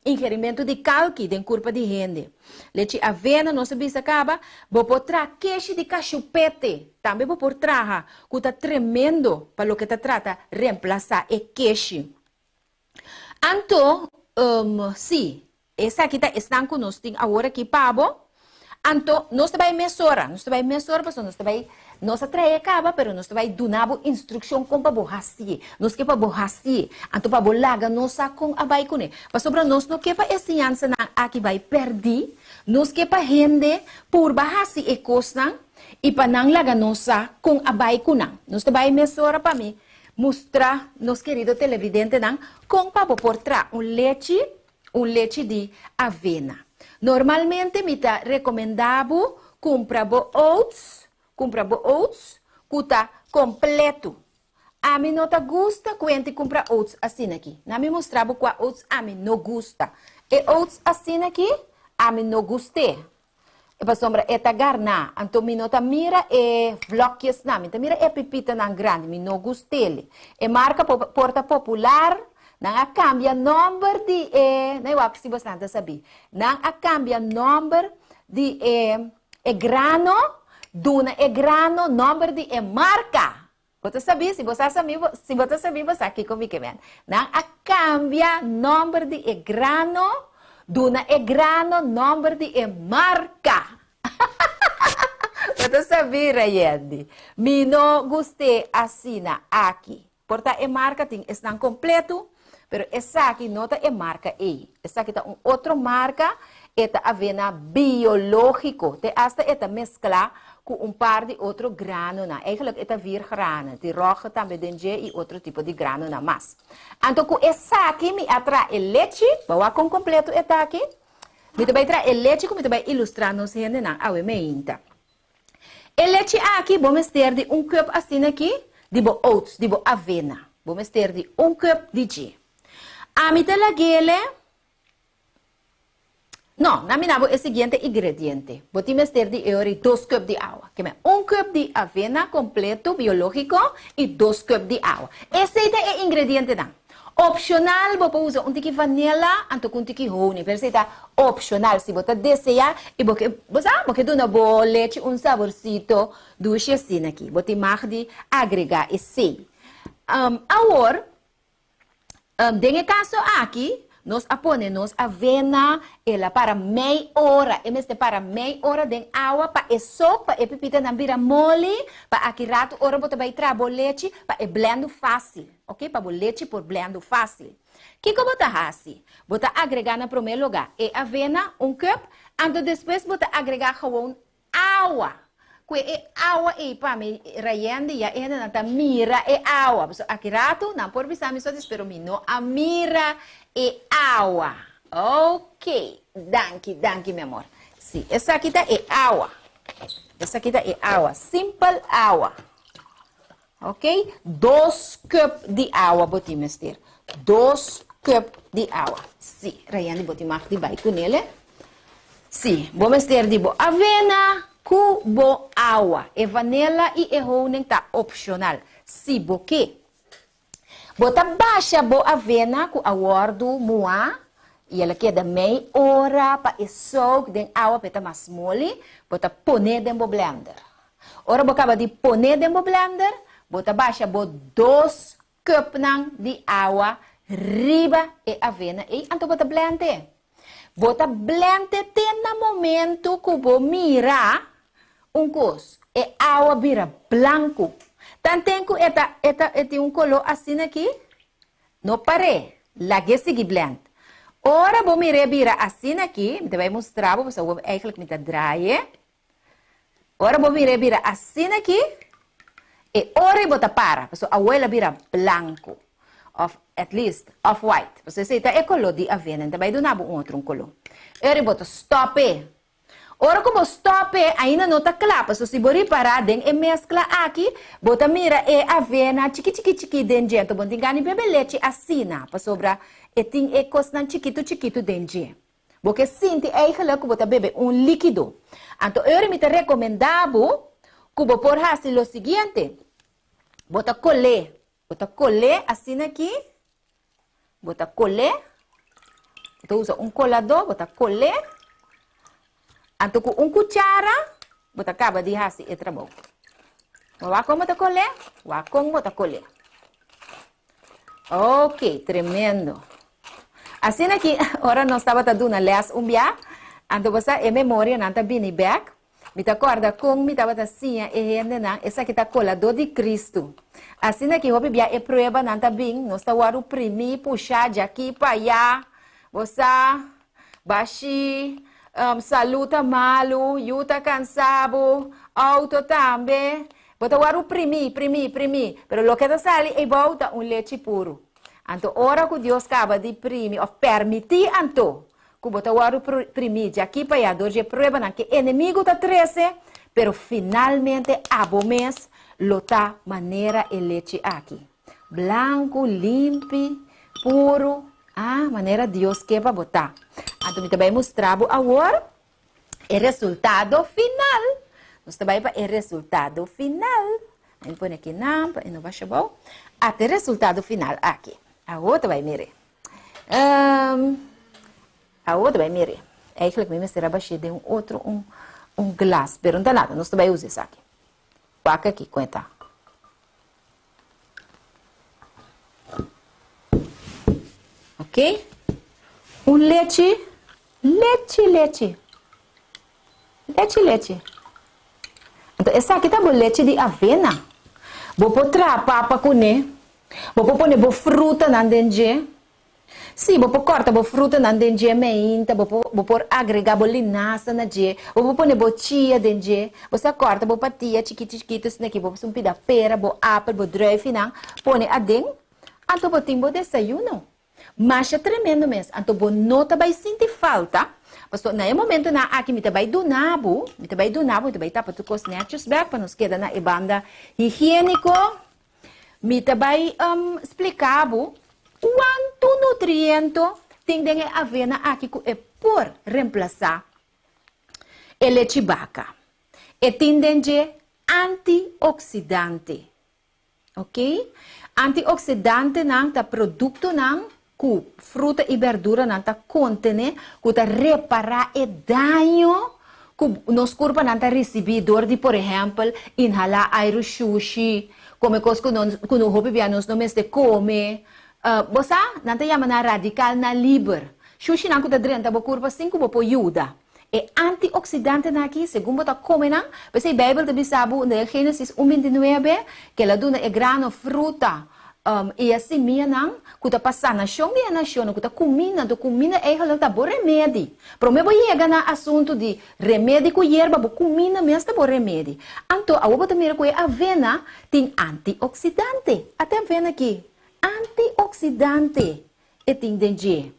ingerimento de calque de corpo de gente. Leite avena, não se acaba. Vou trazer queijo de cachupete. Também vou trazer, que é tremendo para o que te trata reemplazar o queijo. Então, sim. Essa aqui está conosco agora aqui pabo. Então, nós vai mesurar, porque nós trai acaba, pero nós vai dar instrução como para borraci. Nós que para borraci, então para bolaga nós com a vai com ele. Para sobre nós não que para ensinança aqui vai perder, nós que para rende por borraci e costa e para não laga nós com a vai com não. Nós vai mesurar para mim, mostrar nos querido televidente não com para portar leite de avena. Normalmente, me está recomendado comprar oats, que está completo. A mim não gusta quando comprar oats assim aqui. Não me mostrava qual oats a mim não gusta. E oats assim aqui, a mim não gostei. E para sombra, é tagarna. Então, me não mira e vloques na mim. Mira e pepita na grande, me não gostei. E marca porta popular. Nang cambia number de na eu acho que você não sabe. Nang cambia number de grano, duna grano, number de marca. Você sabe, se você sabe, você aqui comigo mesmo. Nang cambia number de grano, duna grano, number de marca. Você sabe, Rayedi. Me não gostei assim aqui. Porta marketing está completo. Pero essa aqui não é marca E. Essa aqui é outra marca, é avena biológico. Te hasta é mescla com par de outro grano na. Eigenlijk é vir grano, de roja também dentro e outro tipo de grano na mas. Então com essa aqui me atrai leite, bawa com completo é aqui. Me também trai leite, como também ilustrar nos gente na awe meinta. E leite aqui vamos ter de cup assim aqui, de oats, de avena. Vamos ter de cup de G. A mitad la gele, no, na minha é o seguinte ingrediente. Vamos ter de 2 cups de água. Que é 1 cup de avena completo, biológico, e 2 cups de água. Esse é o ingrediente. Opcional, vou usar um tiki vanilla, anto com tiki honey. Pero esse é opcional. Se você desejar, e você dá uma boa leite, saborcito, doce assim aqui. Você pode agregar esse. Agora, nesse caso aqui, nós aponemos avena, ela para meia hora, e mesmo para meia hora de água, para e sopa, e pipita na vira mole, para aqui rato, ora bota vai trabo leite, para e blendo fácil, ok? Para o leite por blendo fácil. Que que bota assim? Bota agregar na primeiro lugar, e avena, cup, e depois bota agregar gewoon água. Que é água e para me raiando e a nata mira é água. So aqui rato não por visar me só espero me não a mira é água. Ok, danke meu amor. Sim, essa aqui tá é água. Essa aqui tá é água, simple água. Ok, 2 cup de água botim mister. 2 cup de água. Sim, raiando botim mak de vai com ele. Sim, vou mister de bo avena. Cubo água, e vanilla e honey tá opcional. Se boque, bota baixa bo avena com a guardo moa e ela queda meia hora para soak den água para mais mole, bota pone den bo blender. Ora bo acaba de pone den bo blender, bota baixa bo 2 cup nang de água riba e avena e anto bota blender. Bota blender tem na momento cubo mira cos e água vira branco. Tanto eta color assim aqui. Não pare. Lagi sigi blend. Ora vou me vira assim aqui. Me vai mostrar, vou eigenlijk me draaien. Ora vou me vira assim aqui. E ora bota para. So a ela vira branco. Of at least off white. Você sei tá é color de avena. Também do nabo outro color. Ora bota stop. Ora como stop ainda não está claro, so se bori parar den e mescla aqui, bota mira e avena chiqui dentro, bom tem gani bebe leite assina, para sobra e tem e cosnan chiquito dentro. Porque sinti é que bota bebe líquido. Então eu me te recomendavo que por fazer o seguinte, bota colher assim aqui, bota colher, então usa colador, bota colher. Anto com cuchara, bota acaba de hasi e trabalho. Wakong bota colher, wakong bota colher. Ok, tremendo. Assim aqui, ora nós estava dando les umbia, anto você é memória nanta bini back. Me te acorda com me tava assim e rende na essa aqui tá colador de Cristo. Assim aqui hope bia e prova nanta bin, nós tá waru primi puxar de aqui para allá. Você baixi saluta malo, yuta cansado, auto também. Bota waru primi. Pero lo que te sale é volta leite puro. Anto ora que Deus acaba de primi, of permitir anto, que bota waru primi, de aqui para allá, doje prueba na que inimigo tá 13, pero finalmente abo mês, lota maneira e leite aqui. Blanco, limpo, puro, maneira Deus que vai botar. Então, me também mostrava agora o resultado final. Nós também para o resultado final. Eu põe aqui não, para não baixar bom. Até o resultado final aqui. A outra vai mirar. A outra vai mirar. É que me será baixar de outro glass. Pero não dá nada, nós também usamos isso aqui. Paca aqui, conta. Ok? Leite. Então, essa aqui tá leite de avena. Vou pôr papa com ne. Vou pôr fruta na dentro. Sim, vou pôr corta fruta na dentro meinta. Vou pôr agregar linaça na je. Vou pôr chia dentro. Você corta patia chiquito isso aqui. Vou pôr um pedaço pera, apple, druiva final. Põe a dentro. Então, vou ter desayuno. Mas é tremendo mesmo. Então, não vai sentir falta. Mas, no momento na aqui, me vai do nabo, me vai tapar tu cos snatches back, para nos queda na banda higiênico. Me vai explicar quanto nutriente tem de avena aqui que é por reemplaçar a leite vaca. E tem de antioxidante. Ok? Antioxidante não tá produto não que fruta e verdura não tá contém, que tá reparar o dano que nos corpo não tá recebidor de, por exemplo, inhalar aero sushi, comer coisas que não houve bem nos nomes de comer, Bosa, nanta yama na radical na liber. Sushi nang kuta drenta bo kurva 5 bo po yuda. E antioxidante na aqui, segundo ta come nang, porque a Bíblia também sabe no Gênesis 1:29, que ela duna é grano, fruta, e assim minha nang, kuta passar na chão, kuta comina é ela tá bo remédio. Pro me bo chega na assunto de remédio com erva, bo comina mesmo tá bo remédio. Anto, a outra mira com a avena tem antioxidante. Até avena aqui, antioxidante e tem danger.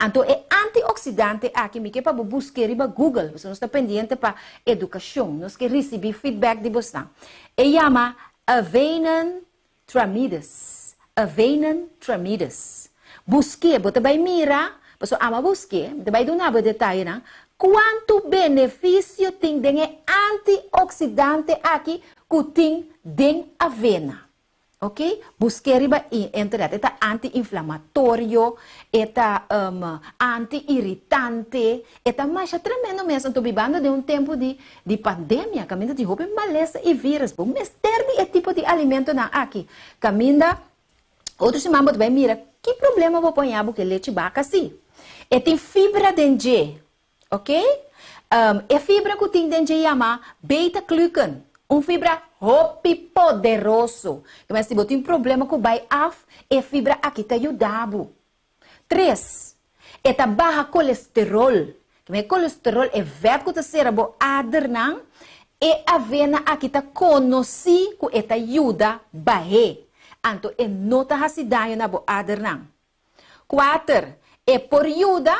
Então, é antioxidante aqui, me que para buscar riba Google, você não está pendente para educação, nós que receber feedback de você. E chama Avenan Tramides. Avenan Tramides. Busque, você vai mirar, você ama busque, você vai dar um detalhe, não? Quanto benefício tem de antioxidante aqui que tem de avena. Ok? Busque riba internet. Eta anti-inflamatório, eta anti-irritante, eta mais tremendo mesmo. Estou vivendo de tempo de pandemia. Caminho de roupa, maleza e vírus. Bom, mas ter tipo de alimento na aqui. Caminho, outros irmãos também mira, que problema vou pôr porque leite vaca assim? E tem fibra dentro, ok? E fibra que tem dentro chama beta-glucan. Fibra hopi poderoso. Mas se você tem problema com o BAF, é fibra aqui te ajudando. 3. É baixa colesterol. Mas colesterol é verbo que será bo adernang. E avena aqui te conheci que é te ajuda baixar. Então, é nota hasidão na bo adernang. 4. É por ajuda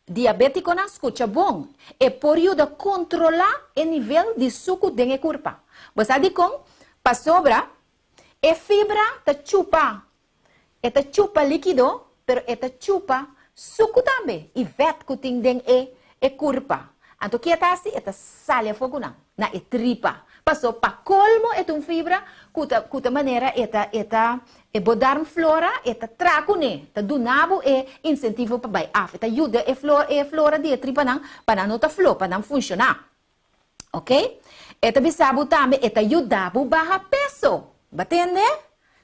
diabético na escuta bom. É por ajuda controlar o nível de suco dentro da corpo. Você diz para sobra, é fibra te chupa. É te chupa líquido, pero é te chupa suco também. E vet que tem dentro da corpo. Então, que é assim? É te salha fogo na tripa. Passou para colmo, é uma fibra, que maneira é bodar flora, é trago né, tá do nabo é incentivo para bai af, tá ajuda é flora de tripa não, para não tá flor, para não funcionar, ok? É também sabe também é ajuda para baixar peso, batende?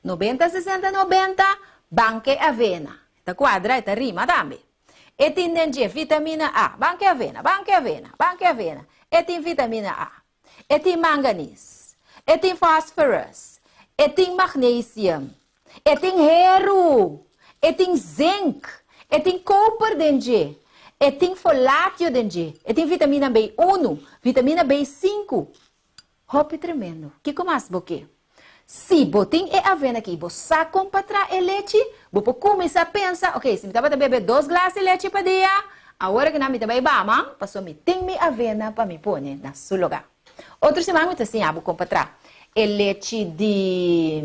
90, 60, 90, banque avena, tá quadra, tá rima também. E tem vitamina A, banque avena, e tem vitamina A. E tem manganês, e tem fósforos, e tem magnésio, e tem ferro, e tem zinc, e tem copper dentro, e tem folato dentro, e tem vitamina B1, vitamina B5. Hope tremendo. Que mais boque? Se botem é avena aqui, você compra leite, você começa a pensar, ok, se me estava a beber 2 glass de leite para dia, agora que não me também bama, passou me tem me avena para me pôr na seu lugar. Outro semana muito assim, abo comprar é leite de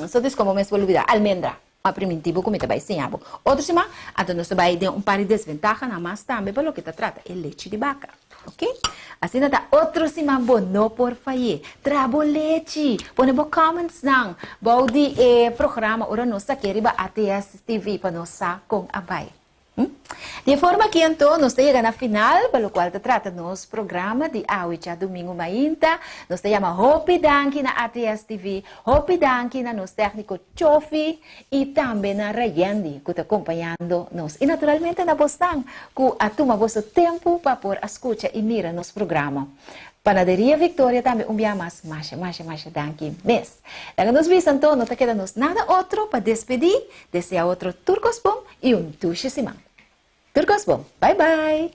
só diz como me vou olvidar, almendra, uma primitivo como também sim, abo. Outro semana, então nós vai ter par de desvantagem, mas também pelo que trata é leite de vaca, ok? Assim tá outro semana bom não por fazer, trabo leite, põe bo comments não, body programa ora nossa querida ATS TV para nossa com a bai. De forma que então nós chegamos na final, pelo qual se trata nosso programa de hoje, domingo mainta, nós chamamos Hopi Danki na ATS TV, Hopi Danki na nosso técnico Chofi e também na Rayandi, que está acompanhando nós. E naturalmente na Boston, que atuma vosso tempo para por escuta e mira nosso programa. Panaderia Victoria também dia mais danke mes. Daí nos vemos então, não te queda nada outro para despedir, desejar outro turcos bom e tuxe semana. Turcos bom, bye bye.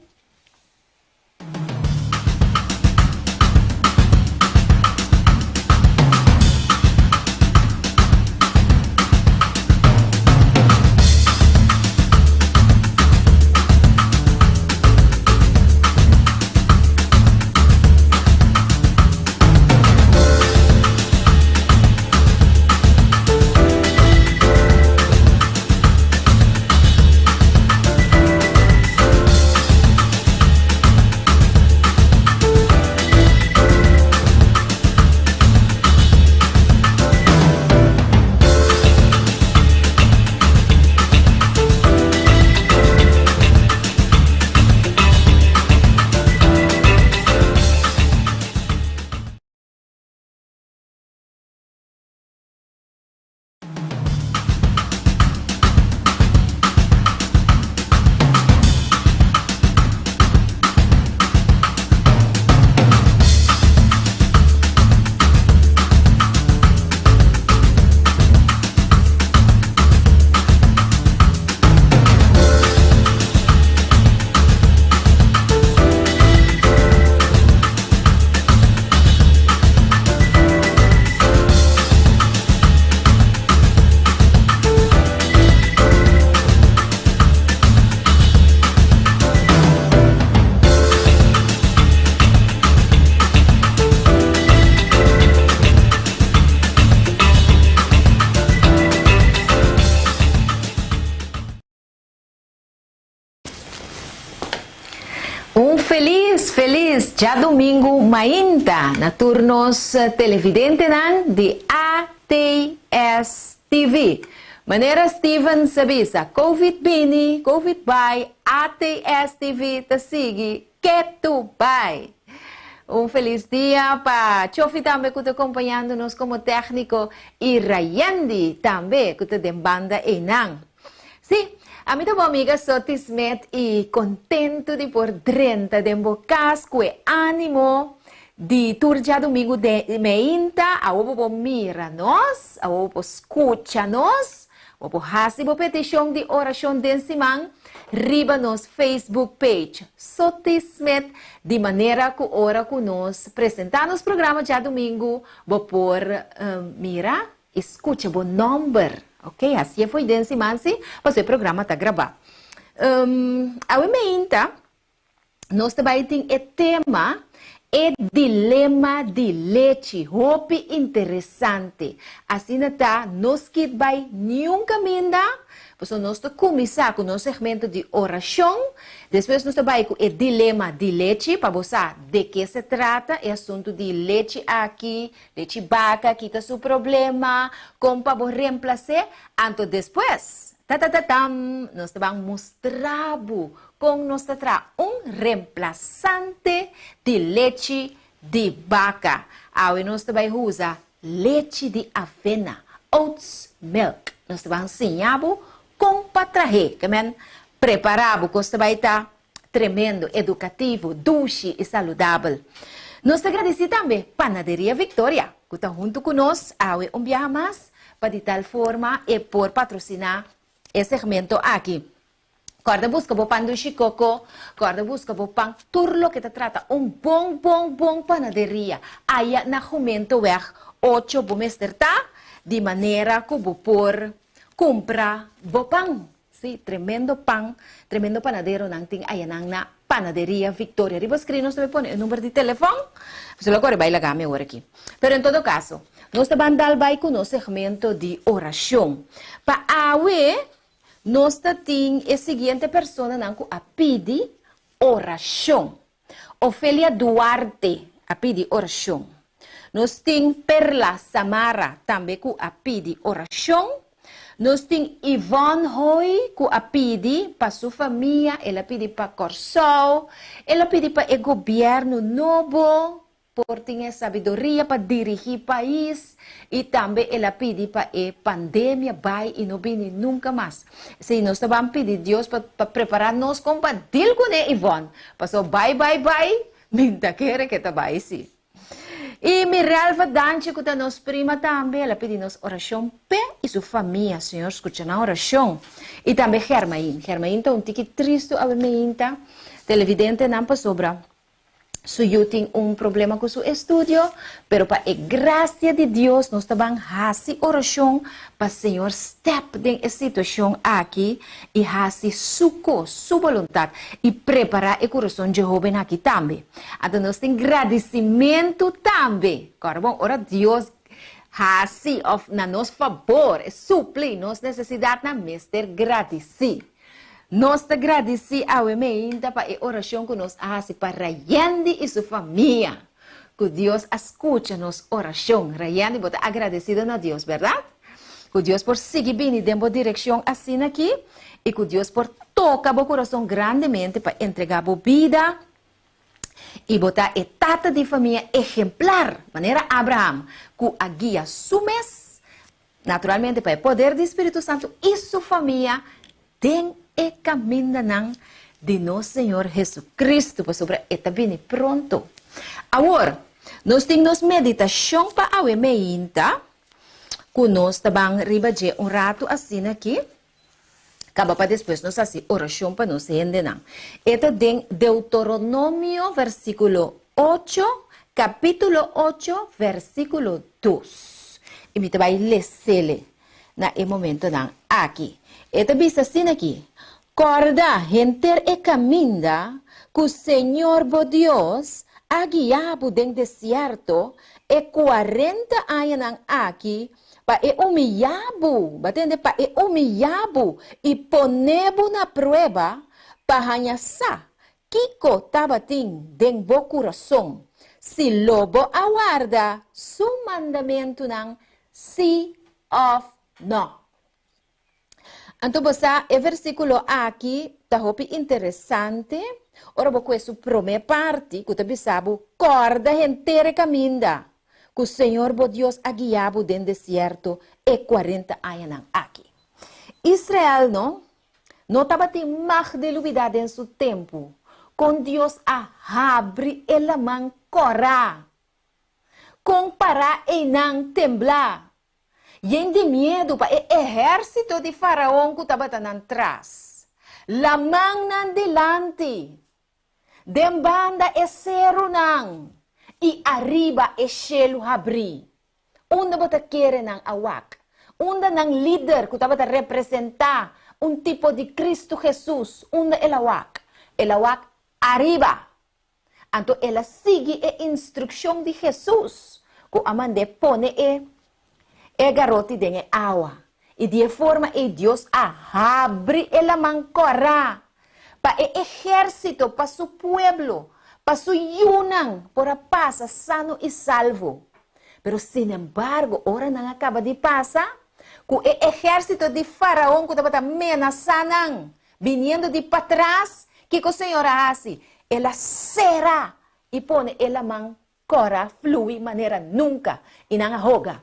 Feliz já domingo mainta na turnos televidente de ATS TV. Maneira Steven Sabisa, COVID-19, COVID-by, ATS TV, te sigue, que tu vai. Feliz dia para Chofi também que está acompanhando-nos como técnico e Rayandi também que está de banda Enang. Sim, a minha amiga sou tismet e contento de por dentro de embocas com ânimo de turja domingo de meinta, a obo mira nós, a obo escuta nós, a obo hasibo petição de oração de simang, riba nos Facebook page. Sotismet de maneira que ora com nós apresentar nos programa já domingo, vou por mira, escuta o number, ok? Assim foi de simang se, mas o programa está gravado. A meinta, nós também tem o tema é dilema de leite, hope interessante. Assim tá, nós que vai nunca minda, pois nós começar com o nosso segmento de oração, depois nós vai com o dilema de leite, para você de que se trata, é assunto de leite aqui, leite vaca, aqui está seu problema, como para reemplaçar, então depois, nós vamos mostrar com nós reemplaçante de leite de vaca. Aí nós também usa leite de avena, oats milk. Nós vamos ensinar com patrahe, que men preparado, que vai estar tremendo, educativo, doce e saudável. Nós agradecemos também Panaderia Victoria, que está junto conosco, aí mais para de tal forma e por patrocinar esse segmento aqui. Corda busca o pão do chicoco, corda busca o pão turlo que te trata bom panaderia. Aí na momento é 8 bomesterta, de maneira que vou por comprar o pão. Sim, tremendo pão, tremendo panadeiro não tem aí na Panaderia Victoria. E você quer nos põe o número de telefone? Você agora vai ligar me hora aqui. Pero em todo caso, nós também vai com o segmento de oração. Para nós temos a seguinte pessoa que a pedir oração. Ofélia Duarte a pedir oração. Nós temos Perla Samara também que a pedir oração. Nós temos Ivone Hoy que a pedir para sua família, ela pede para Corsol, ela pede para o governo novo, por ter sabedoria para dirigir o país e também ela pede para a pandemia vai e não vem nunca mais. Se nós vamos pedir a Deus para preparar-nos com para deal com Ivone, passou bye, minta quer que está vai sim. E Miralva Danche, que está nos prima também, ela pede nos oração pé e sua família, Senhor, escuta na oração. E também Germain está um tique triste a meinta, televidente não passou sobra. So eu tenho problema com seu estudo, pero para a graça de Deus, nós também fazemos oração para o Senhor step em situação aqui e fazer sua vontade e preparar o coração de jovem aqui também. Então nós temos agradecimento também. Agora, bom, ora Deus faz na nosso favor, supre nossa necessidade na mestre agradecer. Nós te agradecemos ao ainda para a oração que nós fazemos para Rayandi e sua família. Que Deus escuta nossa oração. Rayandi está agradecido a Deus, verdade? Que Deus por seguir bem e dar direção assim aqui. E que Deus por tocar o coração grandemente para entregar a vida. E botar a tata de família exemplar, maneira Abraham, que a guia sumes, naturalmente para o poder do Espírito Santo e sua família, tem e caminho de nosso Senhor Jesus Cristo, para sobre esta bem pronto. Agora, nós temos meditação para a meinta, que nós também ribaje rato assim aqui, acaba para depois nós assim oração para nós render não. Esta é Deuteronômio, versículo 8, capítulo 8, versículo 2. E me vai ler na momento não aqui. Esta diz assim aqui. Corda, enter e caminda, que o Senhor, bo Deus, ha guiado en deserto, e 40 anos aqui, para humilhar-bo, batende para humilhar-bo, e poner-bo na prova, para hanhasar Kiko tabating deng bo coração, si lobo aguarda su mandamento ng si of no. Então, basta o versículo aqui, tá hopi interessante. Ora, vou com essa primeira parte, que também sabe, corda inteira caminha, que o Senhor, bo Deus, a guiado dentro do deserto, e 40 anos aqui. Israel, não estava tendo mais de novidade em seu tempo, com Deus a abrir ela mão corá, comparar e não temblar. E de medo para o exército de faraó que estava atrás. La mão nan delante. Den banda é cero nang. E arriba é cielo abri. Onda bota querer nang awak. Onda nang líder que estava a representar tipo de Cristo Jesus. Onda el awak. El awak arriba. Então ela sigue a instrução de Jesus. Que amande pone garoto de água. E de forma e Deus abre ela mancora para o exército, para seu pueblo, para su yunang, para paz, sano e salvo. Pero sin embargo, ora não acaba de passar, com o exército de faraó que estava amenazando, vindo de para trás, que o Senhor faz? Ela será e põe ela mancora, flui maneira nunca e não arroga.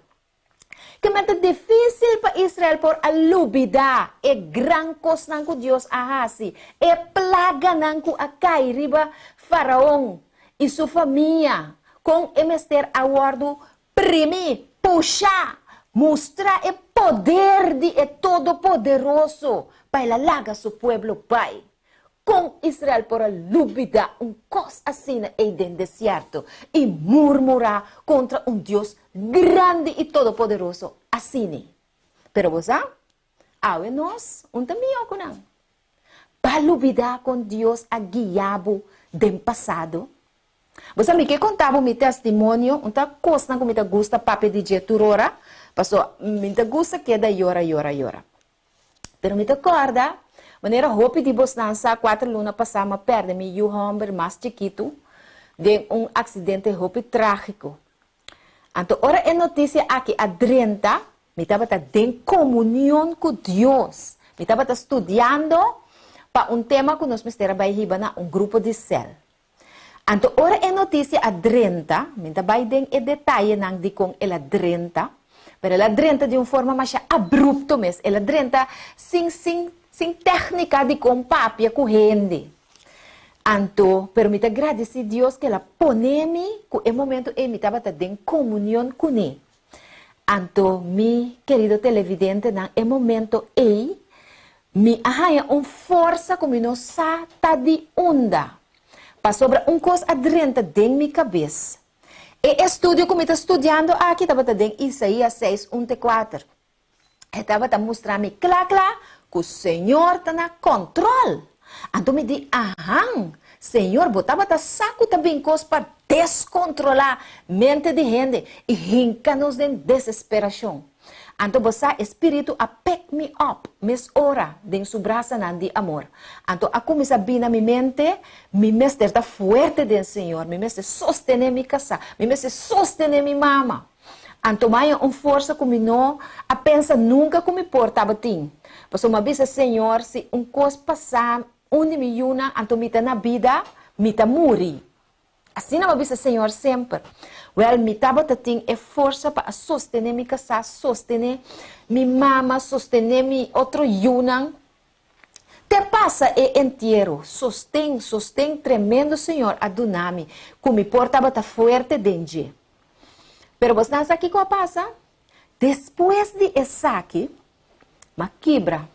Que é difícil para Israel por alubida e gran cos nang ko Dios ahasi e plaga nang ko akay riba faraón e sua família com emester aguardo primi puxa mostra o poder de todo poderoso para laga seu pueblo pai com Israel por alubida cos assim e den deserto e murmurar contra Deus grande e todo-poderoso, assim. Pero você, awe nós, também com não. Palubida com Deus a guiabo do passado. Você me que contava meu testemunho, coisa que me gusta papi de jeturora, passou, me gusta que da yora. Pero me acorda, maneira hope de bosnança 4 lunas passama perde meu homem mais chiquito de acidente hope trágico. Então, ora é notícia aqui, a 30, me estava em comunhão com Deus. Me estava estudando para tema que nós estamos trabalhando na grupo de céu. Então, ora é notícia a 30, me estava em detalhe não de com ela 30, mas ela 30 de forma mais abrupta mesmo. Ela 30 sem técnica de com papia corrente. Então, permite agradecer a Deus que ela põe-me, que é momento que eu estava em comunhão com ele. Então, meu querido televidente, é momento que me arranha força como não está de onda. Para sobre coisa adrenta de minha cabeça. E estudo como eu estou estudando aqui, estava em Isaías 6, 1 4. Estava a mostrar-me claro que o Senhor está no controle. Então me diz, Senhor, botava saco também coisas para descontrolar a mente de gente e rinca-nos de desesperação. Então você, Espírito, a pick me up, mes ora, de su braço de amor. Então, a começar a vir na minha mente, me mestre está forte do Senhor, me mestre sostener minha casa, me mestre sostener minha mama. Então, mais força como não, a pensa nunca como portava tim. Pois uma vez, Senhor, se coisa passar, onde me una, então me na vida, me muri. Assim não avisa Senhor sempre. Well, me tava tem força para sostener minha casa, sostener minha mama, sostener mi outro yunang. Te passa inteiro, sostém tremendo Senhor, adunami, como portava ta forte dentro. Pero você não sabe o que passa? Depois de essa aqui, uma quebra.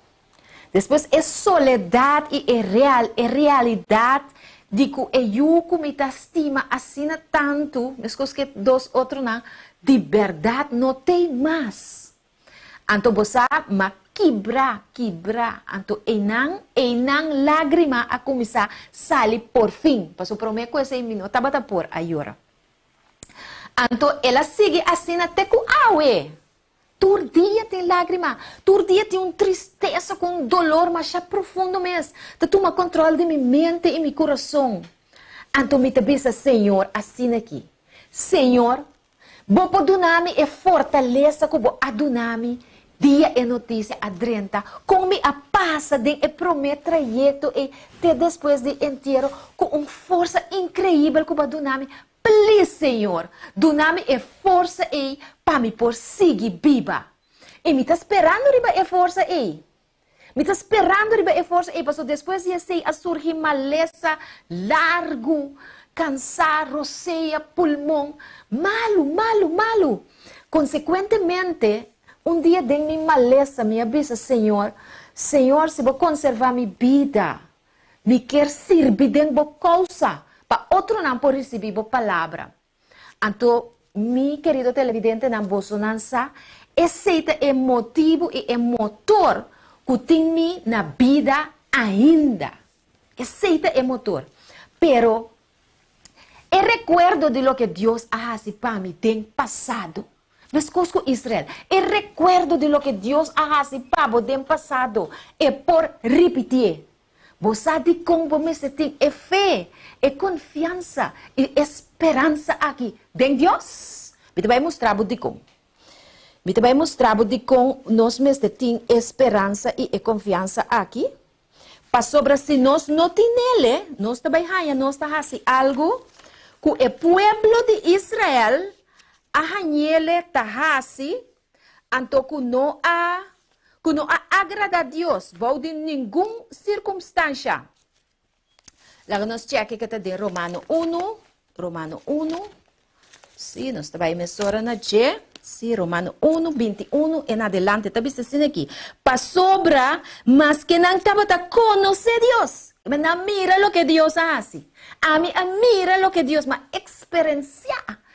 Depois é soledade e é realidade de que eu me estima assim tanto, mas que dois outros não, de verdade não tem mais. Então você ma quebra. Então enang lágrima a começar sair por fim. Passou por uma coisa em minuto, estava por aí ora. Então ela sigue assim até com awe. todo dia tem lágrima, todo dia tem uma tristeza com dolor, mas já profundo mesmo. Tu toma controle de minha mente e meu coração. Então me tabisa, Senhor, assim aqui. Senhor, vou perdonarme e fortaleza que vou adunarme dia e notícia adrenta, com me a passa de e prometo trajeto e até depois de inteiro, com uma força incrível que vou adunarme. Please, Senhor, doname e força e para me por seguir viva. E me está esperando riba e força e. Me está esperando riba e força e, porque depois de assim a surgir maleza, largo, cansar, roceia, pulmão, malo. Consequentemente, um dia de minha maleza me avisa, Senhor, se vou conservar minha vida, me quer servir de boa causa, para outro não por receber boa palavra. Então, meu querido televidente, na Bolsonança, esse é motivo e é motor que tem na vida ainda. Esse é motor. Pero, eu recuerdo de lo que Deus ha hecho para mim no passado. Mas com Israel, eu recuerdo de lo que Deus ha hecho para mim no passado. E por repetir, você sabe como você tem fé, e confiança e esperança aqui. Em Deus, eu vai mostrar de como. Eu vai mostrar de como nós mesmos temos esperança e confiança aqui. Para sobre se nós não temos ele, nós também nós fazemos algo que o povo de Israel ele tahasi, então que não agrada a Deus, vou de nenhuma circunstância. Lá nós cheque que está de Romano 1, sim, nós também mesura na G, sim, Romano 1, 21 em adelante, está visto assim aqui. Para sobra, mas que não estava a conhecer Deus. Mas não mira o que Deus hace. A mí mira o que Deus ma experiencia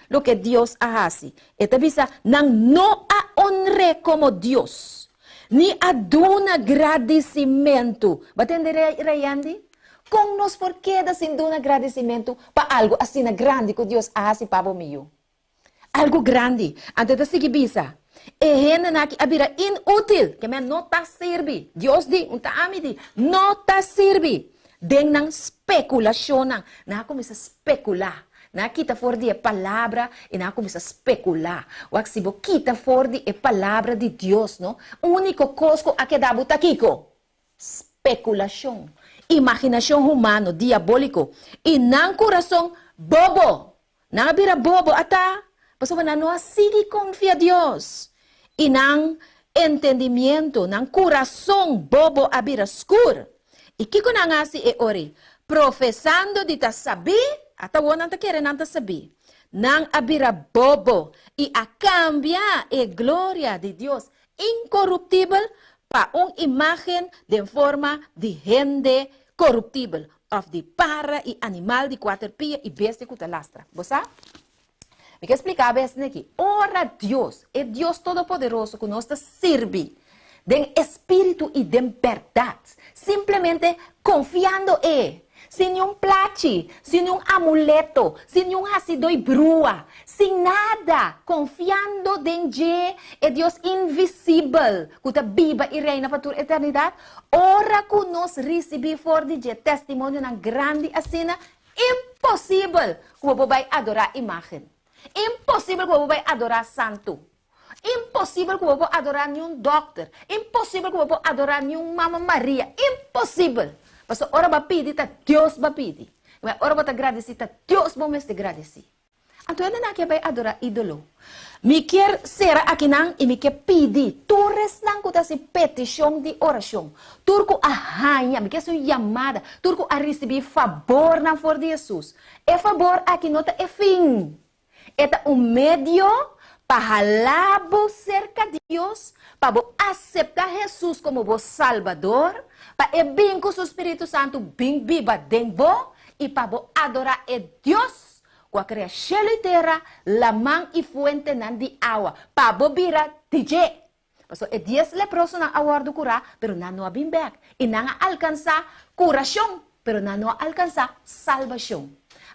lo que Dios hace. Esta visa no a honre como Dios, ni a un agradecimiento. ¿Va a entender, Rayandi? Con nos por queda sin un agradecimiento para algo así grande que Dios hace para mí. Algo grande. Antes de seguir visa. E gente na que abira inútil, que me não tá serve. Deus di, um tá ami di, não tá serve. Den nang speculação, na começa a especular. Na kita for di a palavra e na começa a especular. Wak si bo kita for di a palavra de Deus, no? Único coisa a que dá butaquico. Especulação. Imaginação humano, diabólico. E nang coração bobo. Na abira bobo ata. Paso na não sigue confia Deus. E nang entendimento, nang coração bobo abira escuro. E que ko nang asi e ori? Professando de ta saber, ata wonang ta kere nang ta saber. Nang abira bobo e a cambia e glória de Deus incorruptível para uma imagem de forma de gente corruptível. Of de para e animal de quatro pies e bestia que ta lastra. Você? Me quer explicar a vez aqui. Ora Deus, é Deus Todo-Poderoso que nos serve de espírito e de verdade. Simplesmente confiando sem nenhum plate, sem nenhum amuleto, sem nenhum ácido e brua, sem nada, confiando em Deus invisível, que está viva e reina para toda a eternidade. Ora que nós recebemos for de testemunho na grande assina, impossível que você vai adorar a imagem. Impossível que você vai adorar santo. Impossível que você vai adorar nenhum doctor. Impossível que você vai adorar nenhum Mama Maria. Impossível. Mas ora vai pedir, Deus vai pedir. Ora vai agradecer, Deus vai te agradecer. Então, ele não vai adorar ídolo. Me quer ser aqui não e me quer pedir. Tu restam com essa petição de oração. Tu com a rainha, me quer ser chamada. Tu com a receber favor na for de Jesus. É favor aqui não é fim. É meio para alabo cerca de Deus, para aceitar Jesus como vosso Salvador, para bem com o Espírito Santo bem viva dentro e para adorar a Deus, com a criação e terra, la mão e fuente de água, para virar DJ. Porque é 10 leprosos na aguardo curar, pero não há bem back. E não alcança curação, pero não alcança salvação.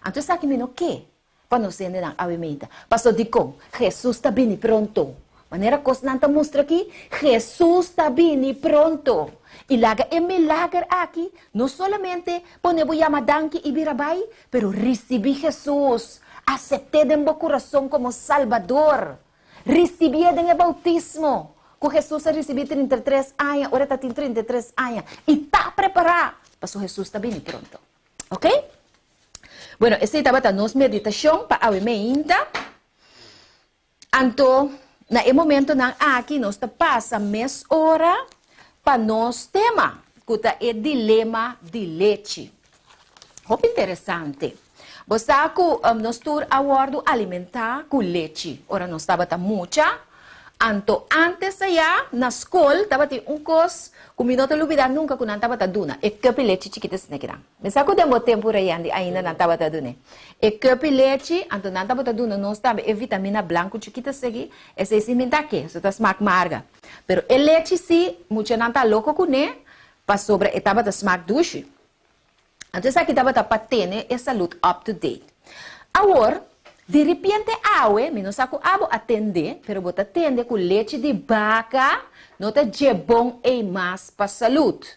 Então, sabe que me não quer? Para não ser na avimenta. Pastor Dicom, Jesus está bem pronto. Maneira que nós mostra aqui, Jesus está vindo pronto. E laga é milagre aqui, não somente ponemos yamadanki e birabai, pero recebi Jesus, aceitei em meu coração como Salvador, recebi em bautismo, que Jesus recebi 33 anos, agora está 33 anos, e está preparado, para Jesus está vindo pronto. Ok? Bueno, essa é a nossa meditação para a ainda. Então, no momento na aqui, nós passa mês hora para nosso tema, que é o dilema de leite. Muito interessante. Você sabe que nós estamos a alimentar com leite. Ora, nós estamos muita. Então, antes já, na escola, estava coisa que me não te olvidar nunca que não estava duna. É cup leite chiquita se negra. Mas sabe que demo tempo ainda não estava duna. É cup leite, então não estava duna, nós estava é vitamina branco chiquita segui, esse é cimenta que, isso tá smack marga. Pero el leite sim, muita não está louco com né, para sobre estava da smack duche. Então isso aqui estava para ter a saúde up to date. Agora, de repente, não sabe que atender, pero bota atender com leite de vaca, não é de bom e mais para a saúde.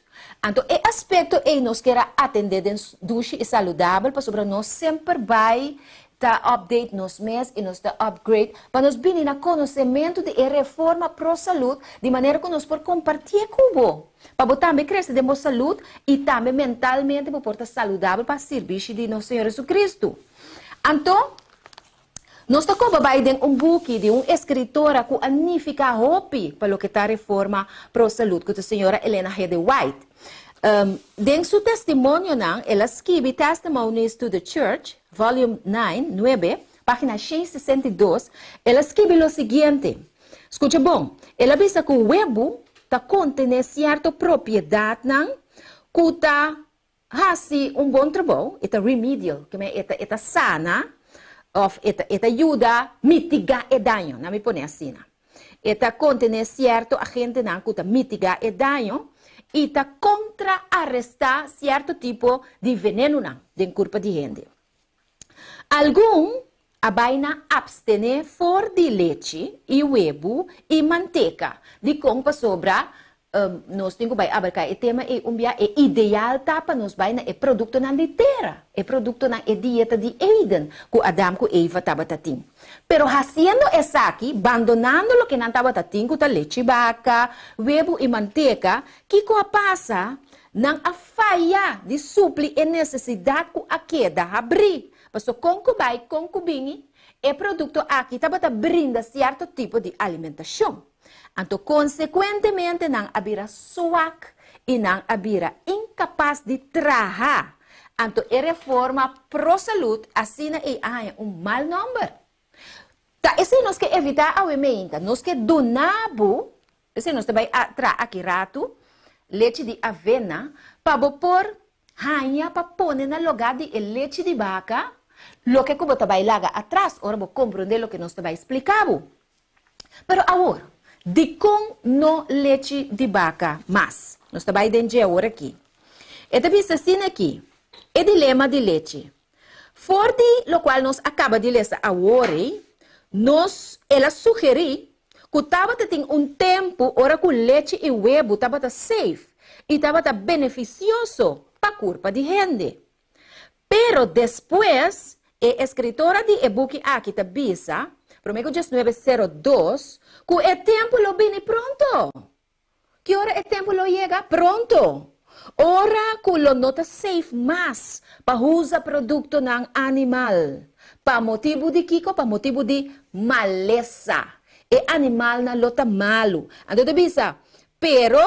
Então, é aspecto que nós queremos atender dentro duche e saudável, para sobre nós sempre vai update nos mês e nos upgrade, para nós vir no conhecimento de reforma para a saúde, de maneira que nós podemos compartilhar com você. Para você também crescer de nossa saúde e também mentalmente para estar saudável para servir de nosso Senhor Jesus Cristo. Então, nós estamos um book de uma escritora que anifica hope para o que está a reforma para a saúde, que é a senhora Helena G. White. Dentro do seu testemunho, ela escreve Testimonies to the Church, volume 9, página 162, ela escreve o seguinte, escute bom, ela diz que o web está contendo certa propriedade que está fazendo bom trabalho, está remedial, que está sana, esta ajuda a mitigar o dano, não me põe assim. Esta contém certo agente que está mitigar o dano e está contra-arrestar certo tipo de veneno dentro do corpo de gente. Algum abaina abstener for de leite e huevo e manteca de compra sobra nós temos que abarcar o tema é ideal para nós vai na produto na litera, produto na dieta de Eden, que Adam e Eva estava tatim. Pero haciendo essa aqui, abandonando o que não estava tatim, que leite vaca, huevo e manteca, que passa não a falha de suprir a necessidade que a queda abrir. Mas o concubine, o produto aqui estava brinda certo tipo de alimentação. Então, consequentemente, não haverá suac e não haverá incapaz de trabalhar. Então, a reforma pro-saúde, assim é um mau número. Tá, isso nós que evitar a emenda, nós que donamos, isso nós também trazer aqui rato, leite de avena, para pôr rainha, para pôr no lugar de leite de vaca, lo que como também laga atrás, ora vou compreender o que nós também explicamos. Pero agora, de com no leite de vaca, mas nós também dentro agora aqui. E também assim aqui, é dilema de leite. Forte, o qual nós acaba de ler agora, ela sugeri que estava tendo tempo, ora que o leite e o huevo estava safe e estava beneficioso para a curva de gente. Pero depois, a escritora de e-book aqui está bisa, Promego 1902, que o tempo lo viene pronto. Que hora o tempo lo llega? Pronto. Ora que lo nota safe mais para usar produto ng animal. Para motivo de kiko, para motivo de maleza. E animal na lota malo. Ando de bisa. Pero,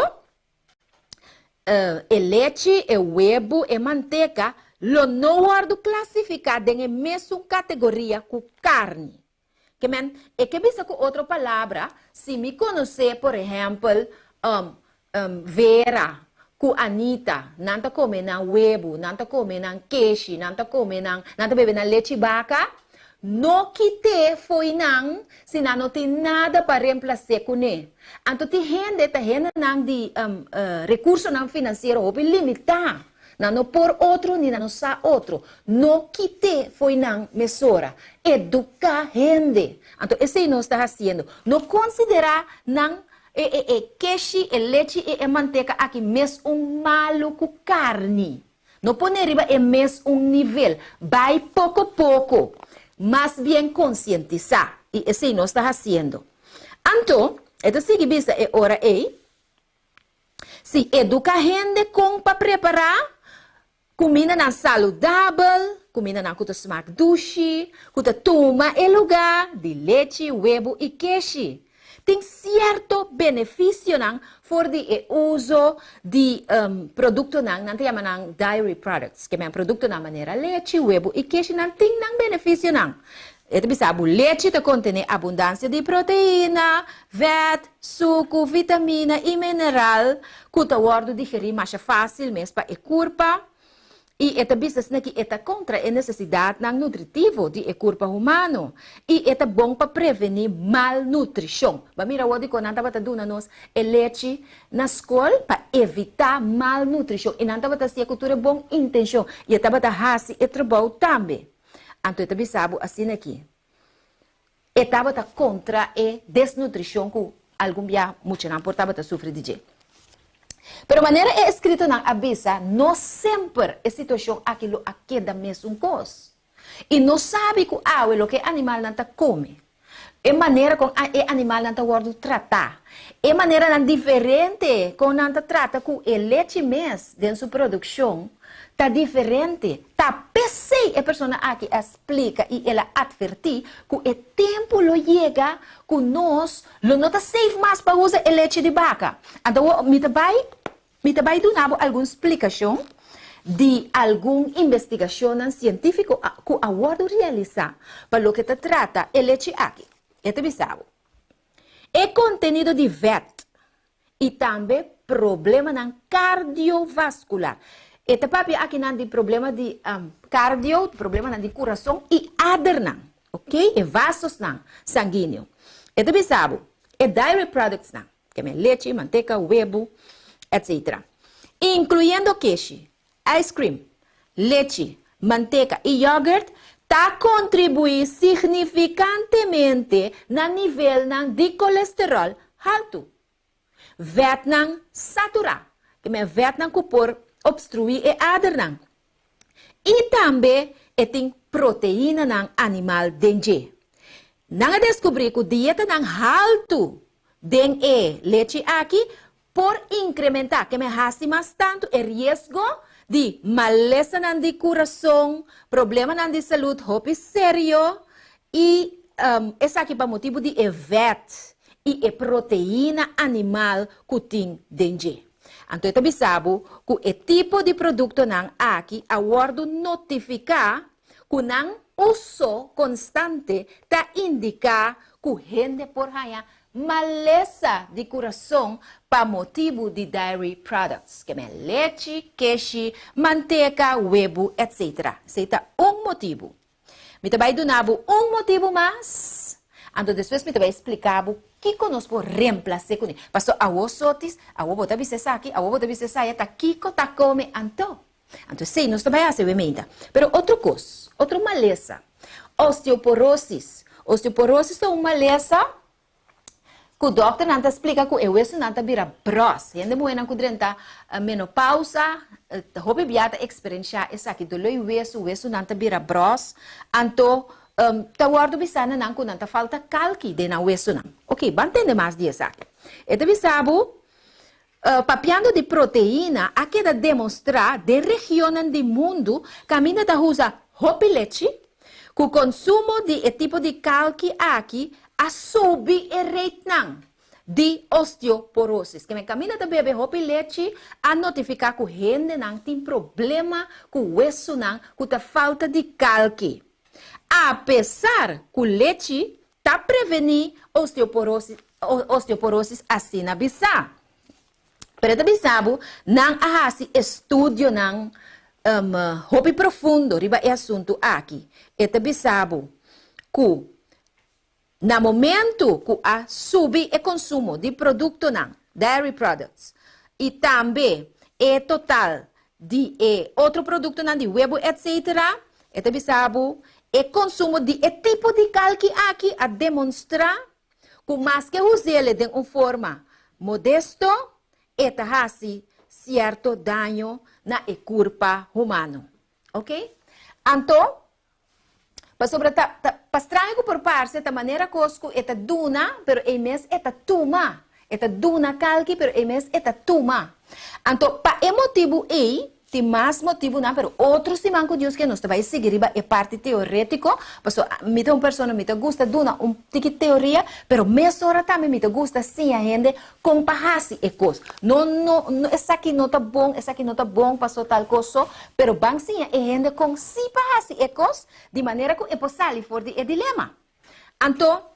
e leite, e huevo, e manteca, lo não guardo classificado em mesma categoria que carne. É que bisa com outra palavra, se me conhecer, por exemplo, Vera, com Anita, não está comendo huevo, não está comendo queijo, não está comendo, não está bebendo leite vaca, não quite foi não, se não tem nada para reemplaçar com ele. Então, tem gente não de recurso não financeiro, ou limitar. não por outro, nem não sa outro. No quite foi não mesora. Educar gente. Então, esse nós está fazendo. Não considerar não queixe, leite e manteca aqui mes maluco carne. Não poner riba é mes nível. Vai pouco a pouco. Mas bem conscientizar. E esse nós está fazendo. Então, esta seguinte é hora aí. Se educa a gente para preparar comida na saudável, comida na kuta smak dushi, kuta toma em lugar de leite, huevo e queijo. Tem certo benefício não for de uso de produto não chama dairy products, que é produto na maneira leite, huevo e queijo não tem não benefício não. O leite contém abundância de proteína, fat, suco, vitamina e mineral, que o digerir mais fácil mesmo para a corpo. E esta business aqui é contra a necessidade nutritiva de corpo humano. E é bom para prevenir malnutrição. Mira o que nós estamos nós leite na escola para evitar malnutrição. E nós estamos a cultura boa intenção. E estamos a fazer o trabalho também. Então, eu sabe assim aqui. Estava contra a desnutrição que algum dia muito não portava sofrer de jeito. Pero maneira é escrito na avisa, não sempre a situação aquilo aqui da mesma coisa. E não sabe que o que animal não come. É maneira como o animal não está tratar. É maneira não diferente como não trata com o leite mesmo dentro da sua produção. Está diferente. Está pensei a pessoa aqui explica e ela advertir que o tempo lo chega que nós não está safe mais para usar o leite de vaca. Então, me vai dar alguma explicação de alguma investigação científica que a word realizar para o que te trata o leite aqui. Este bisabo. É contenido de vet e também problema cardiovascular. Este papi aqui não tem problema de cardio, problema de coração e adern, ok? E vasos não, sanguíneo. Este bisabo é dairy products não, que é leite, manteca, huevo, etc. Incluindo queijo, ice cream, leite, manteca e iogurte, está contribuindo significantemente no nível de colesterol alto. Vietnam saturado, que é Vietnam que por obstruir e adern. E também tem proteína no animal dengue. Não descobri que a dieta não alto de leite aqui por incrementar, que me hace mais tanto o risco de maleza de coração, problema de saúde, hope sério, e esse aqui para motivo de vet e proteína animal que tem dengue. Então, eu sabe que o tipo de produto não aqui, a word notificar que não uso constante está indicar que gente por aí maleza de coração para motivo de dairy products, que é leite, queijo, manteca, huevo, etc. Esse é motivo. Me vai dar motivo mais. Então, depois me vai explicar o que nós podemos reemplaçar com isso. Pastor, a osotis, a botar bicesa aqui, a botar bicesa aí, tá kiko tá come anto. Então, sim, nós também fazemos emenda. Pero outra coisa, outra maleza, osteoporose. Osteoporose é uma maleza que o doutor não explica que o osso não vira bros. E ainda muito durante a menopausa, houve biata experiência essa aqui, dolo o osso não vira bros. Então, tá guardo bisana não que não falta calque de na osso não. Ok, vamos entender mais disso aqui. Então, bisabo, papiando de proteína, aqui da demonstrar de região do mundo, caminha da usa hope leite, que o consumo de tipo de calque aqui a subir o rate de osteoporose. Que me caminha da bebê hope leite a notificar que o gente não tem problema com o osso não, com a falta de calque. Apesar que o leite está prevenindo osteoporose assim na bisa. Pero também sabe, não há estudo não hobby profundo riba é assunto aqui. E também sabe que no momento que a subir o consumo de produto não, dairy products, e também é total de outro produto na de huevo, etc. Eta bisabo, consumo de tipo de calque aqui a demonstrar que mais que usele de uma forma modesto, eta hasi certo dano na corpo humano. Ok? Então, para estranho por parte da maneira cosco eta duna, pero é mes eta tuma. Eta duna calque, pero é mes eta tuma. Então, para motivo tem mais motivo não, pero outro simanco Deus que nós vai seguir é parte teórico, porque mita uma pessoa mita gusta duna tiki teoria, pero mesora também mita gusta sim a gente comparase e coisa. Não essa aqui não tá bom, essa aqui não tá bom, passou tal coisa, pero bang sim a gente com si parase e coisa, de maneira que é possível for de dilema. Então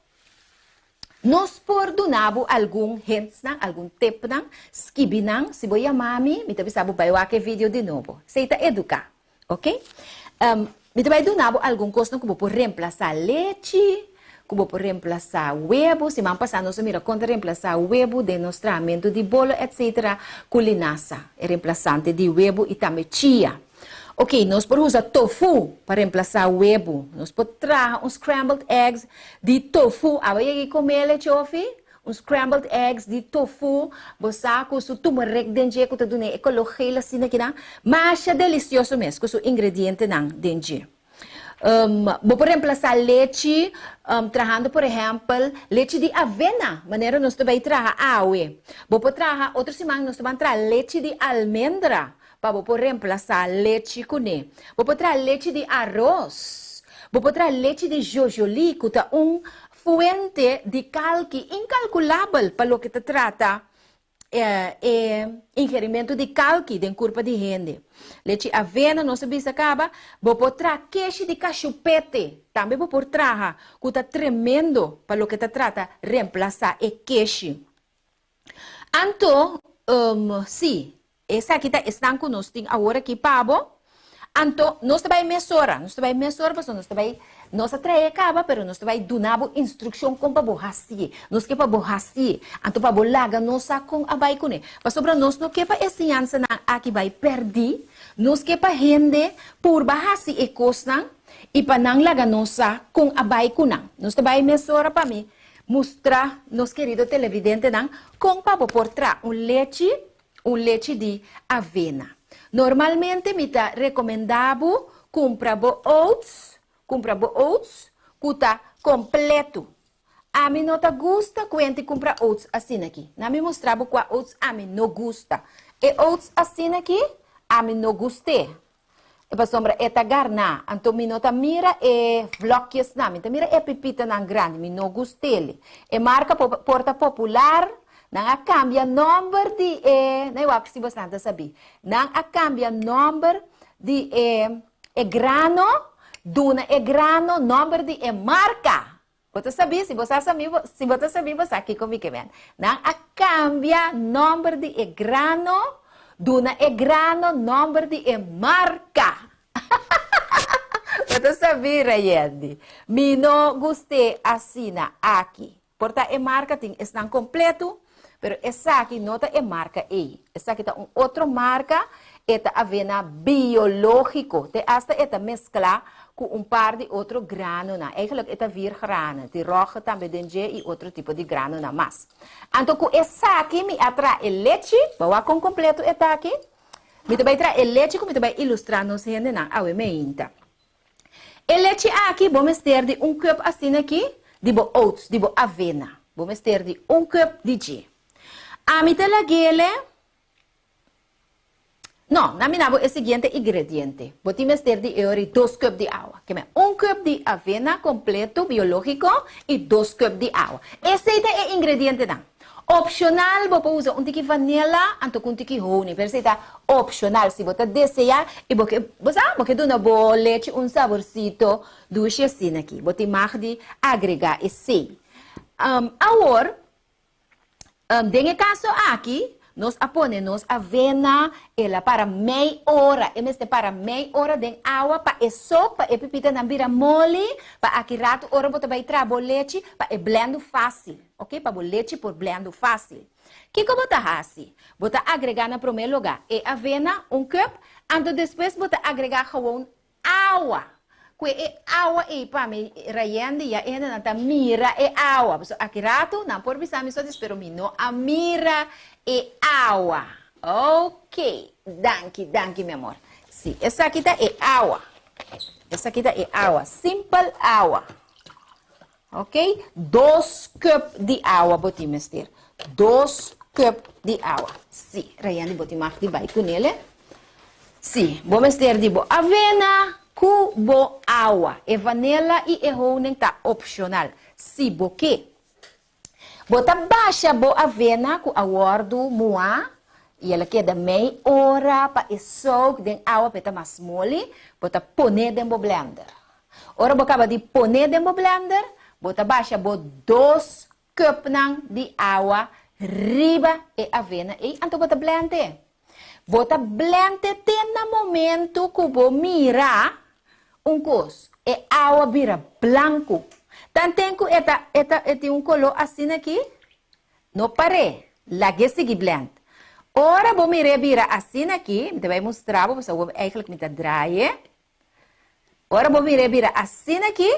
nós perdonamos algum hints, algum tip, skibinang, se boia mami, me também sabe baio aquele vídeo de novo. Seita educar, ok? Me também donamos algum coisa que vou reemplaçar leite, que vou reemplaçar huevo, se man passar nós mira contra reemplaçar huevo de nosso tratamento de bolo, etc. Culinasa, é reemplaçante de huevo e também chia. Ok, nós podemos usar tofu para reemplaçar o huevo. Nós podemos trazer scrambled eggs de tofu. Aí comer ele, chofi? Scrambled eggs de tofu. Você com o turmeric dentro, com tudo né, ecologia assim aqui não. Mas é delicioso mesmo, com o ingrediente não dentro. Vou reemplaçar leite, trazendo, por exemplo, leite de avena. Maneira nós também trazer água. Vou trazer, outra semana nós também trazer leite de almendra. Para reemplaçar leite com ele. Vou botar leite de arroz. Vou botar leite de jojoli, que é fuente de calque incalculável para o que se trata ingerimento de calque de corpo de gente. Leite de avena, não se bisa acaba. Vou botar queijo de cachupete. Também vou botar, que é tremendo para o que se trata reemplaçar o queijo. Então, sim. Essa aqui está conosco agora aqui pabo. Então, nós também mesora, porque nós também nós trae acaba, pero nós também donamos instrução como para borraci. Nós que para borraci, então para bolaga nós com a vai com ele. Para sobre nós não que para ensinança na aqui vai perder, nós que para rende por borraci e costa e para não laga nós com a vai com não. Nós também mesora para mim mostrar nos querido televidente não como para portar um leite de avena. Normalmente, me está recomendado comprar oats, que está completo. A mim não gusta quando comprar oats assim aqui. Não me mostrava qual oats a mim não gusta. E oats assim aqui, a mim não gostei. E para sombra, é garna. Então, me não mira e vloques na. Me mira e pepita na grande, me não gostei. E marca porta popular. Nang a cambia number de não é se você não sabe. Nang a cambia number de grano, duna grano, number de marca. Você sabe, se você sabe, você aqui comigo mesmo. Nang a cambia number de grano, duna grano, number de marca. Você sabe, Rayedi. Me não gostei assim aqui. Porta marketing está completo. Pero essa aqui não é marca E. Essa aqui é outra marca, é avena biológico. Esta é mescla com par de outro grano. Eigenlijk é vir grano. De roja também dentro e outro tipo de grano. Mas. Então, com essa aqui, me atrai leite. Vou com completo esta aqui. Me também trai leite, como também ilustrar nos gente na awe meinta. E leite aqui, vamos ter de cup assim aqui, de oats, de avena. Vamos ter de cup de G. A mitad la gele. No, naminabo el siguiente ingrediente. Botimes de eori 2 cup de agua. Que me 1 cup de avena completo biológico y 2 cup de agua. Ese es el ingrediente dan. Opcional, vou usar tiki vanilla, anto com tiki honey. Pero está opcional, si você desejar e porque dona boa leite, saborcito dulce assim aqui. Você pode agregar esse. Agora, dentro caso aqui, nós aponemos avena, ela para meia hora, para meia hora de água, para e sopa, e pipita na bira mole, para aqui rato, ora bota vai trabo leite, para e blendo fácil, ok? Para o leite por blendo fácil. Que como bota assim? Bota agregar na primeiro lugar, e avena, cup, e depois bota agregar gewoon água. Que água e para me raiando e ainda não tá mira e água. So aqui rato não por pensar só espero me não a mira e água. Ok, danke meu amor. Sim, essa aqui tá é água. Essa aqui tá é água, simple água. Ok, 2 cups de água botim mister. 2 cups de água. Sim, raiando botim mais de vai com ele. Sim, vou mister de bo avena. Cubo água, e vanilla e honey tá opcional. Se boque, bota baixa bo avena com aguardo moa e ela queda meia hora para e soak den água para mais mole, bota pone den bo blender. Ora acaba de pone den bo blender, bota baixa bo 2 cup de água riba e avena e anto bota blender. Bota blender tem momento que bo mira cos e água vira branco. Tanto eta color assim aqui. Não pare. Lagi seguir blend. Ora vou me vira assim aqui. Me vai mostrar, vou fazer eigenlijk me draai. Ora vou me vira assim aqui.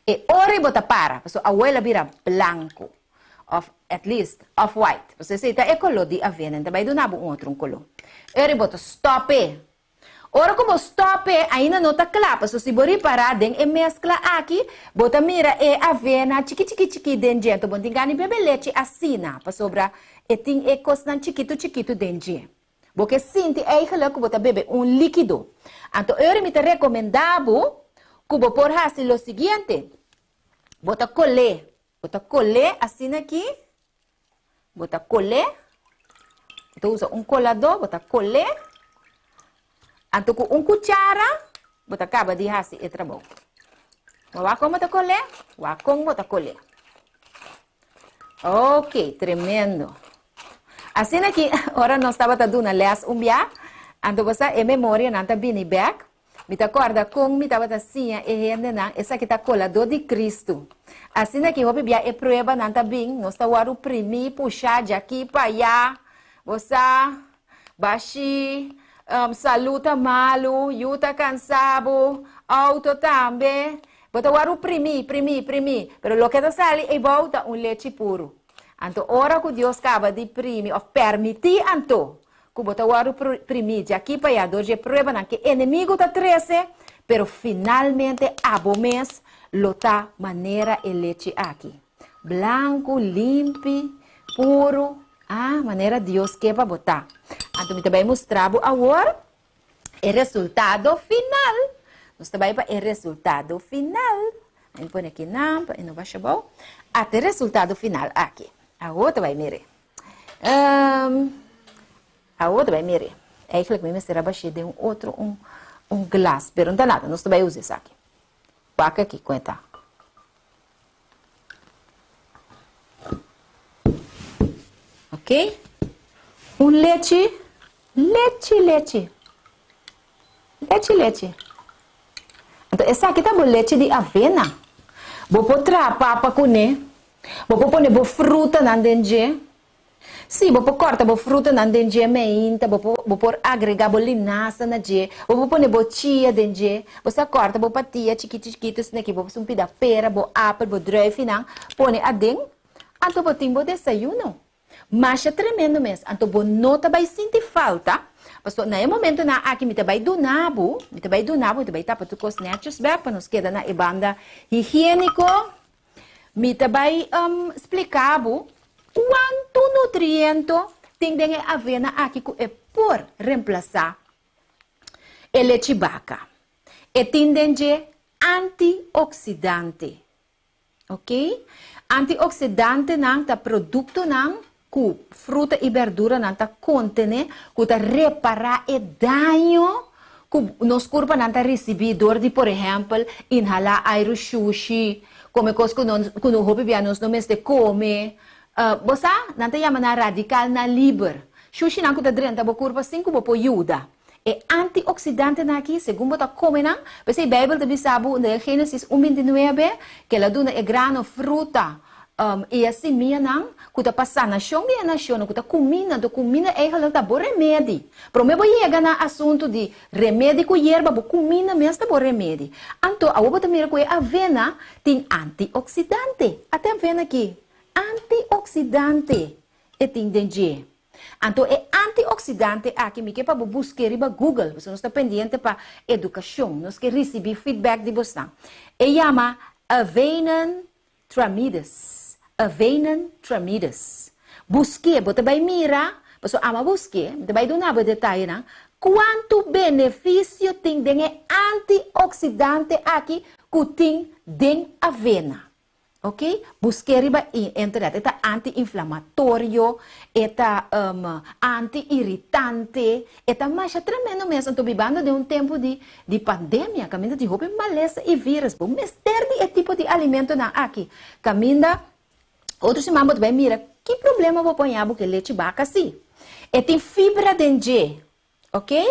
E ora bota para. Porque a abuela vira branco. At least off white. Você sei é color de avena. Então vai donar outro color. Ora bota stop. Ora como stop, ainda não está claro. Se você parar, e mescla aqui, bota mira e avena, chiqui dentro. Então, bom, tem bebe leite assim, para sobrar, e tem e coisa chiquito dentro. Porque sinto, que bota bebe líquido. Então, eu me recomendava, que você por fazer o seguinte, bota colher assim aqui, bota colher, então usa colador, bota colher. Anto com cuchara, bota acaba de fazer e trabalho. Wakong bota colher, wakong bota colher. Ok, tremendo. Assim aqui, ora nós estava dando les umbia, anto você é memória nanta bini back. Me acorda com me estava assim e ainda não, essa aqui tá colador de Cristo. Assim aqui, hoje bia é prova nanta bem, nós tá o primi puxar de aqui para allá. Você baixi saluta malo, yuta cansado, auto também. Bota o primi. Pero lo que te sale é volta leite puro. Anto, ora que Deus acaba de primi, ou permitir anto, que bota o primi, de aqui para allá, doje prueba na que inimigo tá 13, pero finalmente abo mês, lota maneira e leite aqui. Blanco, limpo, puro, maneira Deus que para botar. Então, também mostrar agora o resultado final. Nós também para o resultado final. Eu põe aqui não vai chamar. Até o resultado final aqui. Agora vai mirar. Agora vai mirar. É que me será baixo de outro glass. Pero não dá nada. Nós também usamos isso aqui. Paca aqui, conta. Ok? Leite. Então, essa aqui tá bom leite de avena. Vou pôr papa com né. Vou pôr fruta na dentro. Sim, vou pôr corta fruta na dentro meinta. Vou pôr agregar linaça na je. Vou pôr chia dentro. Você corta patia chiquito assim aqui. Vou pôr um pedaço pera, apple, druive não. Põe a dentro. Então, vou ter desayuno. Mas é tremendo mesmo. Então, você não vai sentir falta. Mas, no momento na aqui, me vai do nabo, me vai tapar tu cos netros, para nos queda na banda higiênico, me vai explicar quanto nutriente tem de avena aqui que é por reemplaçar a leite vaca. E tem de antioxidante, ok? Antioxidante não tá produto não que fruta e verdura não tá contém, que tá reparar o dano que nos corpo não tá recebidor de, por exemplo, inhalar aero sushi, comer coisas que não houve bem nos mês de comer, Bosa, nanta yama na radical na liber. Xuxi na kuta drenta bo curva 5 bo po yuda. E antioxidante na aqui, segundo ta come na, porque a Bíblia também sabe, no Gênesis 1:29, que ela duna é grano, fruta, e assim minha não, kuta passar na chão e na chão, kuta comina é ela tá bom remédio. Pro me vou chegar na assunto de remédio com erva, bo comina mesmo tá bom remédio. Então, a outra mira com a avena tem antioxidante. Até avena aqui, antioxidante e tem dentro. Então, é antioxidante aqui, me que para buscar riba Google, você não está pendente para educação, nós que receber feedback de você. E chama Avenan Tramides. Avenan Tramides. Busque, você vai mirar, você ama busque, você vai dar um detalhe, não? Quanto benefício tem de antioxidante aqui que tem de avena. Ok? Busque riba internet. Eta anti-inflamatório, eta anti-irritante, eta mais tremendo mesmo. Estou vivendo de tempo de pandemia, caminho de roupa, maleza e vírus. Mas é tipo de alimento na aqui. Caminho, outros irmãos vai mira, que problema vou pôr porque leite vaca assim? E tem fibra dentro, ok?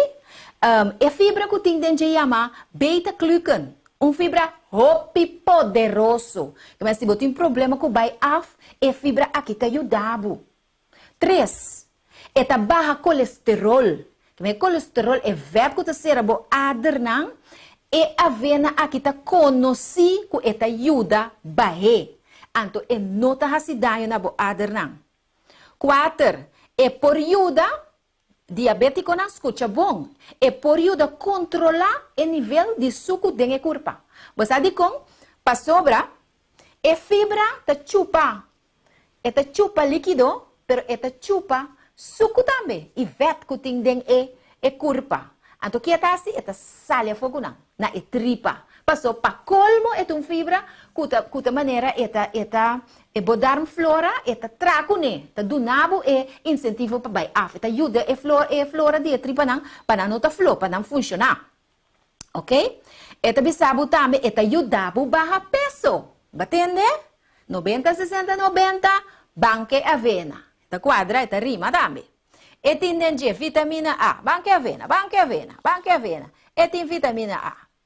E fibra que tem dentro chama beta-glucan. Fibra hopi poderoso. Mas se você tem problema com o BAF, é fibra aqui te ajudava. 3. É a barra colesterol. O colesterol é verbo que você rabo adernang. E a avena aqui te conheci que te ajuda barre. Então, é nota hasidayo na bo adernang. 4. É por ajuda diabético na escucha bom. É por ajuda controlar o nível de suco dentro da corpo. Você diz com, para sobra, é fibra te chupa. É te chupa líquido, pero é te chupa suco também. E vet que tem dentro é corpo. Então, que é assim? É te salha fogo na tripa. Passou para colmo é fibra, que maneira é bodar flora, é trago ne, tá do nabo é incentivo para bai af, tá ajuda é flora de tripa não, para não tá flor, para não funcionar. Ok? É também sabe também é ajuda para barra peso. Batende? 90, 60, 90, banque avena. Tá quadra, é rima também. E tem vitamina A, banque avena, banque avena, banque avena. E tem vitamina A.